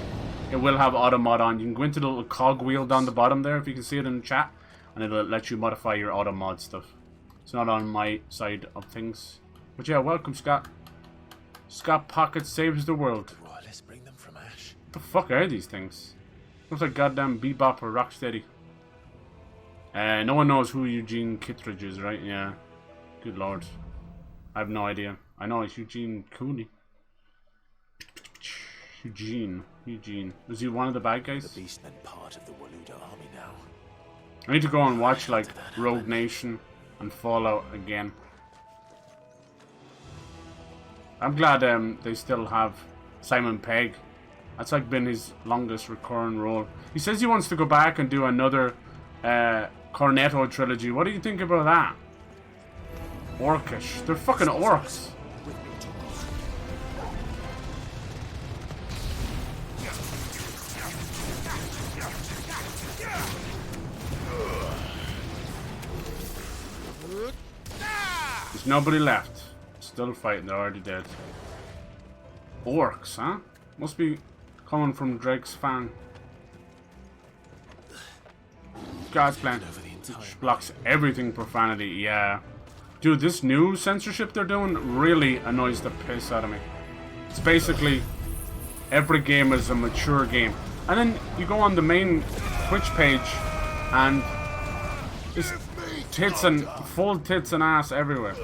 it will have auto mod on. You can go into the little cog wheel down the bottom there, if you can see it in the chat, and it'll let you modify your auto mod stuff. It's not on my side of things. But yeah, welcome, Scott. Scott Pocket saves the world. Royalists bring them from Ash. What the fuck are these things? Looks like goddamn Bebop or Rocksteady. No one knows who Eugene Kittredge is, right? Yeah. Good lord. I have no idea. I know it's Eugene Cooney. Eugene. Is he one of the bad guys? The Beastmen part of the Waluda army now. I need to go and watch like Rogue Nation and Fallout again. I'm glad they still have Simon Pegg. That's like been his longest recurring role. He says he wants to go back and do another Cornetto trilogy. What do you think about that? Orcish. They're fucking orcs. There's nobody left. Still fighting, they're already dead. Orcs, huh? Must be coming from Drake's fang. God's plan. Which blocks everything profanity, yeah. Dude, this new censorship they're doing really annoys the piss out of me. It's basically every game is a mature game. And then you go on the main Twitch page and just tits and full tits and ass everywhere.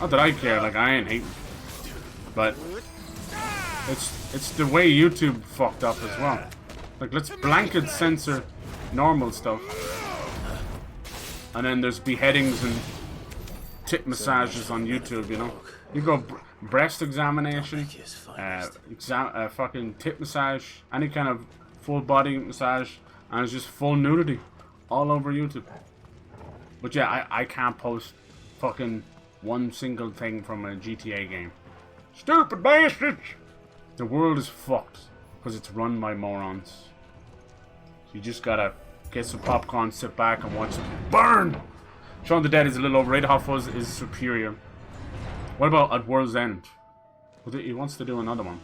Not that I care, like I ain't hating. But it's the way YouTube fucked up as well. Like let's blanket censor normal stuff. And then there's beheadings and tit massages on YouTube, you know. You go breast examination, fucking tit massage, any kind of full body massage, and it's just full nudity all over YouTube. But yeah, I can't post fucking one single thing from a GTA game. Stupid bastards! The world is fucked because it's run by morons. So you just gotta get some popcorn, sit back and watch it burn! Shaun the Dead is a little overrated. Hot Fuzz is superior. What about At World's End? He wants to do another one.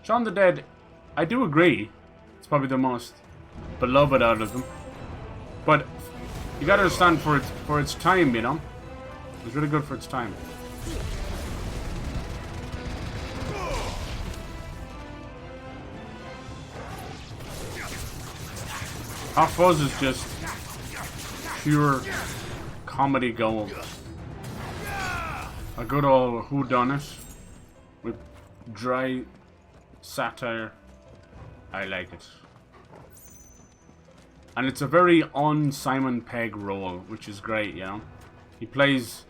Shaun the Dead, I do agree. It's probably the most beloved out of them. But you gotta understand for its time, you know? It's really good for its time. Hot Fuzz is just pure comedy gold. A good old whodunit with dry satire. I like it. And it's a very un-Simon Pegg role, which is great, you know. He plays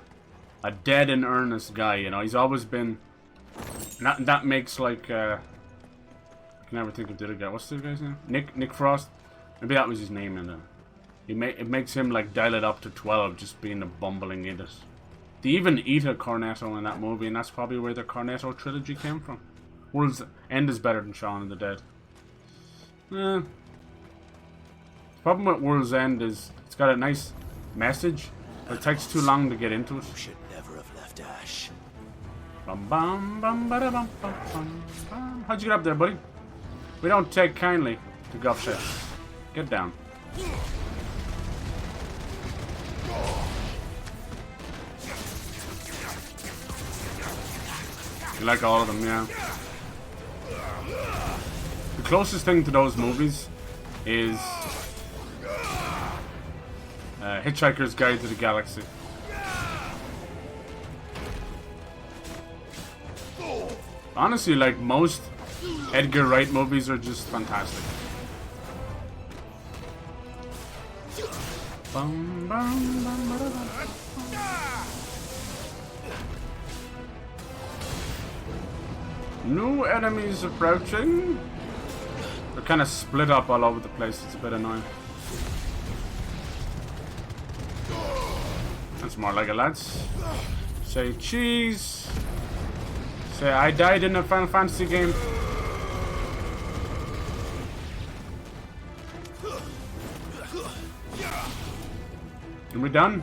a dead and earnest guy, you know. He's always been... That makes like... I can never think of the other guy. What's the guy's name? Nick Frost? Maybe that was his name in there. It makes him like dial it up to 12, just being a bumbling idiot. They even eat a Cornetto in that movie, and that's probably where the Cornetto trilogy came from. World's End is better than Shaun of the Dead. The problem with World's End is it's got a nice message, but it takes too long to get into it. You should never have left Ash. Bum, bum, bum, bada, bum, bum, bum, bum. How'd you get up there, buddy? We don't take kindly to guff shit. Get down. You like all of them, yeah. The closest thing to those movies is Hitchhiker's Guide to the Galaxy. Honestly, like most Edgar Wright movies are just fantastic. Bum, bum, bum, bum, bum. New enemies approaching. They're kind of split up all over the place. It's a bit annoying. That's more like it, lads. Say cheese. Say I died in a Final Fantasy game. Are we done?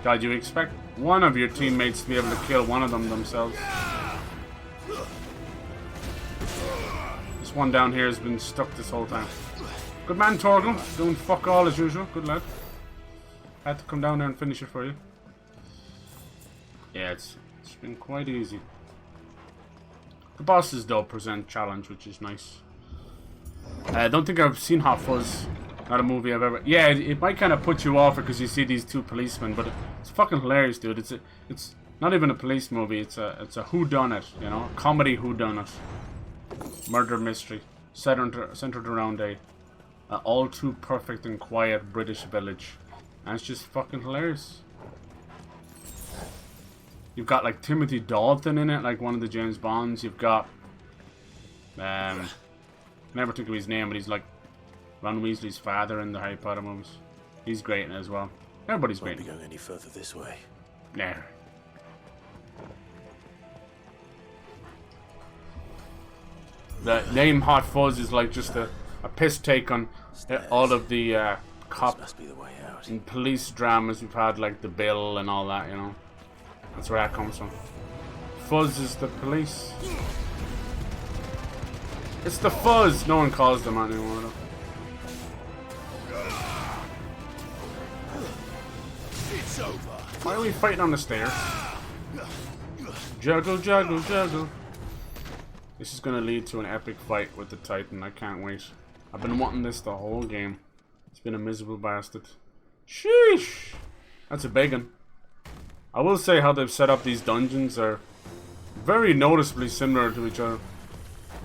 God, you expect one of your teammates to be able to kill one of them themselves. This one down here has been stuck this whole time. Good man, Torgal. Doing fuck all as usual. Good lad. I had to come down there and finish it for you. Yeah, it's been quite easy. The bosses though present challenge, which is nice. I don't think I've seen Hot Fuzz. Not a movie I've ever... Yeah, it might kind of put you off because you see these two policemen, but it's fucking hilarious, dude. It's not even a police movie. It's a whodunit, you know, a comedy whodunit, murder mystery centered around a all too perfect and quiet British village, and it's just fucking hilarious. You've got like Timothy Dalton in it, like one of the James Bonds. You've got never think of his name, but he's like Ron Weasley's father in the Harry Potter movies. He's great in it as well. Everybody's great. Won't be going any further this way. Nah. The name Hot Fuzz is like just a piss take on all of the cop and police dramas we've had, like The Bill and all that, you know. That's where that comes from. Fuzz is the police. It's the fuzz. No one calls them anymore though. It's over. Why are we fighting on the stairs? Juggle, juggle, juggle. This is gonna lead to an epic fight with the Titan. I can't wait. I've been wanting this the whole game. It's been a miserable bastard. Sheesh. That's a big one. I will say how they've set up these dungeons are very noticeably similar to each other.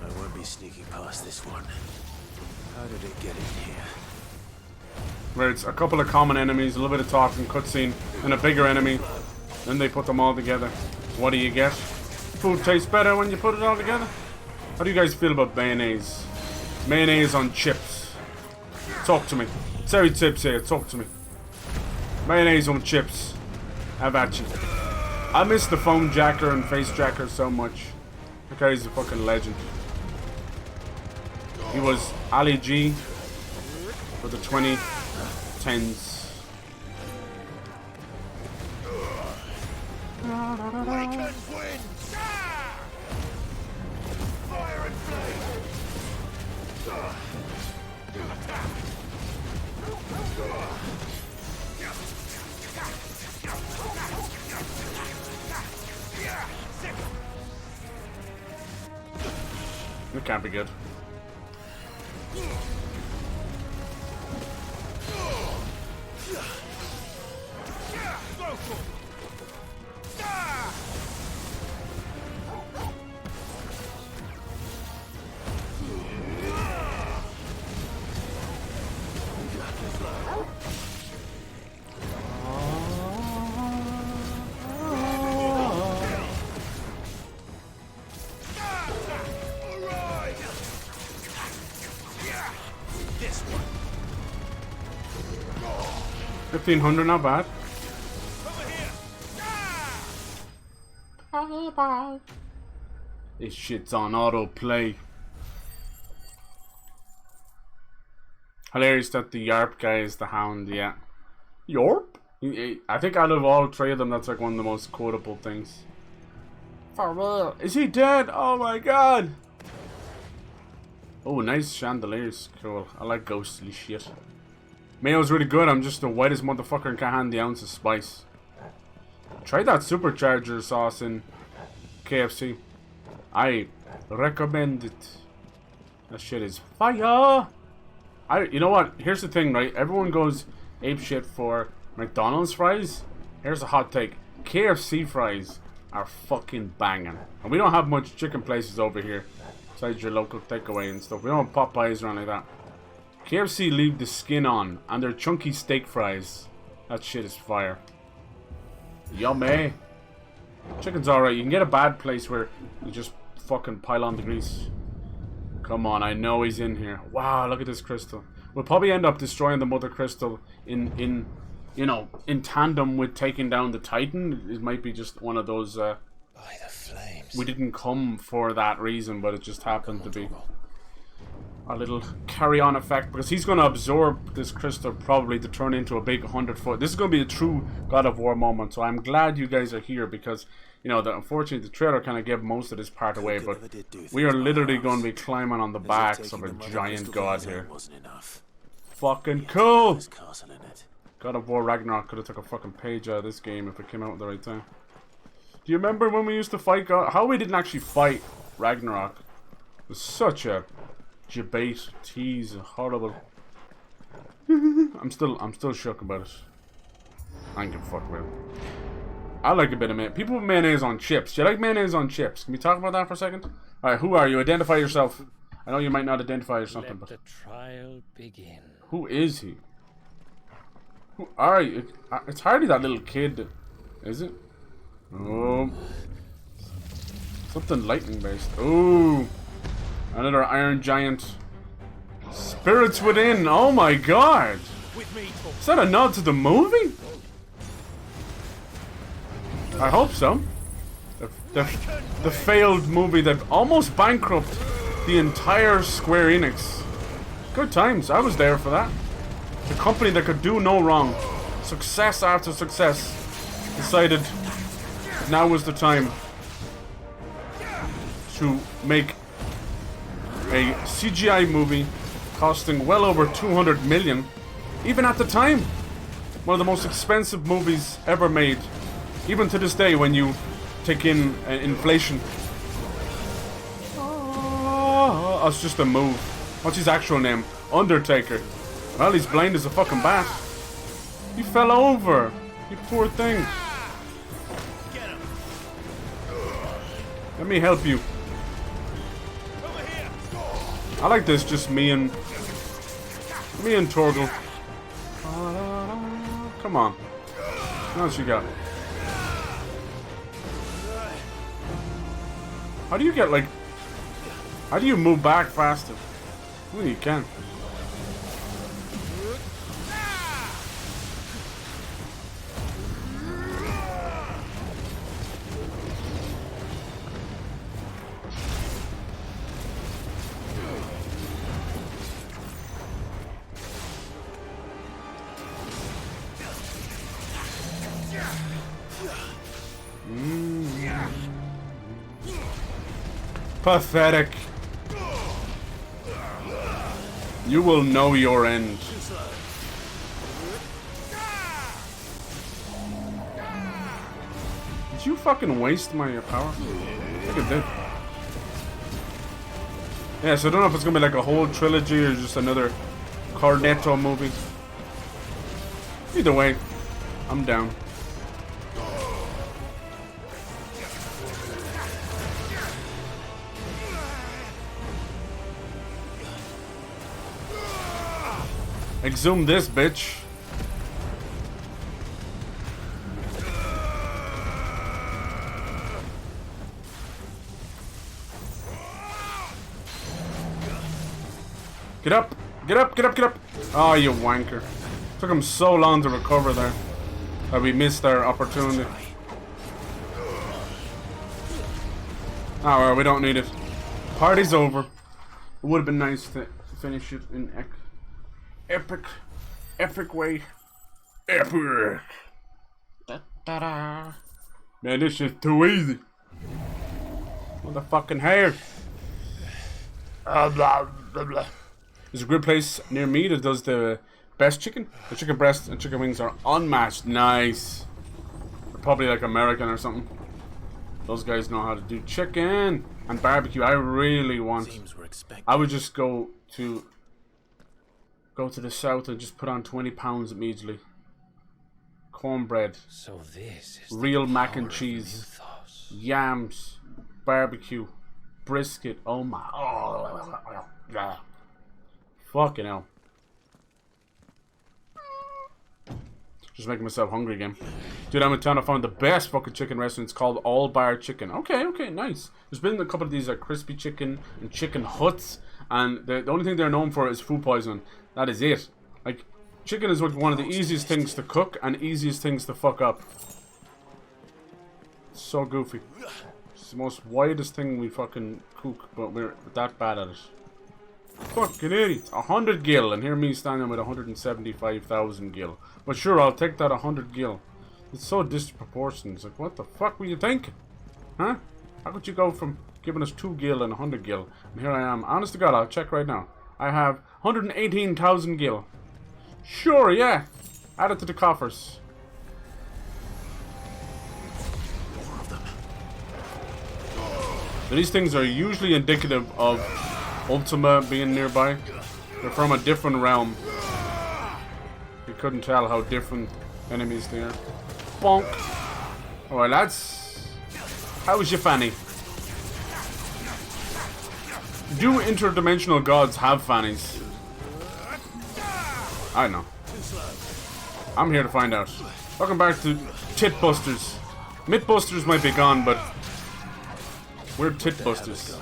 I won't be sneaking past this one. How did it get in here? Where it's a couple of common enemies, a little bit of talking, cutscene, and a bigger enemy. Then they put them all together. What do you get? Food tastes better when you put it all together. How do you guys feel about mayonnaise? Mayonnaise on chips. Talk to me. Terry Tips here, talk to me. Mayonnaise on chips. Have at you. I miss the phone jacker and face jacker so much. That guy's a fucking legend. He was Ali G for the 2010s. Eikons win! Fire and flame! It can't be good. Go for it! This one. 1500, not bad. This shit's on autoplay. Hilarious that the Yarp guy is the Hound, yeah. Yarp? I think out of all three of them, that's like one of the most quotable things. For real. Is he dead? Oh my god! Oh, nice chandeliers. Cool. I like ghostly shit. Mayo's really good. I'm just the whitest motherfucker and can't hand the ounce of spice. Try that supercharger sauce in KFC. I recommend it. That shit is fire. You know what? Here's the thing, right? Everyone goes apeshit for McDonald's fries. Here's a hot take. KFC fries are fucking banging. And we don't have much chicken places over here. Besides your local takeaway and stuff. We don't have Popeyes or anything like that. KFC leave the skin on. And their chunky steak fries. That shit is fire. Yummy. Chicken's alright. You can get a bad place where you just fucking pile on the grease. Come on, I know he's in here. Wow, look at this crystal. We'll probably end up destroying the mother crystal in you know, in tandem with taking down the Titan. It might be just one of those, By the flames. we didn't come for that reason, but it just happened to be a little carry-on effect, because he's going to absorb this crystal probably to turn into a big 100-foot. This is going to be a true God of War moment, so I'm glad you guys are here, because, you know, unfortunately the trailer kind of gave most of this part away, but we are literally going to be climbing on the backs of a giant god here. Fucking cool! God of War Ragnarok could have took a fucking page out of this game if it came out at the right time. Do you remember when we used to fight God? How we didn't actually fight Ragnarok? It was such a debate, tease, horrible. I'm still shook about it. I ain't give a fuck about it. I like a bit of mayonnaise. People with mayonnaise on chips. Do you like mayonnaise on chips? Can we talk about that for a second? Alright, who are you? Identify yourself. I know you might not identify or something, but Let the trial begin. who is he? Who are you? It's hardly that little kid, is it? Oh, something lightning based. Oh, another Iron Giant. Spirits Within. Oh my god! Is that a nod to the movie? I hope so. The failed movie that almost bankrupted the entire Square Enix. Good times. I was there for that. The company that could do no wrong, success after success, decided now was the time to make a CGI movie costing well over 200 million. Even at the time, one of the most expensive movies ever made. Even to this day, when you take in inflation. Oh, it's just a move. What's his actual name? Undertaker. Well, he's blind as a fucking bat. He fell over. You poor thing. Let me help you. I like this, just me and Torgal. Come on. What else you got? How do you get, like... How do you move back faster? Well, you can. Pathetic. You will know your end. Did you fucking waste my power? I think it did. Yeah, so I don't know if it's gonna be like a whole trilogy or just another Cornetto movie. Either way, I'm down. Exhume this, bitch. Get up! Get up! Get up! Get up! Oh, you wanker. Took him so long to recover there that we missed our opportunity. Oh, well, we don't need it. Party's over. It would have been nice to finish it in epic way. Epic. Da-da-da. Man, this shit's too easy. Motherfucking hair. Blah, blah, blah. There's a good place near me that does the best chicken. The chicken breast and chicken wings are unmatched. Nice. They're probably like American or something. Those guys know how to do chicken and barbecue. I really want. I would just go to the south and just put on 20 pounds immediately. Cornbread. So this is real mac and cheese. Yams. Barbecue. Brisket. Oh my. Oh, yeah. Fucking hell. Just making myself hungry again. Dude, I'm in town. I found the best fucking chicken restaurant. It's called All Bar Chicken. Okay, okay, nice. There's been a couple of these like crispy chicken and chicken huts, and the only thing they're known for is food poisoning. That is it. Like, chicken is one of the easiest things to cook and easiest things to fuck up. It's so goofy. It's the most widest thing we fucking cook, but we're that bad at it. Fucking idiots. 100 gil, and here me standing with 175,000 gil. But sure, I'll take that 100 gil. It's so disproportionate. It's like, what the fuck were you thinking? Huh? How could you go from giving us 2 gil and 100 gil? And here I am. Honest to God, I'll check right now. I have 118,000 gil. Sure, yeah. Add it to the coffers. So these things are usually indicative of Ultima being nearby. They're from a different realm. You couldn't tell how different enemies they are. Bonk. Alright, lads. How's your fanny? Do interdimensional gods have fannies? I don't know. I'm here to find out. Welcome back to Titbusters. Mythbusters might be gone, but we're Titbusters.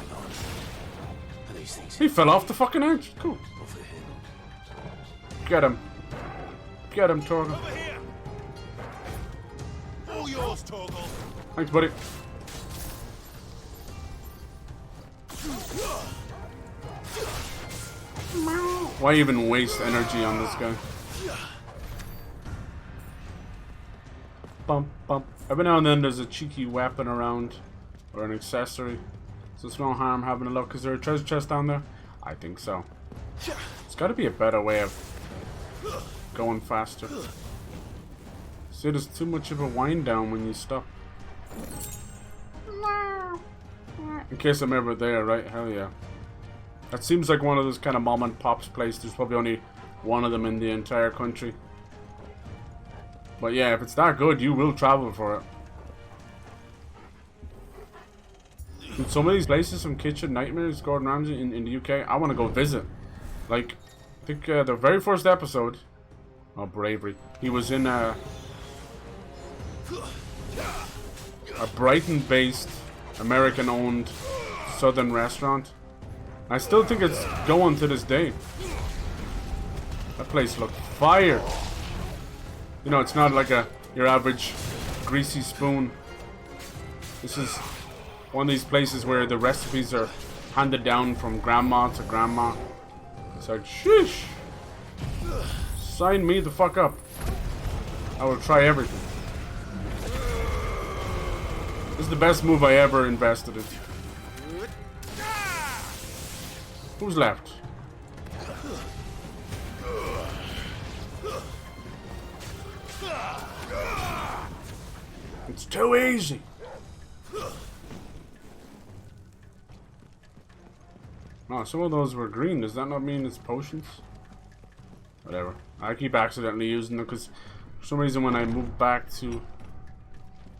He fell off the fucking edge. Cool. Get him. Get him, Torgal. All yours, Torgal. Thanks, buddy. Why even waste energy on this guy? Bump, bump. Every now and then there's a cheeky weapon around, or an accessory. So it's no harm having a look. Is there a treasure chest down there? I think so. There's got to be a better way of going faster. See, there's too much of a wind down when you stop. In case I'm ever there, right? Hell yeah. That seems like one of those kind of mom and pops places. There's probably only one of them in the entire country. But yeah, if it's that good, you will travel for it. In some of these places, some kitchen nightmares, Gordon Ramsay in the UK, I want to go visit. Like, I think the very first episode, oh bravery, he was in a Brighton-based, American-owned southern restaurant. I still think it's going to this day. That place looked fire. You know, it's not like your average greasy spoon. This is one of these places where the recipes are handed down from grandma to grandma. It's like, sheesh. Sign me the fuck up. I will try everything. This is the best move I ever invested in. Who's left? It's too easy. Oh, some of those were green. Does that not mean it's potions? Whatever. I keep accidentally using them because for some reason when I move back to...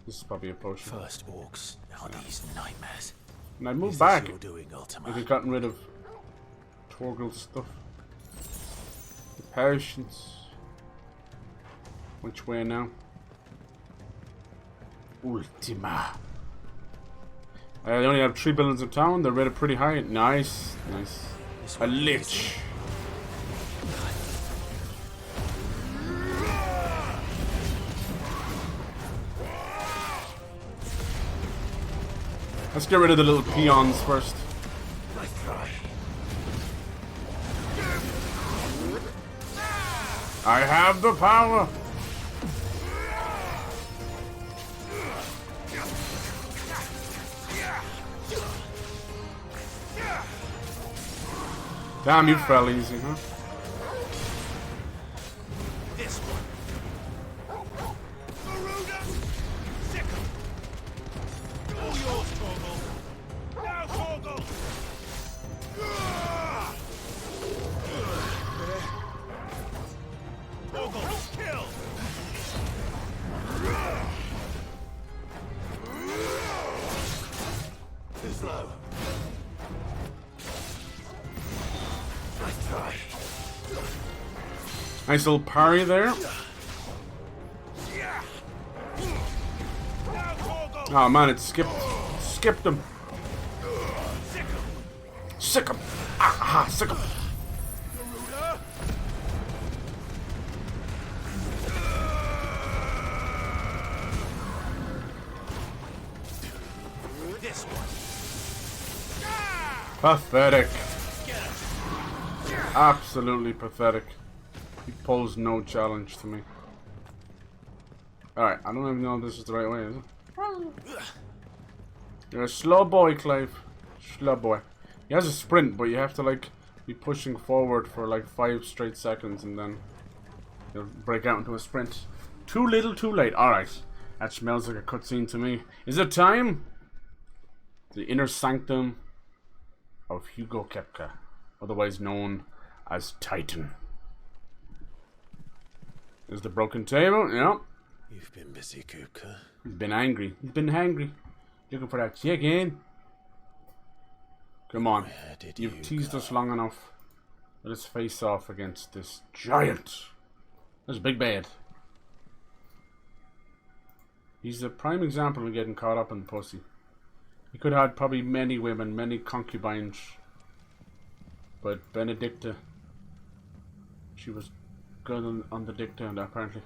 This is probably a potion. First orcs, now these nightmares. And I move back. Doing, Ultima? If you've gotten rid of Torgal's stuff. The potions. Which way now? Ultima. They only have 3 buildings in town. They're rated pretty high. Nice, nice. A lich. Let's get rid of the little peons first. I have the power. Damn, you fell easy, huh? This one. All yours, Torgal. Now, Torgal. Torgal, kill. Too slow. Nice little parry there. Oh man, it skipped him. Sick him. Ah, sick him. This one. Pathetic. Absolutely pathetic. He posed no challenge to me. Alright, I don't even know if this is the right way, is it? You're a slow boy, Clive. Slow boy. He has a sprint, but you have to like be pushing forward for like 5 straight seconds and then you'll break out into a sprint. Too little, too late. Alright. That smells like a cutscene to me. Is it time? The inner sanctum of Hugo Kepka, otherwise known as Titan. There's the broken table, yeah. You've been busy, Kupka. He's been angry. He's been hangry. Looking for that chicken. Come on. You've teased us long enough. Let us face off against this giant. This big bad. He's a prime example of getting caught up in pussy. He could have had probably many women, many concubines. But Benedicta, she was good on the dicta, apparently.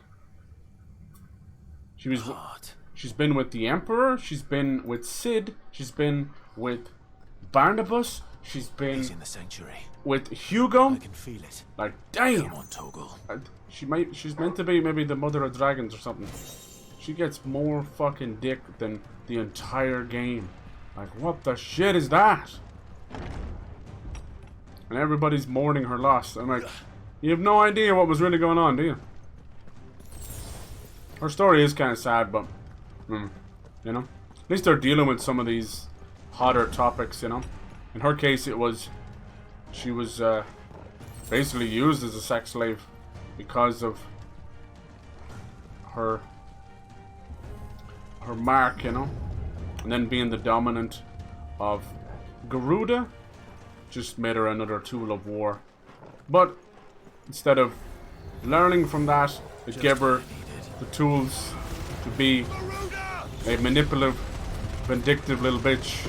She's been with the Emperor, she's been with Sid, she's been with Barnabas, she's been in the sanctuary. With Hugo. I can feel it. Like, damn. Come on, Toggle. She's meant to be maybe the mother of dragons or something. She gets more fucking dick than the entire game. Like, what the shit is that? And everybody's mourning her loss. I'm like, you have no idea what was really going on, do you? Her story is kind of sad, but, you know, at least they're dealing with some of these hotter topics, you know. In her case, she was basically used as a sex slave because of her mark, you know, and then being the dominant of Garuda just made her another tool of war. But instead of learning from that, it gave her the tools to be a manipulative, vindictive little bitch,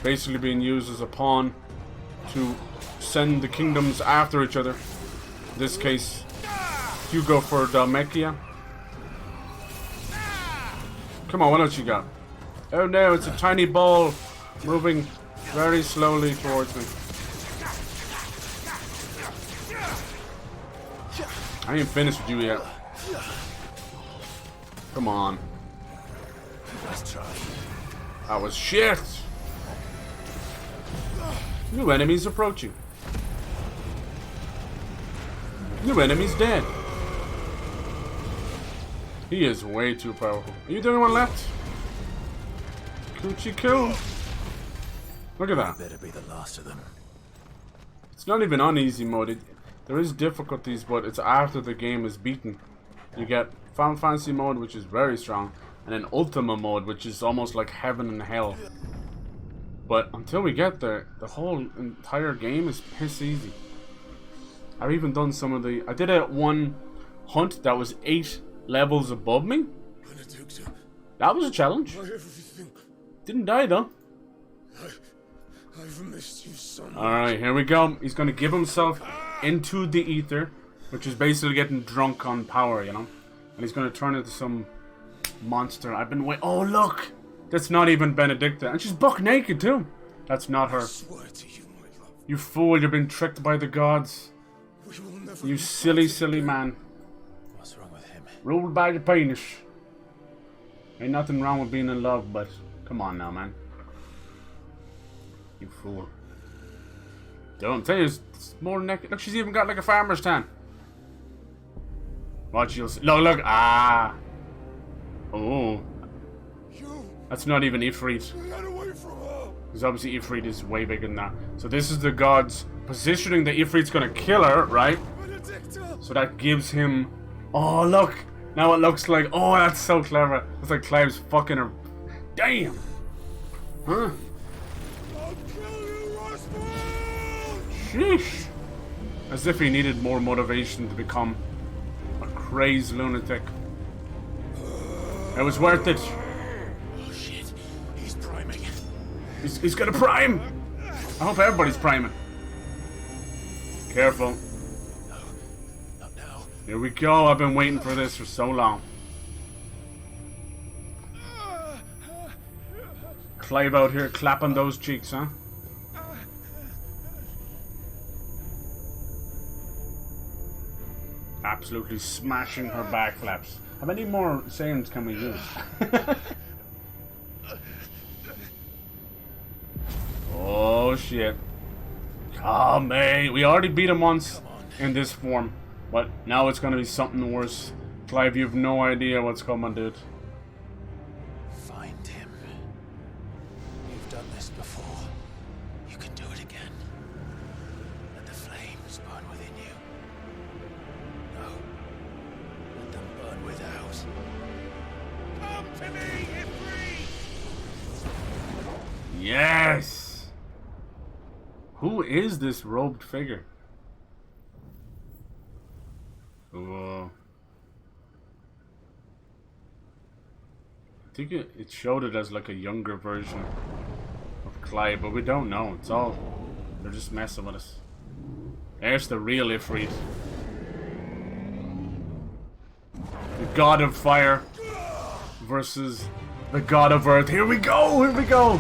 basically being used as a pawn to send the kingdoms after each other. In this case, Hugo for Dalmatia. Come on, what else you got? Oh no, it's a tiny ball moving very slowly towards me. I ain't finished with you yet. Come on. Let's try. That was shit. New enemies approaching. New enemies dead. He is way too powerful. Are you the only one left? Coochie coo. Look at that. Better be the last of them. It's not even on easy mode. There is difficulties, but it's after the game is beaten. You get Final Fantasy mode, which is very strong, and then Ultima mode, which is almost like heaven and hell. But until we get there, the whole entire game is piss easy. I've even done some of the... I did one hunt that was 8 levels above me. That was a challenge. Didn't die though. I've missed you so much. Alright, here we go. He's going to give himself into the ether, which is basically getting drunk on power, you know? And he's going to turn into some monster. I've been waiting. Oh, look! That's not even Benedicta. And she's buck naked, too. That's not her. I swear to you, my love. You fool, you've been tricked by the gods. We will never You silly, silly man. What's wrong with him? Ruled by the penis. Ain't nothing wrong with being in love, but come on now, man. You fool. Don't tell you, it's more naked. Look, she's even got like a farmer's tan. Watch, you'll see. Look, look. Ah. Oh. That's not even Ifrit. Get away from her. Because obviously Ifrit is way bigger than that. So this is the gods positioning that Ifrit's gonna kill her, right? So that gives him... Oh, look. Now it looks like... Oh, that's so clever. It's like Clive's fucking her. Damn. Huh? Sheesh. As if he needed more motivation to become a crazed lunatic. It was worth it. He's gonna prime! I hope everybody's priming. Careful. Not now. Here we go. I've been waiting for this for so long. Clive out here clapping those cheeks, huh? Absolutely smashing her back flaps. How many more sayings can we use? Oh shit. Oh mate, we already beat him once in this form. But now it's gonna be something worse. Clive, you have no idea what's coming, dude. Find him. You've done this before. You can do it again. Let the flames burn within you. No. Let them burn without. Come to me, Ifrit! Yes! Who is this robed figure? Whoa. I think it showed it as like a younger version of Clive, but we don't know. It's all... They're just messing with us. There's the real Ifrit. The God of Fire versus the God of Earth. Here we go! Here we go!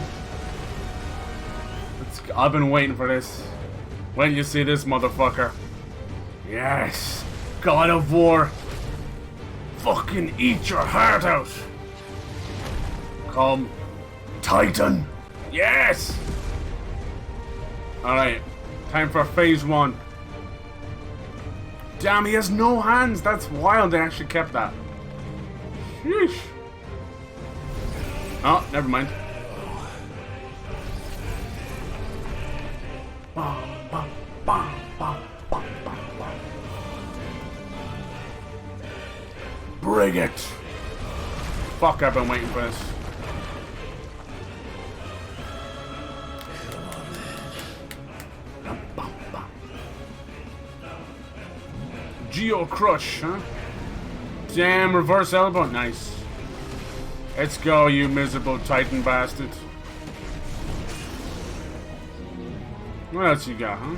I've been waiting for this. When you see this motherfucker. Yes! God of War. Fucking eat your heart out. Come. Titan. Yes! Alright. Time for phase 1. Damn, he has no hands. That's wild they actually kept that. Sheesh. Oh, never mind. Bring it! Fuck, I've been waiting for this. Geo Crush, huh? Damn, reverse elbow. Nice. Let's go, you miserable Titan bastard. What else you got, huh?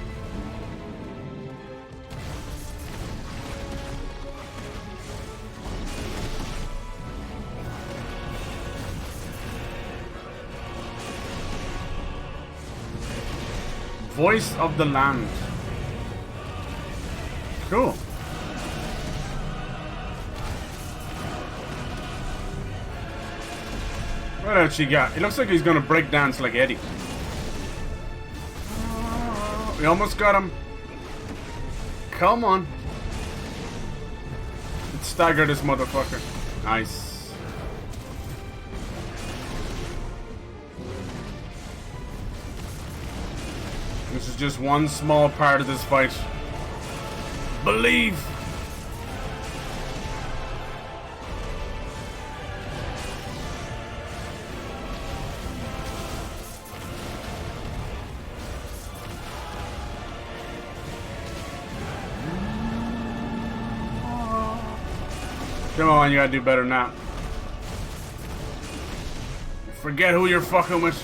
Voice of the Land. Cool. What else you got? It looks like he's gonna break dance like Eddie. We almost got him. Come on. Let's stagger this motherfucker. Nice. This is just one small part of this fight. Believe. Come on, you gotta do better than that. Forget who you're fucking with.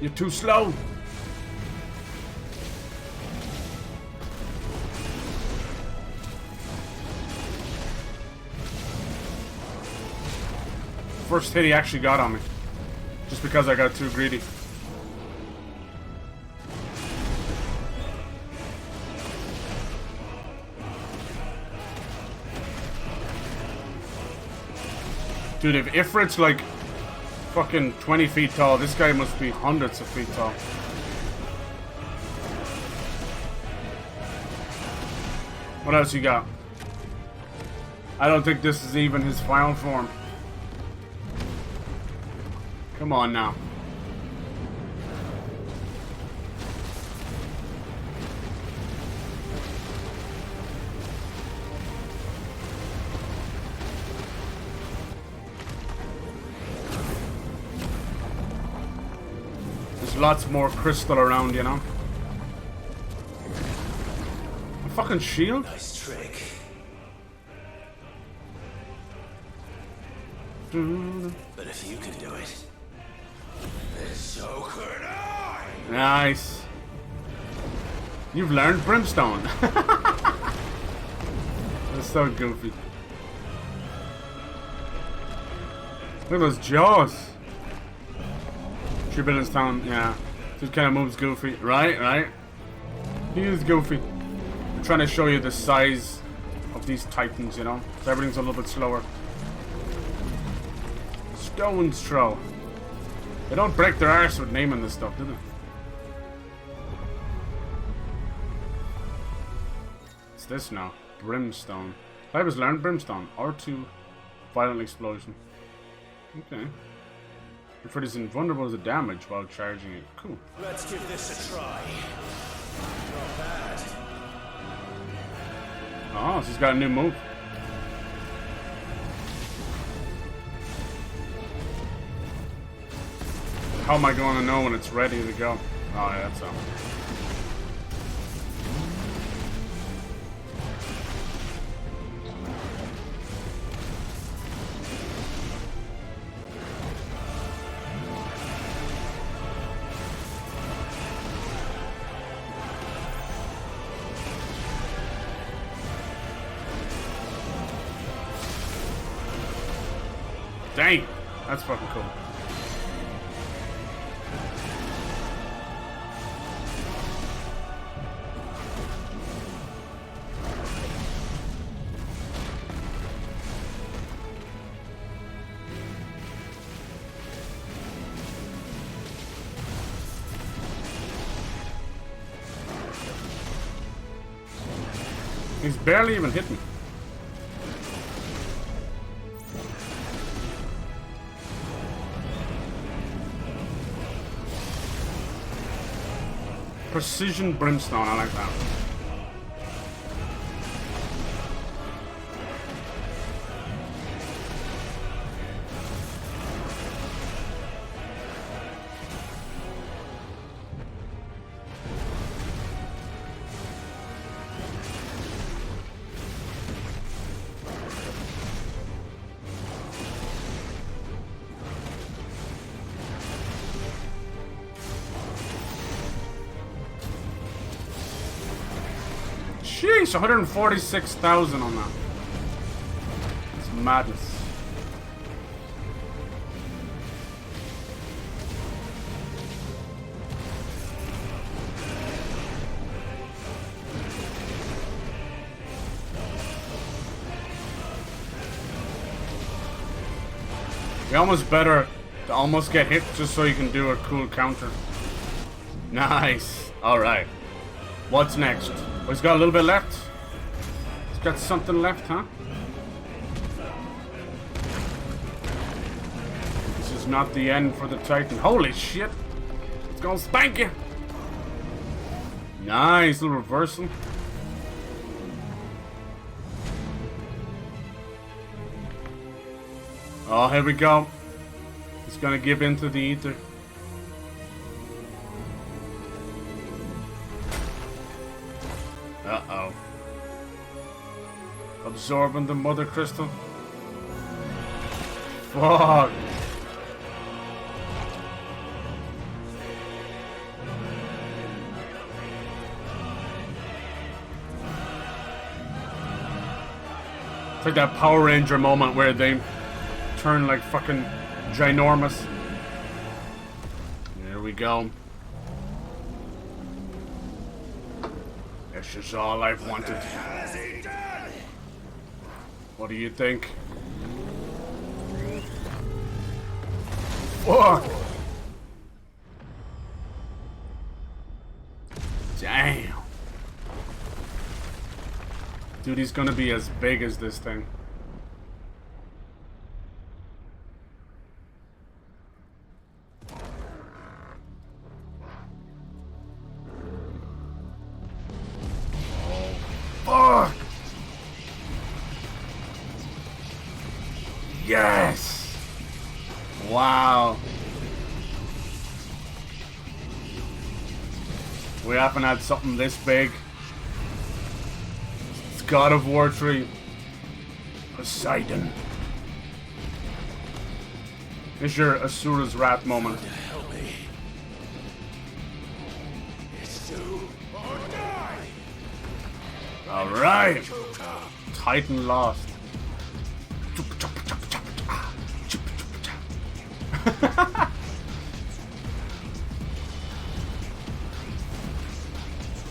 You're too slow. First hit he actually got on me. Just because I got too greedy. Dude, if Ifrit's like fucking 20 feet tall, this guy must be hundreds of feet tall. What else you got? I don't think this is even his final form. Come on now. There's lots more crystal around, you know? A fucking shield? Nice trick. But if you can do it, So could I! Nice. You've learned Brimstone. That's so goofy. Look at those jaws. Town, yeah. Just kind of moves goofy. Right? He is goofy. I'm trying to show you the size of these titans, you know? So everything's a little bit slower. Stone's throw. They don't break their arse with naming this stuff, do they? What's this now? Brimstone. I was learned Brimstone. R2. Violent explosion. Okay. If it is invulnerable to damage while charging it. Cool. Let's give this a try. Not bad. Oh, she's got a new move. How am I going to know when it's ready to go? Oh, yeah, that's all. Dang! That's fucking cool. He's barely even hit me. Precision Brimstone, I like that. Sheesh, 146,000 on that. It's madness. You're almost better to almost get hit just so you can do a cool counter. Nice. Alright. What's next? Oh, he's got a little bit left. He's got something left, huh? This is not the end for the Titan. Holy shit! It's gonna spank you! Nice little reversal. Oh, here we go. He's gonna give in to the ether. Uh-oh. Absorbing the mother crystal. Fuck. It's like that Power Ranger moment where they turn like fucking ginormous. There we go. This is all I've wanted. What do you think? Fuck! Damn. Dude, he's gonna be as big as this thing. Fuck! Yes! Wow. We haven't had something this big. It's God of War 3. Poseidon. It's your Asura's Wrath moment. Help me. It's do or die. Alright. Titan lost.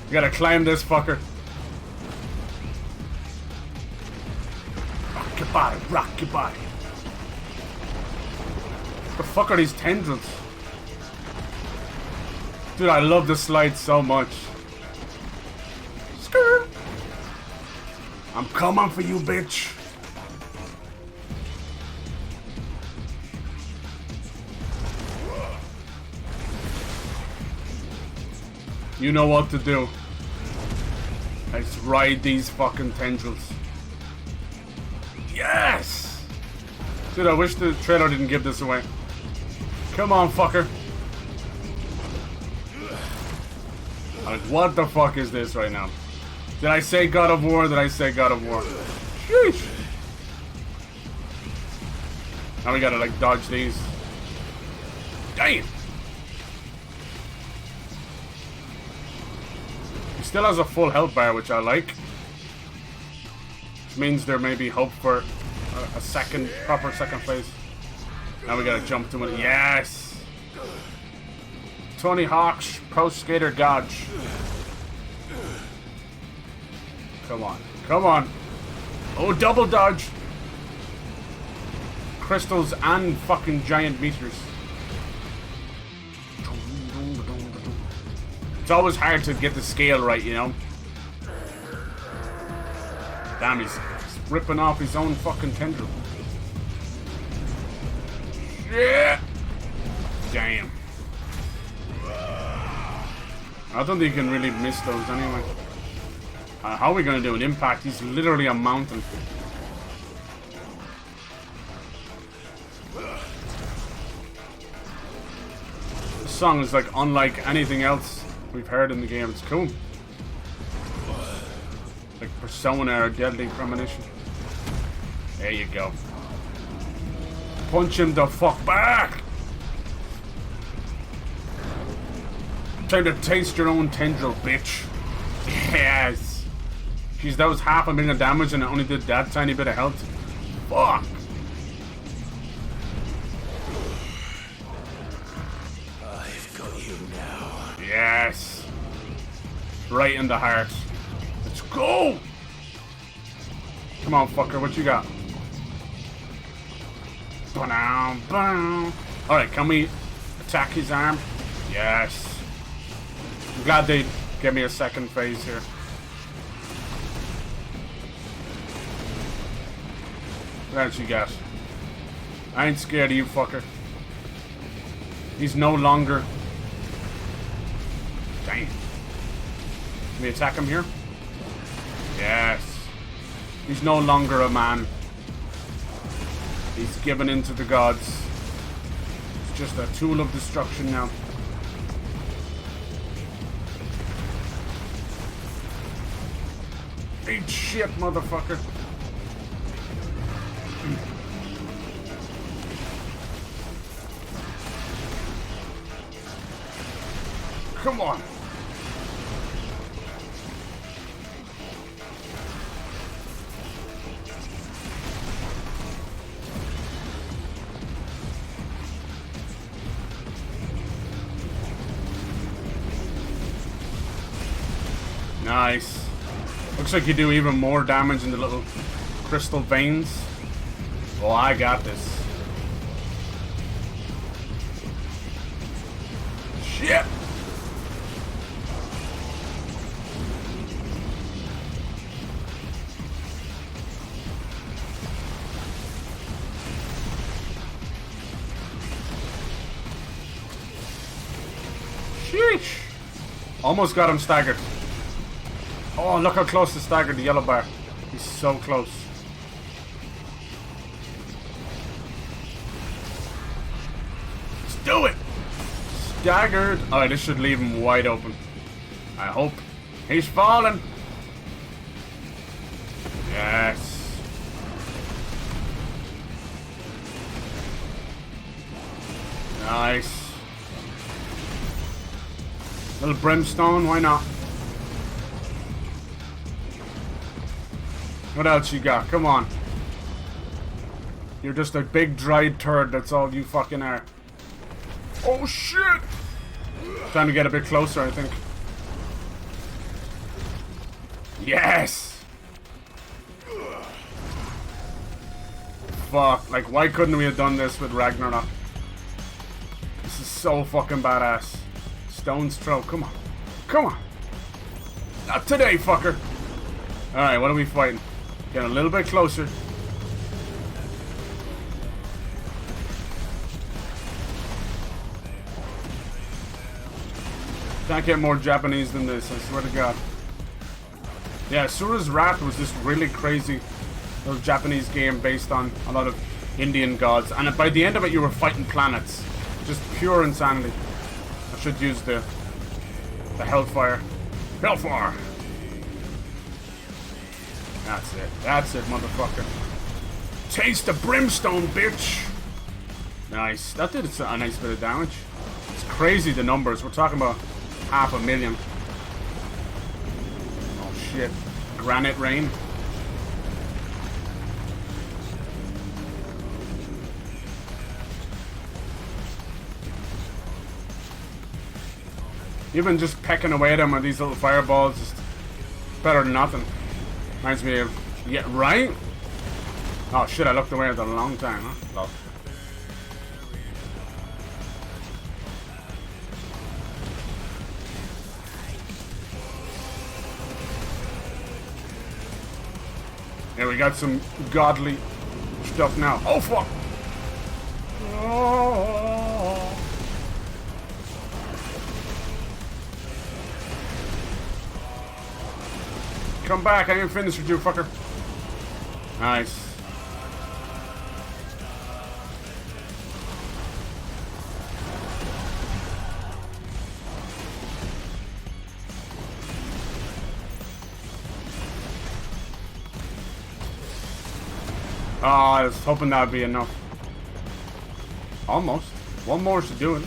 You gotta climb this fucker. Rock your body, rock your body. What the fuck are these tendrils? Dude, I love the slide so much. Skirt. I'm coming for you, bitch. You know what to do. Let's ride these fucking tendrils. Yes! Dude, I wish the trailer didn't give this away. Come on, fucker. Like, what the fuck is this right now? Did I say God of War? Did I say God of War? Sheesh. Now we gotta, like, dodge these. Damn! He still has a full health bar, which I like. Which means there may be hope for a second, proper second phase. Now we gotta jump to it. Yes! Tony Hawk's Pro Skater Dodge. Come on. Come on. Oh, double dodge. Crystals and fucking giant meters. It's always hard to get the scale right, you know? Damn, he's ripping off his own fucking tendril. Shit! Damn. I don't think you can really miss those anyway. How are we gonna do an impact? He's literally a mountain. This song is like unlike anything else we've heard in the game. It's cool. Like Persona or Deadly Premonition. There you go. Punch him the fuck back! Time to taste your own tendril, bitch. Yes! Jeez, that was 500,000 damage and it only did that tiny bit of health. Fuck! I've got you now. Yes! Right in the heart. Let's go! Come on, fucker, what you got? Alright, can we attack his arm? Yes. I'm glad they gave me a second phase here. What else you got? I ain't scared of you, fucker. He's no longer... Dang. Can we attack him here? Yes. He's no longer a man. He's given in to the gods. He's just a tool of destruction now. Eat shit, motherfucker. Come on. Nice. Looks like you do even more damage in the little crystal veins. Oh, I got this. Shit! Sheesh! Almost got him staggered. Oh, look how close to staggered the yellow bar. He's so close. Let's do it! Staggered. Alright, this should leave him wide open. I hope. He's falling. Yes. Little brimstone, why not? What else you got? Come on. You're just a big dried turd, that's all you fucking are. Oh shit! Time to get a bit closer, I think. Yes! Fuck, like why couldn't we have done this with Ragnarok? This is so fucking badass. Stone's throw, come on. Come on! Not today, fucker! Alright, what are we fighting? Get a little bit closer. Can't get more Japanese than this, I swear to God. Yeah, Asura's Wrath was this really crazy little Japanese game based on a lot of Indian gods. And by the end of it, you were fighting planets. Just pure insanity. I should use the Hellfire. Hellfire! That's it, motherfucker. Taste the brimstone, bitch! Nice. That did a nice bit of damage. It's crazy, the numbers. We're talking about 500,000. Oh shit. Granite rain. Even just pecking away at them with these little fireballs is better than nothing. Reminds me of... Yeah, right? Oh shit, I looked away at that a long time, huh? Love. Yeah, we got some godly stuff now. Oh fuck! Oh. Come back, I ain't finished with you, fucker. Nice. Oh, I was hoping that would be enough. Almost. One more to do it.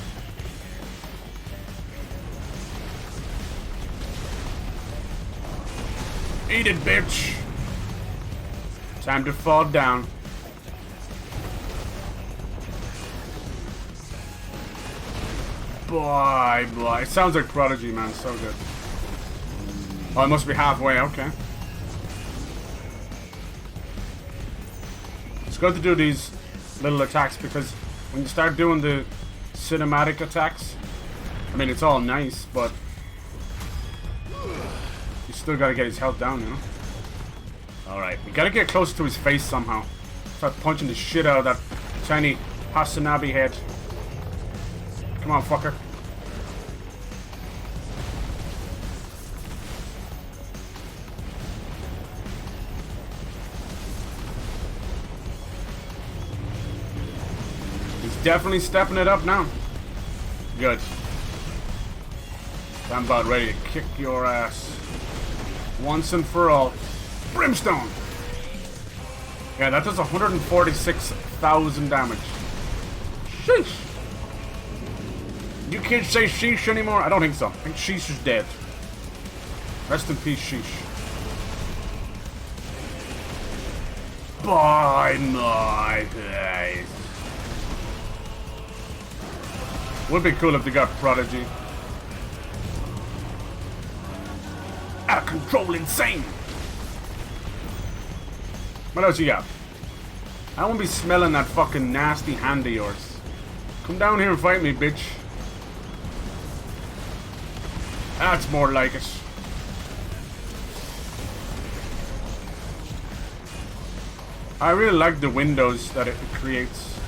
Eat it, bitch. Time to fall down. Boy. It sounds like Prodigy, man. So good. Oh, it must be halfway. Okay. It's good to do these little attacks because when you start doing the cinematic attacks, I mean, it's all nice, but you still gotta get his health down, you know? Alright, we gotta get close to his face somehow. Start punching the shit out of that tiny Hasanabi head. Come on, fucker. He's definitely stepping it up now. Good. I'm about ready to kick your ass. Once and for all. Brimstone! Yeah, that does 146,000 damage. Sheesh! You can't say sheesh anymore? I don't think so. I think sheesh is dead. Rest in peace, sheesh. By my days. Would be cool if they got Prodigy. Out of control, insane! What else you got? I won't be smelling that fucking nasty hand of yours. Come down here and fight me, bitch. That's more like it. I really like the windows that it creates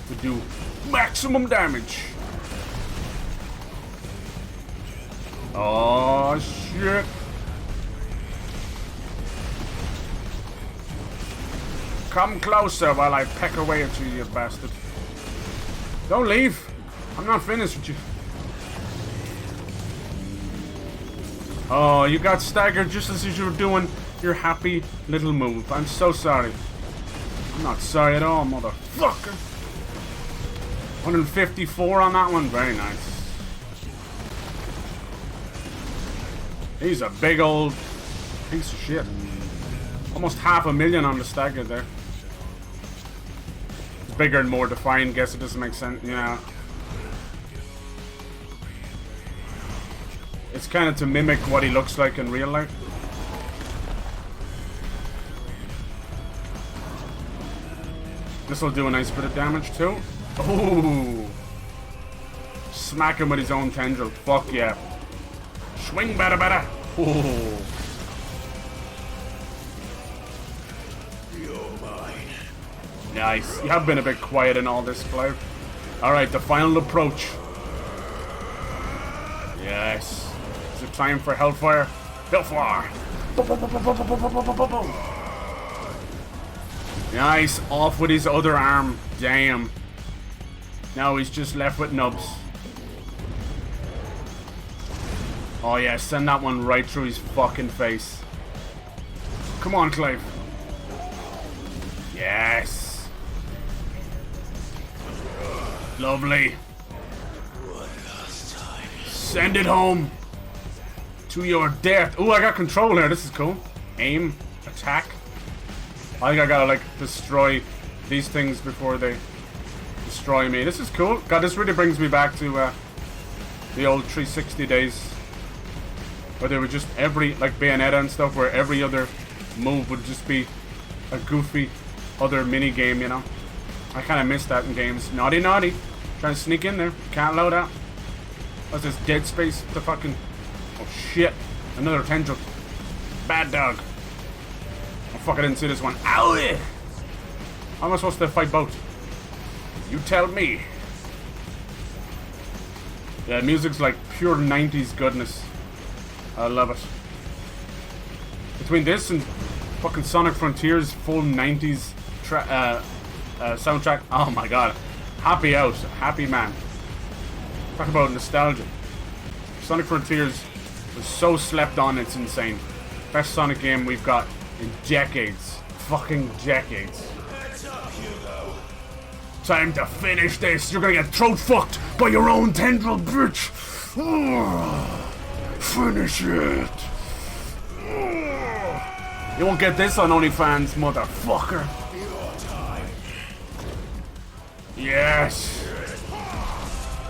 to do maximum damage. Oh shit. Come closer while I peck away at you, you bastard. Don't leave. I'm not finished with you. Oh, you got staggered just as you were doing your happy little move. I'm so sorry. I'm not sorry at all, motherfucker. 154 on that one. Very nice. He's a big old piece of shit. Almost 500,000 on the stagger there. It's bigger and more defined. Guess it doesn't make sense. Yeah. It's kind of to mimic what he looks like in real life. This will do a nice bit of damage too. Oh! Smack him with his own tendril. Fuck yeah. Swing better, better. Oh. You're mine. Nice. You have been a bit quiet in all this, Clive. Alright, the final approach. Yes. Is it time for Hellfire? Hellfire! Nice. Off with his other arm. Damn. Now he's just left with nubs. Oh yeah, send that one right through his fucking face. Come on, Clive. Yes. Lovely. Send it home. To your death. Oh, I got control here. This is cool. Aim. Attack. I think I gotta, like, destroy these things before they destroy me. This is cool. God, this really brings me back to the old 360 days. Where they were just like Bayonetta and stuff, where every other move would just be a goofy other mini game, you know? I kind of miss that in games. Naughty, naughty. Trying to sneak in there. Can't load out. What's this? Dead Space? The fucking... Oh, shit. Another tendril. Bad dog. Oh, fuck, I didn't see this one. Owie! How am I supposed to fight both? You tell me. Yeah, music's like pure 90s goodness. I love it. Between this and fucking Sonic Frontiers full 90s soundtrack, oh my god. Happy out. Happy man. Talk about nostalgia. Sonic Frontiers was so slept on, it's insane. Best Sonic game we've got in decades. Fucking decades. Time to finish this. You're gonna get throat fucked by your own tendril, bitch. Finish it. You won't get this on OnlyFans, motherfucker. Yes.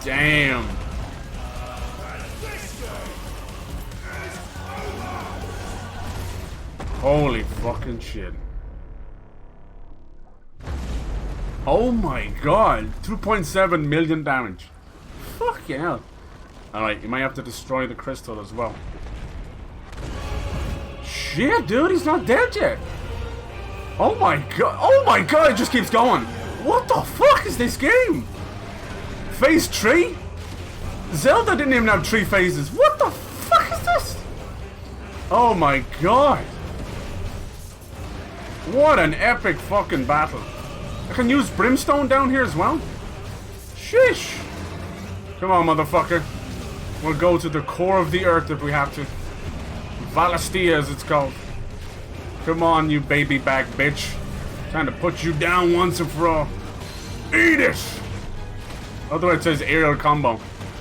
Damn. Holy fucking shit. Oh my god. 2.7 million damage. Fucking hell. Alright, you might have to destroy the crystal as well. Shit, dude, he's not dead yet. Oh my god. Oh my god, it just keeps going. What the fuck is this game? Phase 3? Zelda didn't even have 3 phases. What the fuck is this? Oh my god. What an epic fucking battle. I can use brimstone down here as well? Sheesh. Come on, motherfucker. We'll go to the core of the earth if we have to. Valastia, as it's called. Come on, you baby back bitch. Trying to put you down once and for all. Eat it! Otherwise it says aerial combo.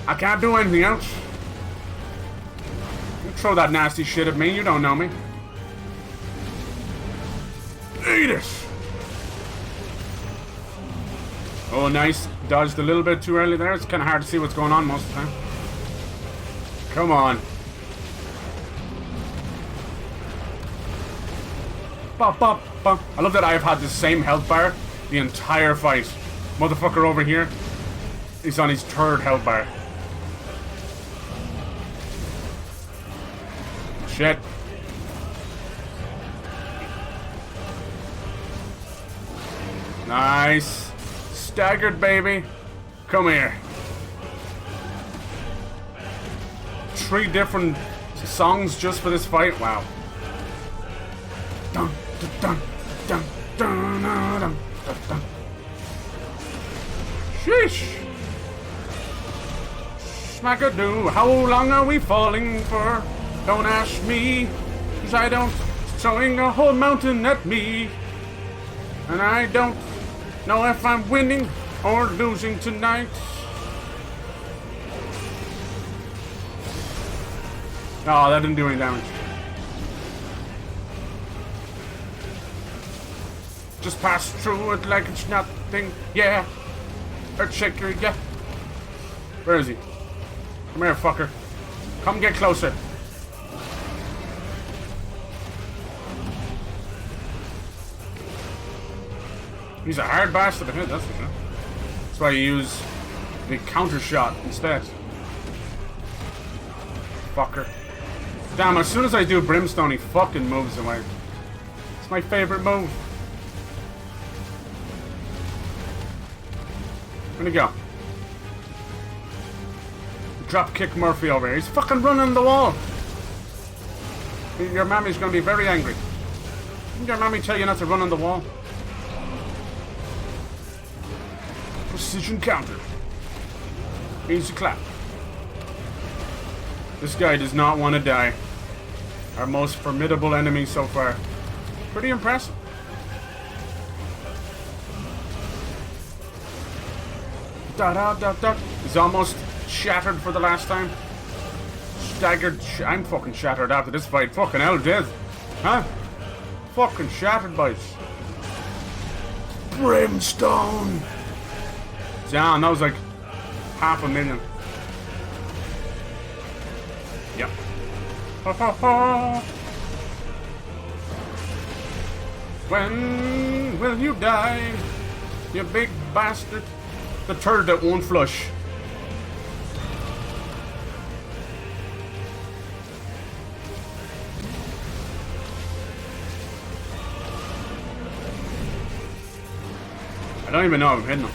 I can't do anything else. You throw that nasty shit at me, you don't know me. Eat it! Oh, nice. Dodged a little bit too early there. It's kind of hard to see what's going on most of the time. Come on. Bop, bop, bop. I love that I've had the same health bar the entire fight. Motherfucker over here is on his 3rd health bar. Shit. Nice. Staggered, baby. Come here. 3 different songs just for this fight. Wow. Dun, dun, dun, dun, dun, dun, dun, dun. Sheesh. Smackadoo. How long are we falling for? Don't ask me, 'cause I don't. Throwing a whole mountain at me. And I don't know if I'm winning or losing tonight. Oh, that didn't do any damage. Just pass through it like it's nothing. Yeah. Earthshaker, yeah. Where is he? Come here, fucker. Come get closer. He's a hard bastard to hit, that's for sure. That's why you use the counter shot instead. Fucker. Damn, as soon as I do Brimstone, he fucking moves away. It's my favorite move. Where'd he go? Drop kick Murphy over here. He's fucking running the wall. Your mammy's gonna be very angry. Didn't your mommy tell you not to run on the wall? Precision counter. Easy clap. This guy does not want to die. Our most formidable enemy so far. Pretty impressive. Da da da da. He's almost shattered for the last time. Staggered. I'm fucking shattered after this fight. Fucking hell, dead. Huh? Fucking shattered, boys. Brimstone. Damn, that was like 500,000. Yep. Ha ha ha. When will you die, you big bastard? The turd that won't flush. I don't even know if I'm hitting him.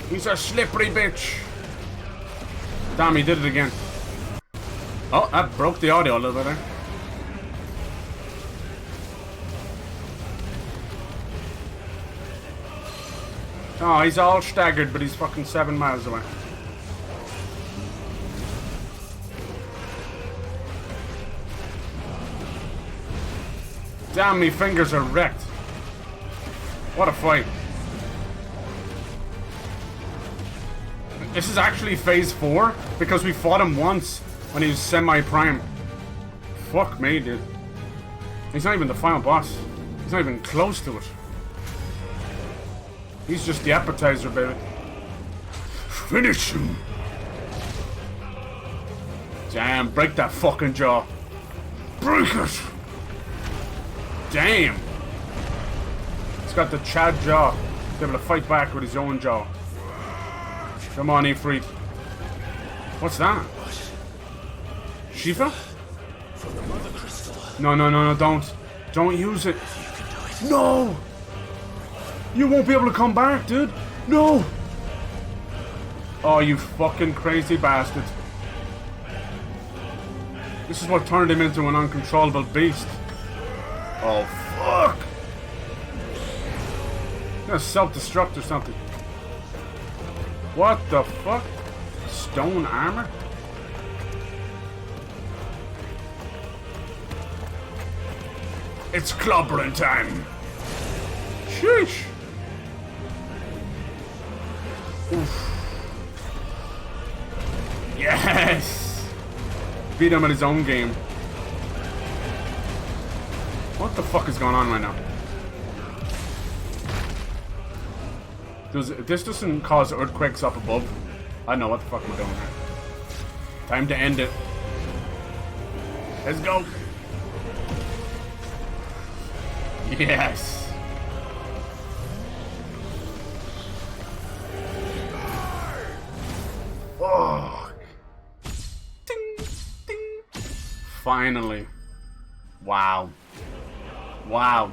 He's a slippery bitch. Damn, he did it again. Oh, that broke the audio a little bit there. Oh, he's all staggered, but he's fucking 7 miles away. Damn, me fingers are wrecked. What a fight. This is actually phase 4 because we fought him once when he was semi-prime. Fuck me, dude. He's not even the final boss. He's not even close to it. He's just the appetizer, baby. Finish him. Damn, break that fucking jaw. Break it. Damn. He's got the Chad jaw. He's able to fight back with his own jaw. Come on, Ifrit. What's that? Shiva? No, no, no, no, don't. Don't use it. No! You won't be able to come back, dude. No! Oh, you fucking crazy bastard. This is what turned him into an uncontrollable beast. Oh, fuck! You're gonna self-destruct or something. What the fuck? Stone armor? It's clobbering time. Sheesh. Oof. Yes. Beat him at his own game. What the fuck is going on right now? This doesn't cause earthquakes up above. I don't know what the fuck we're doing here. Time to end it. Let's go. Yes. Oh. Ding, ding. Finally. Wow. Wow.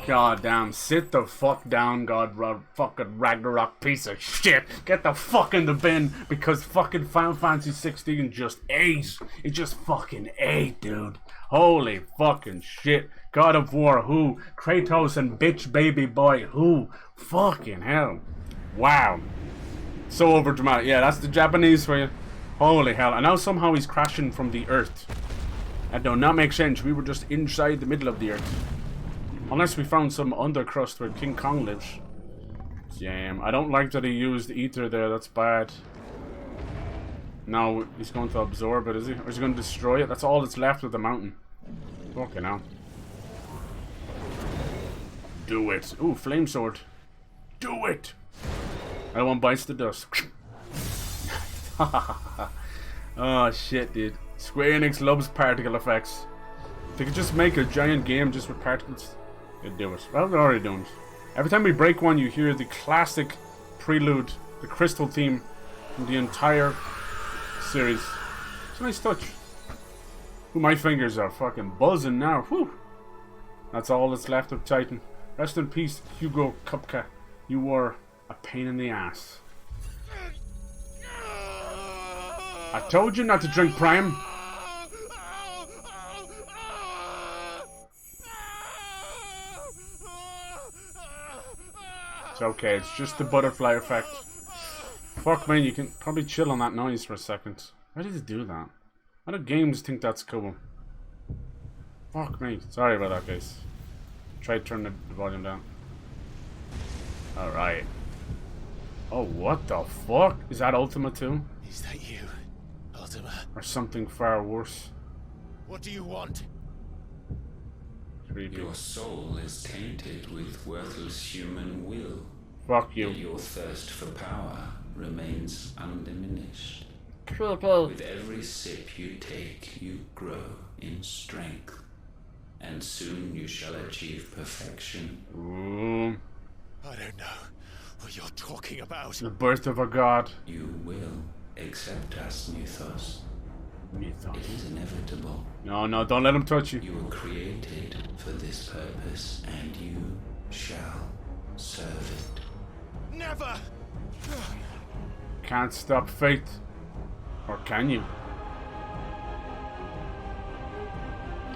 God damn, sit the fuck down, fucking Ragnarok piece of shit. Get the fuck in the bin because fucking Final Fantasy XVI just ate. It just fucking ate, dude. Holy fucking shit. God of War, who? Kratos and bitch baby boy, who? Fucking hell. Wow. So overdramatic. Yeah, that's the Japanese for you. Holy hell. And now somehow he's crashing from the earth. That does not make sense. We were just inside the middle of the earth. Unless we found some undercrust where King Kong lives. Damn, I don't like that he used ether there, that's bad. No, he's going to absorb it, is he? Or is he going to destroy it? That's all that's left of the mountain. Okay, now. Do it. Ooh, flame sword. Do it! I want bites the dust. Oh shit, dude. Square Enix loves particle effects. They could just make a giant game just with particles. They'd do it. Well, they're already doing it. Every time we break one, you hear the classic prelude, the crystal theme from the entire series. It's a nice touch. Ooh, my fingers are fucking buzzing now. Whew. That's all that's left of Titan. Rest in peace, Hugo Kupka. You were a pain in the ass. I told you not to drink Prime. It's okay, it's just the butterfly effect. Fuck man, you can probably chill on that noise for a second. Why did it do that? Why do games think that's cool? Fuck me. Sorry about that, guys. Try to turn the volume down. Alright. Oh, what the fuck? Is that Ultima too? Is that you, Ultima? Or something far worse? What do you want? Creepy. Your soul is tainted with worthless human will. Fuck you. Yet your thirst for power remains undiminished. Creepy. With every sip you take, you grow in strength. And soon you shall achieve perfection. Ooh. I don't know what you're talking about. The birth of a god. You will accept us, Mythos. Mythos. It is inevitable. No, no, don't let him touch you. You were created for this purpose, and you shall serve it. Never! Can't stop fate. Or can you?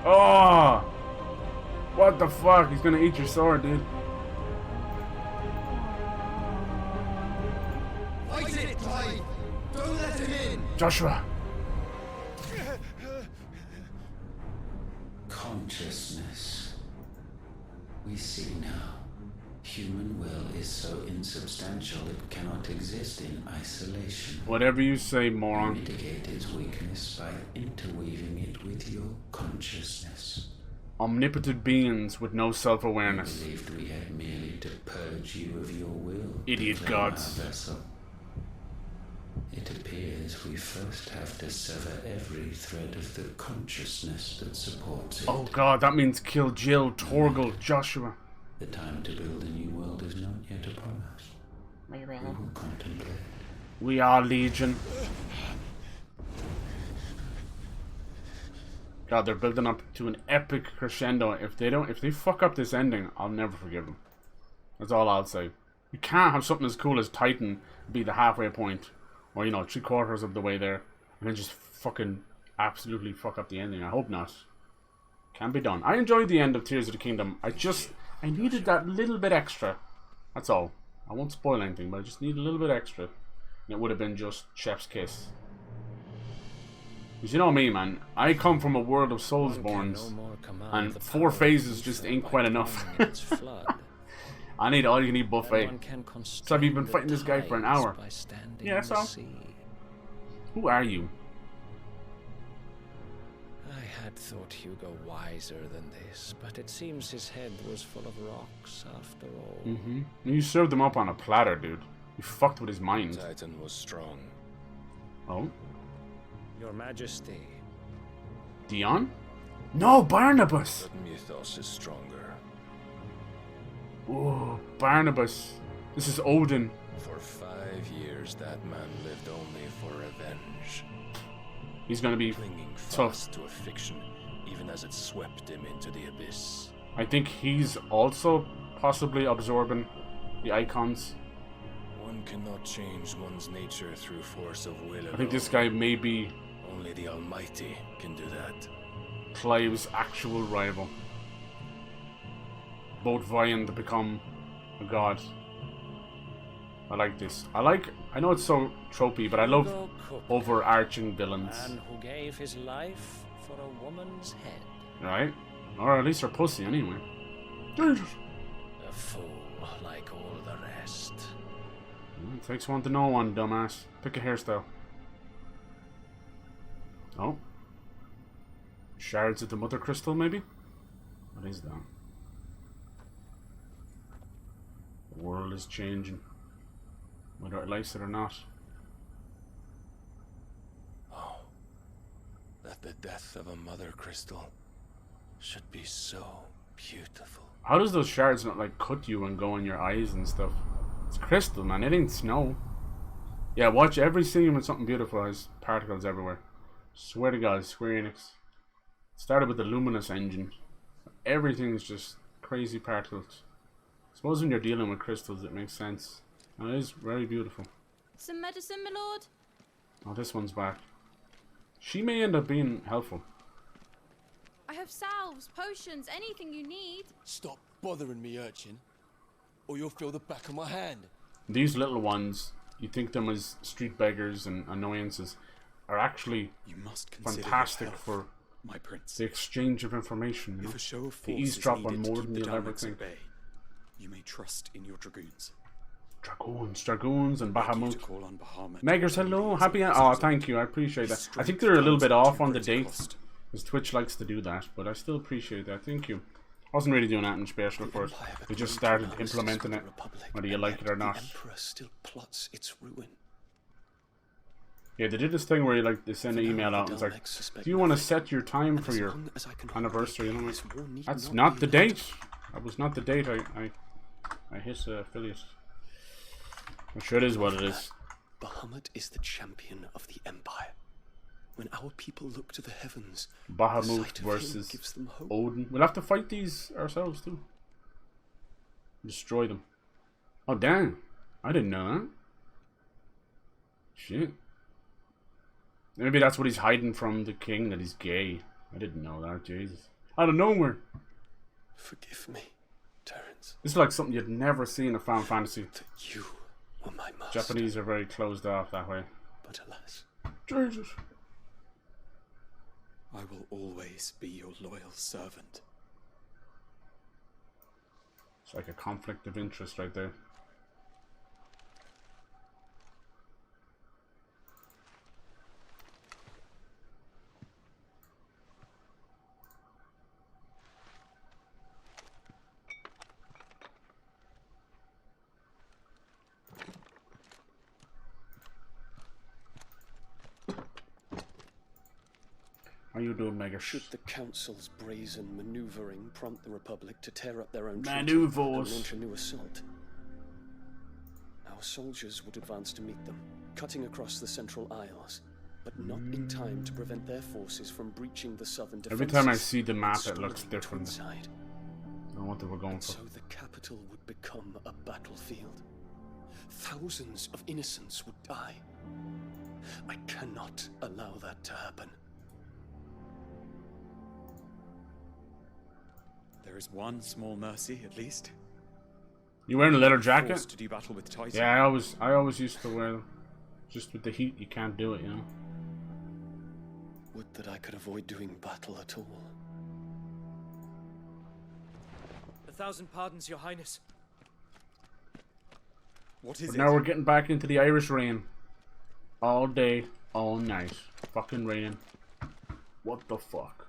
Oh! What the fuck? He's gonna eat your sword, dude. Fight it, Clive! Don't let him in! Joshua! Consciousness. We see now. Human will is so insubstantial it cannot exist in isolation. Whatever you say, moron. You mitigate its weakness by interweaving it with your consciousness. Omnipotent beings with no self-awareness. We believed we had merely to purge you of your will. Idiot gods. It appears we first have to sever every thread of the consciousness that supports it. Oh god, that means kill Jill, Torgal, Joshua. The time to build a new world is not yet upon us. We will contemplate. We are Legion. God, they're building up to an epic crescendo. If they fuck up this ending, I'll never forgive them. That's all I'll say. You can't have something as cool as Titan be the halfway point. Or, you know, 3/4 of the way there. And then just fucking absolutely fuck up the ending. I hope not. Can be done. I enjoyed the end of Tears of the Kingdom. I needed that little bit extra. That's all. I won't spoil anything, but I just need a little bit extra. And it would have been just Chef's Kiss. Because you know me, man. I come from a world of Soulsborns. And 4 phases just ain't quite enough. I need all-you-can-eat buffet. So have you been fighting this guy for an hour? Yeah, so. Who are you? I had thought Hugo wiser than this, but it seems his head was full of rocks after all. Mm-hmm. You served him up on a platter, dude. You fucked with his mind. Titan was strong. Oh? Your Majesty. Dion? No, Barnabas! But Mythos is stronger. Oh, Barnabas. This is Odin. For 5 years, that man lived only for revenge. He's gonna be clinging tough fast to a fiction, even as it swept him into the abyss. I think he's also possibly absorbing the Eikons. One cannot change one's nature through force of will alone. I think this guy may be only the Almighty can do that. Clive's actual rival. Both vying to become a god. I like this. I know it's so tropey, but I love overarching villains. Man who gave his life for a woman's head. Right? Or at least her pussy, anyway. A fool like all the rest. It takes one to know one, dumbass. Pick a hairstyle. Oh. Shards of the Mother Crystal, maybe? What is that? The world is changing. Whether it likes it or not. Oh. That the death of a Mother Crystal should be so beautiful. How does those shards not like cut you and go in your eyes and stuff? It's crystal, man. It ain't snow. Yeah, watch every scene with something beautiful has particles everywhere. Swear to God, Square Enix. Started with the Luminous engine. Everything's just crazy particles. I suppose when you're dealing with crystals, it makes sense. And it is very beautiful. Some medicine, my lord? Oh, this one's back. She may end up being helpful. I have salves, potions, anything you need. Stop bothering me, urchin, or you'll feel the back of my hand. These little ones, you think them as street beggars and annoyances, are actually fantastic for my prince. The exchange of information. If a show of the force eavesdrop is on needed to more keep than the you'll ever Daleks think. at bay, you may trust in your dragoons. Dragoons, and Bahamut. Bahamut. Meggers, hello, happy. Oh, thank you, I appreciate that. I think they're a little bit off on the dates, because Twitch likes to do that, but I still appreciate that. Thank you. I wasn't really doing anything special at first. They just started implementing it, whether you like it or not. The Emperor still plots its ruin. Yeah, they did this thing where they send an email out and it's like, do you want to set your time for your anniversary? And I'm like, that's not the date. That was not the date. I hit affiliate. I'm sure it is what it is. Bahamut is the champion of the Empire. When our people look to the heavens, Bahamut versus Odin. We'll have to fight these ourselves too. Destroy them. Oh damn! I didn't know that. Shit. Maybe that's what he's hiding from the king, that he's gay. I didn't know that. Jesus. Out of nowhere. Forgive me, Terence. This is like something you'd never see in a Final Fantasy. That you were my master. Japanese are very closed off that way. But alas. Jesus. I will always be your loyal servant. It's like a conflict of interest right there. How you doing, Mega? Should the Council's brazen maneuvering prompt the Republic to tear up their own Maneuvers and launch a new assault, our soldiers would advance to meet them, cutting across the Central Isles, but not in time to prevent their forces from breaching the southern defenses. Every time I see the map, it looks different. I don't know what they were going for. So the capital would become a battlefield. Thousands of innocents would die. I cannot allow that to happen. There is one small mercy, at least. You wearing a leather jacket? Forced to do battle with Titan. Yeah, I always used to wear them. Just with the heat, you can't do it, you know. Would that I could avoid doing battle at all. 1,000 pardons, Your Highness. What is but it? now we're getting back into the Irish rain. All day, all night. Fucking raining. What the fuck?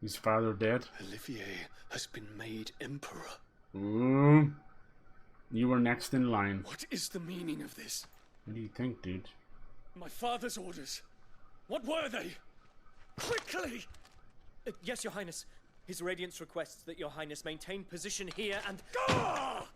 His father dead? Olivier has been made emperor. You were next in line. What is the meaning of this? What do you think, dude? My father's orders. What were they? Quickly! Yes, Your Highness. His Radiance requests that Your Highness maintain position here and... Ah!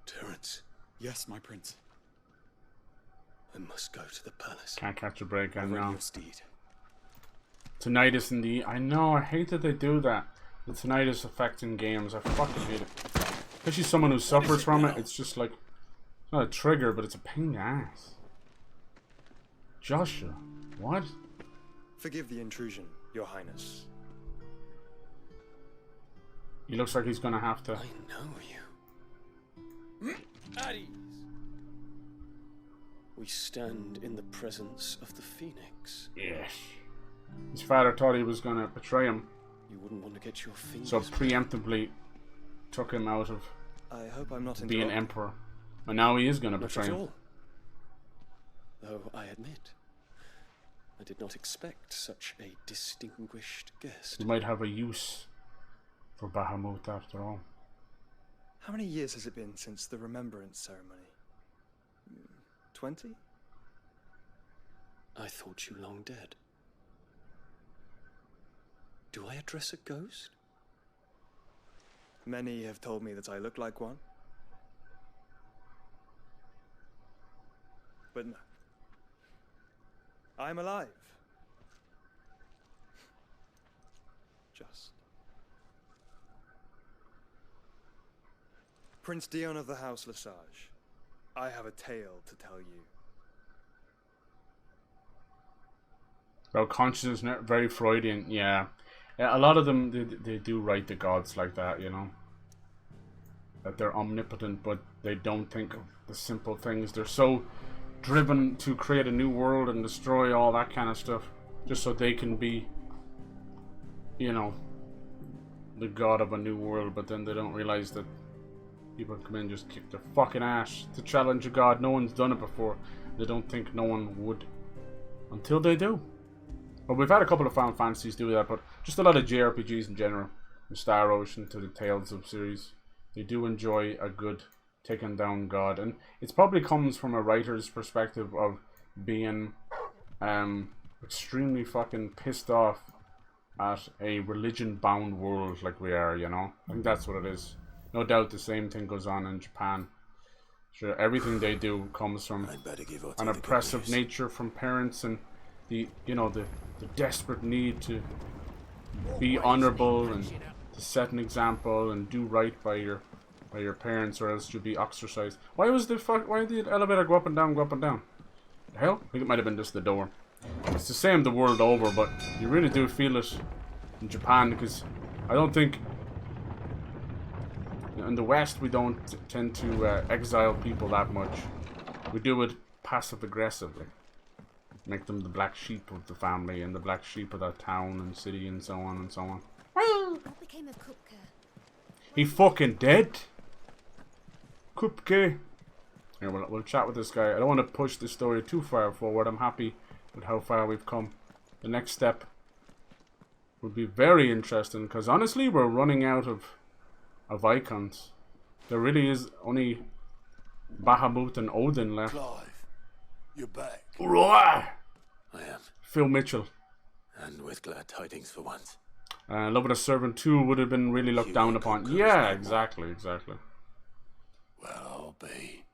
Terence. Yes, my prince. I must go to the palace. Can't catch a break, I know. Your steed. Tinnitus in the... I know, I hate that they do that. The tinnitus affecting games, I fucking hate it. Especially someone who suffers from it, it's just like... It's not a trigger, but it's a pain in the ass. Joshua, what? Forgive the intrusion, Your Highness. He looks like he's gonna have to... I know you. At ease. We stand in the presence of the Phoenix. Yes. His father thought he was going to betray him. You wouldn't want to get your fingers... So preemptively took him out of I hope I'm not being emperor. And now he is going to betray him. All. Though I admit, I did not expect such a distinguished guest. He might have a use for Bahamut after all. How many years has it been since the remembrance ceremony? 20? I thought you long dead. Do I address a ghost? Many have told me that I look like one. But no. I'm alive. Just. Prince Dion of the House Lesage, I have a tale to tell you. About consciousness, very Freudian, yeah. A lot of them, they do write the gods like that, you know. That they're omnipotent, but they don't think of the simple things. They're so driven to create a new world and destroy all that kind of stuff, just so they can be, you know, the god of a new world. But then they don't realize that people come in and just kick their fucking ass to challenge a god. No one's done it before. They don't think no one would until they do. But we've had a couple of Final Fantasies do that, but just a lot of JRPGs in general, from Star Ocean to the Tales of series, they do enjoy a good taken down god, and it probably comes from a writer's perspective of being extremely fucking pissed off at a religion bound world like we are, you know. I think that's what it is. No doubt the same thing goes on in Japan. Sure, everything they do comes from an oppressive nature from parents, and the, you know, the desperate need to be honorable and to set an example and do right by your parents, or else you'll be ostracized. Why did the elevator go up and down, go up and down? The hell? I think it might have been just the door. It's the same the world over, but you really do feel it in Japan, because I don't think in the West we don't tend to exile people that much. We do it passive aggressively. Make them the black sheep of the family and the black sheep of that town and city and so on and so on. What became of Kupka? He fucking dead. Kupke. Here, we'll chat with this guy. I don't want to push the story too far forward. I'm happy with how far we've come. The next step would be very interesting, because honestly we're running out of icons. There really is only Bahamut and Odin left. Clive, you're back. Roar! I am. Phil Mitchell. And with glad tidings for once. Love of the Servant 2 would have been really looked down upon. Yeah, exactly. Well, I'll be.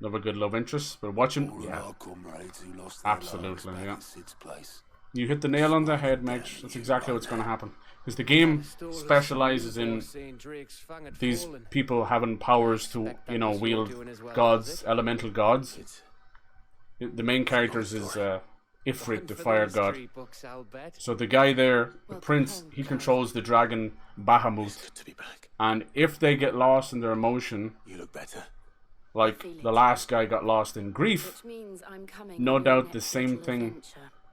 Love a good love interest, but watch him. All Yeah, our comrades who lost their absolutely. lives back Yeah, at Sid's place. you hit the nail on the head, Meg. That's exactly what's going to happen. Because the game specializes in these people having powers to, you know, wield gods, elemental gods. The main characters is Ifrit, the fire god. So the guy there, the prince, he controls the dragon Bahamut. And if they get lost in their emotion, You look better. like the last guy got lost in grief, no doubt the same thing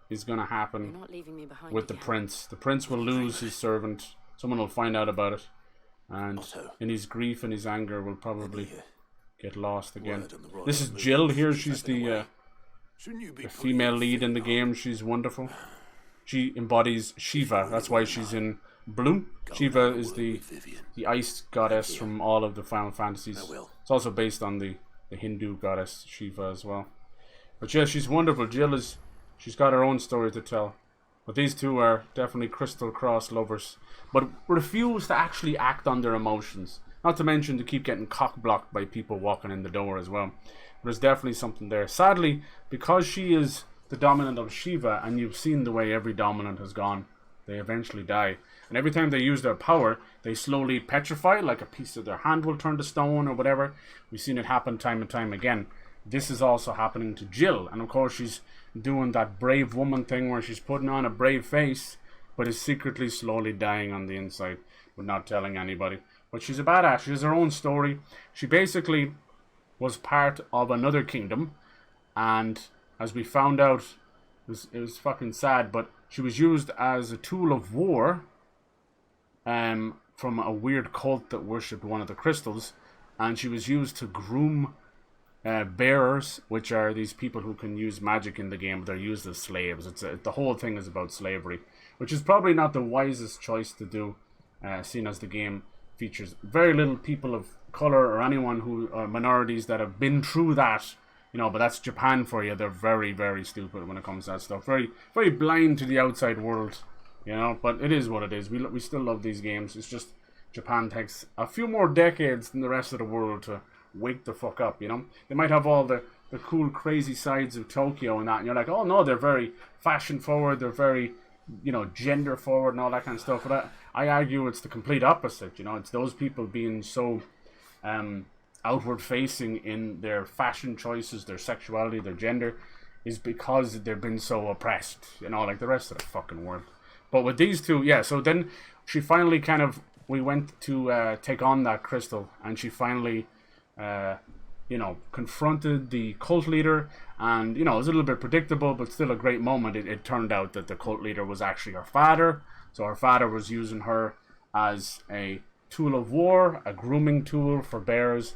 is going to happen with the prince. The prince will lose his servant. Someone will find out about it. And in his grief and his anger will probably get lost again. This is Jill here. She's the female lead in the game. She's wonderful. She embodies Shiva. That's why she's in blue. Shiva is the ice goddess from all of the Final Fantasies. It's also based on the Hindu goddess Shiva as well. But yeah, she's wonderful. Jill is... She's got her own story to tell. But these two are definitely Crystal Cross lovers. But refuse to actually act on their emotions. Not to mention to keep getting cock-blocked by people walking in the door as well. There's definitely something there. Sadly, because she is the dominant of Shiva, and you've seen the way every dominant has gone, they eventually die. And every time they use their power, they slowly petrify, like a piece of their hand will turn to stone or whatever. We've seen it happen time and time again. This is also happening to Jill. And of course she's doing that brave woman thing where she's putting on a brave face, but is secretly slowly dying on the inside, but not telling anybody. But she's a badass. She has her own story. She basically was part of another kingdom, and as we found out, it was fucking sad, but she was used as a tool of war from a weird cult that worshipped one of the crystals, and she was used to groom bearers, which are these people who can use magic in the game, but they're used as slaves. The whole thing is about slavery, which is probably not the wisest choice to do, seeing as the game features very little people of color or anyone who are minorities that have been through that. You know, but that's Japan for you. They're very, very stupid when it comes to that stuff. Very, very blind to the outside world. You know, but it is what it is. We still love these games. It's just Japan takes a few more decades than the rest of the world to wake the fuck up, you know? They might have all the cool, crazy sides of Tokyo and that, and you're like, oh no, they're very fashion forward, they're very, you know, gender forward and all that kind of stuff. But I argue it's the complete opposite, you know? It's those people being so outward facing in their fashion choices, their sexuality, their gender, is because they've been so oppressed, you know, like the rest of the fucking world. But with these two, yeah, so then she finally we went to take on that crystal, and she finally, you know, confronted the cult leader, and, you know, it was a little bit predictable, but still a great moment. It turned out that the cult leader was actually her father, so her father was using her as a tool of war, a grooming tool for bears,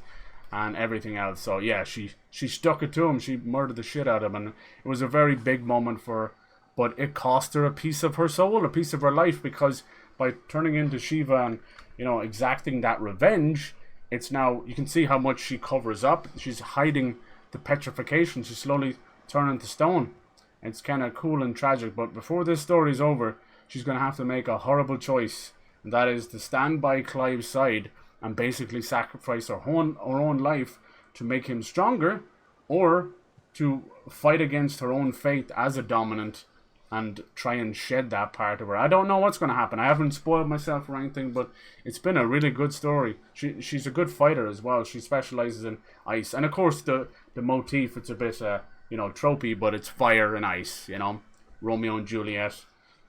and everything else. So yeah, she stuck it to him, she murdered the shit out of him, and it was a very big moment for her. But it cost her a piece of her soul, a piece of her life, because by turning into Shiva and, you know, exacting that revenge, it's now, you can see how much she covers up. She's hiding the petrification. She's slowly turning to stone. It's kind of cool and tragic, but before this story's over, she's going to have to make a horrible choice, and that is to stand by Clive's side and basically sacrifice her own life to make him stronger, or to fight against her own fate as a dominant and try and shed that part of her. I don't know what's going to happen. I haven't spoiled myself or anything, but it's been a really good story. She's a good fighter as well. She specializes in ice. And of course, the motif, it's a bit, you know, tropey, but it's fire and ice, you know. Romeo and Juliet.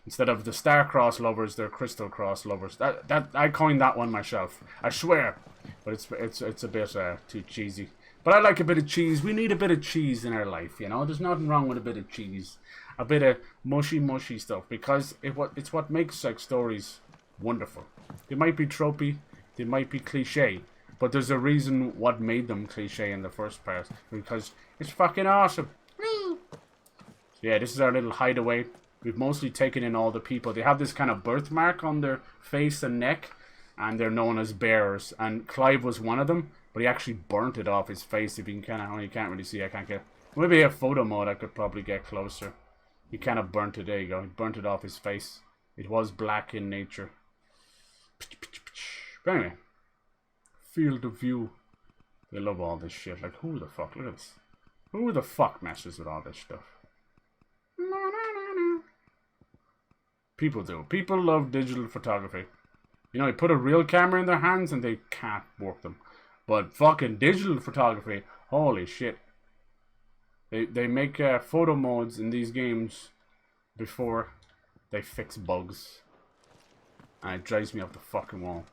Instead of the star-crossed lovers, they're crystal-crossed lovers. That I coined that one myself. I swear. But it's a bit too cheesy. But I like a bit of cheese. We need a bit of cheese in our life, you know. There's nothing wrong with a bit of cheese. A bit of mushy stuff, because it's what makes like stories wonderful. They might be tropey, they might be cliche, but there's a reason what made them cliche in the first part, because it's fucking awesome. So yeah, this is our little hideaway. We've mostly taken in all the people. They have this kind of birthmark on their face and neck, and they're known as bearers. And Clive was one of them, but he actually burnt it off his face. If you can you can't really see. I can't get. Maybe a photo mode. I could probably get closer. He kind of burnt it. There you go. He burnt it off his face. It was black in nature. But anyway, field of view. They love all this shit. Like, who the fuck? Look at this. Who the fuck messes with all this stuff? People do. People love digital photography. You know, you put a real camera in their hands and they can't work them. But fucking digital photography, holy shit. They make photo modes in these games before they fix bugs. And it drives me up the fucking wall.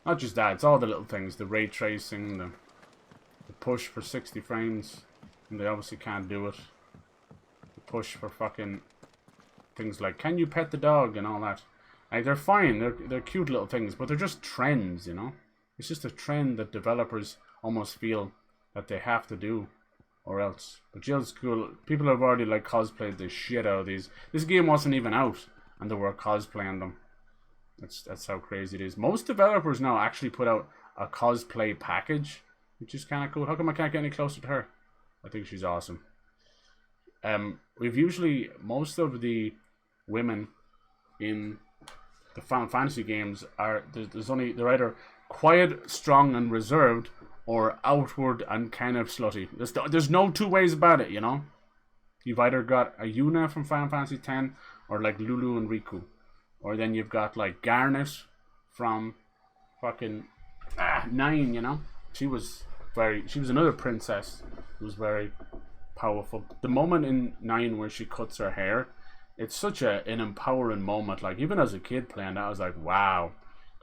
Not just that, it's all the little things. The ray tracing, the push for 60 frames. And they obviously can't do it. The push for fucking things like, can you pet the dog and all that. Like, they're fine, they're cute little things, but they're just trends, you know. It's just a trend that developers almost feel that they have to do, or else. But Jill's cool. People have already like cosplayed the shit out of these. This game wasn't even out, and they were cosplaying them. That's how crazy it is. Most developers now actually put out a cosplay package, which is kind of cool. How come I can't get any closer to her? I think she's awesome. We've usually, most of the women in the Final Fantasy games are, they're either quiet, strong, and reserved, or outward and kind of slutty. There's no two ways about it, you know? You've either got a Yuna from Final Fantasy X, or like Lulu and Riku. Or then you've got like Garnet from fucking 9, you know? She was another princess who was very powerful. The moment in 9 where she cuts her hair, it's such an empowering moment. Like, even as a kid playing that, I was like, wow.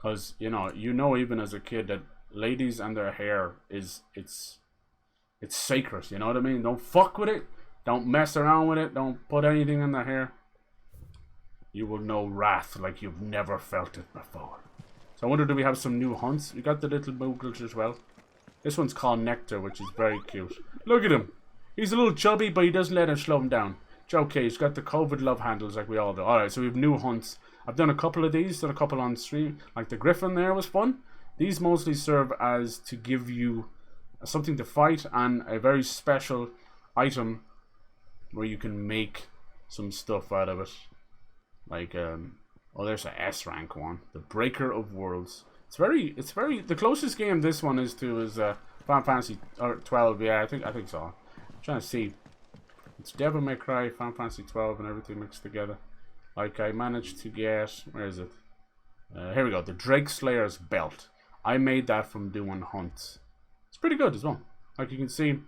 Because, you know even as a kid that ladies and their hair it's sacred, you know what I mean? Don't fuck with it. Don't mess around with it. Don't put anything in their hair. You will know wrath like you've never felt it before. So I wonder, do we have some new hunts? We got the little boogles as well. This one's called Nectar, which is very cute. Look at him. He's a little chubby, but he doesn't let him slow him down. It's okay. He's got the COVID love handles like we all do. Alright, so we have new hunts. I've done a couple of these. Done a couple on stream. Like the Griffin there was fun. These mostly serve as to give you something to fight and a very special item where you can make some stuff out of it. Like, oh, there's a S rank one. The Breaker of Worlds. It's very, the closest game this one is to is Final Fantasy 12. Yeah, I think so. I'm trying to see. It's Devil May Cry, Final Fantasy 12, and everything mixed together. Like, I managed to get, where is it? Here we go, the Drake Slayer's Belt. I made that from doing hunts. It's pretty good as well. Like you can see,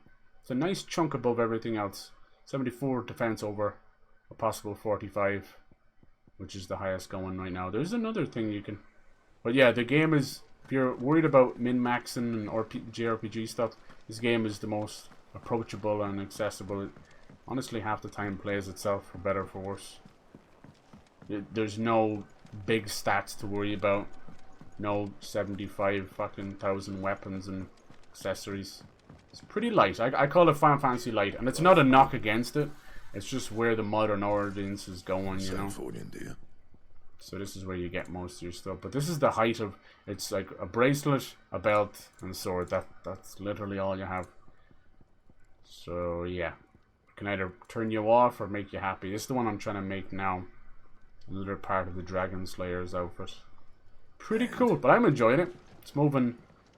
it's a nice chunk above everything else. 74 defense over a possible 45, which is the highest going right now. There's another thing you can... But yeah, the game is... If you're worried about min-maxing and JRPG stuff, this game is the most approachable and accessible. It, honestly, half the time plays itself, for better or for worse. There's no big stats to worry about. No 75 fucking thousand weapons and accessories. It's pretty light. I call it Final Fantasy light, and it's not a knock against it. It's just where the modern audience is going, you know. So this is where you get most of your stuff. But this is the height of... It's like a bracelet, a belt, and a sword. That's literally all you have. So yeah, it can either turn you off or make you happy. This is the one I'm trying to make now. Another part of the Dragon Slayer's outfit. Pretty cool, but I'm enjoying it. It's moving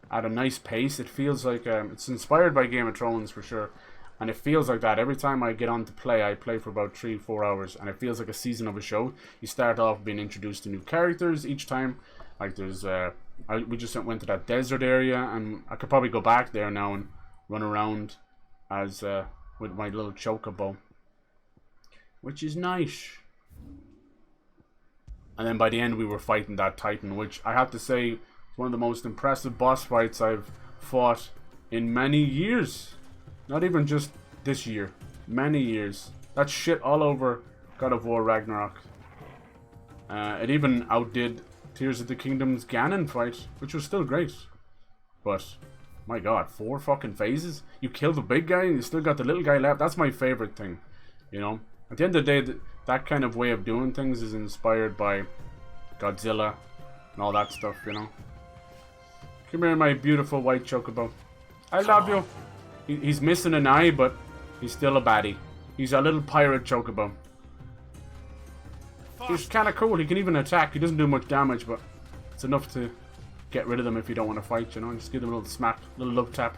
at a nice pace. It feels like it's inspired by Game of Thrones for sure, and it feels like that every time I get on to play. I play for about 3-4 hours, and it feels like a season of a show. You start off being introduced to new characters each time. Like there's we just went to that desert area, and I could probably go back there now and run around as with my little chocobo, which is nice. And then by the end we were fighting that Titan, which I have to say is one of the most impressive boss fights I've fought in many years. Not even just this year. Many years. That shit all over God of War Ragnarok. It even outdid Tears of the Kingdom's Ganon fight, which was still great. But, my god, 4 fucking phases? You kill the big guy and you still got the little guy left? That's my favorite thing, you know? At the end of the day, that kind of way of doing things is inspired by Godzilla and all that stuff, you know? Come here, my beautiful white chocobo. I love you. He's missing an eye, but he's still a baddie. He's a little pirate chocobo. He's kind of cool. He can even attack. He doesn't do much damage, but it's enough to get rid of them if you don't want to fight, you know? Just give them a little smack, little love tap.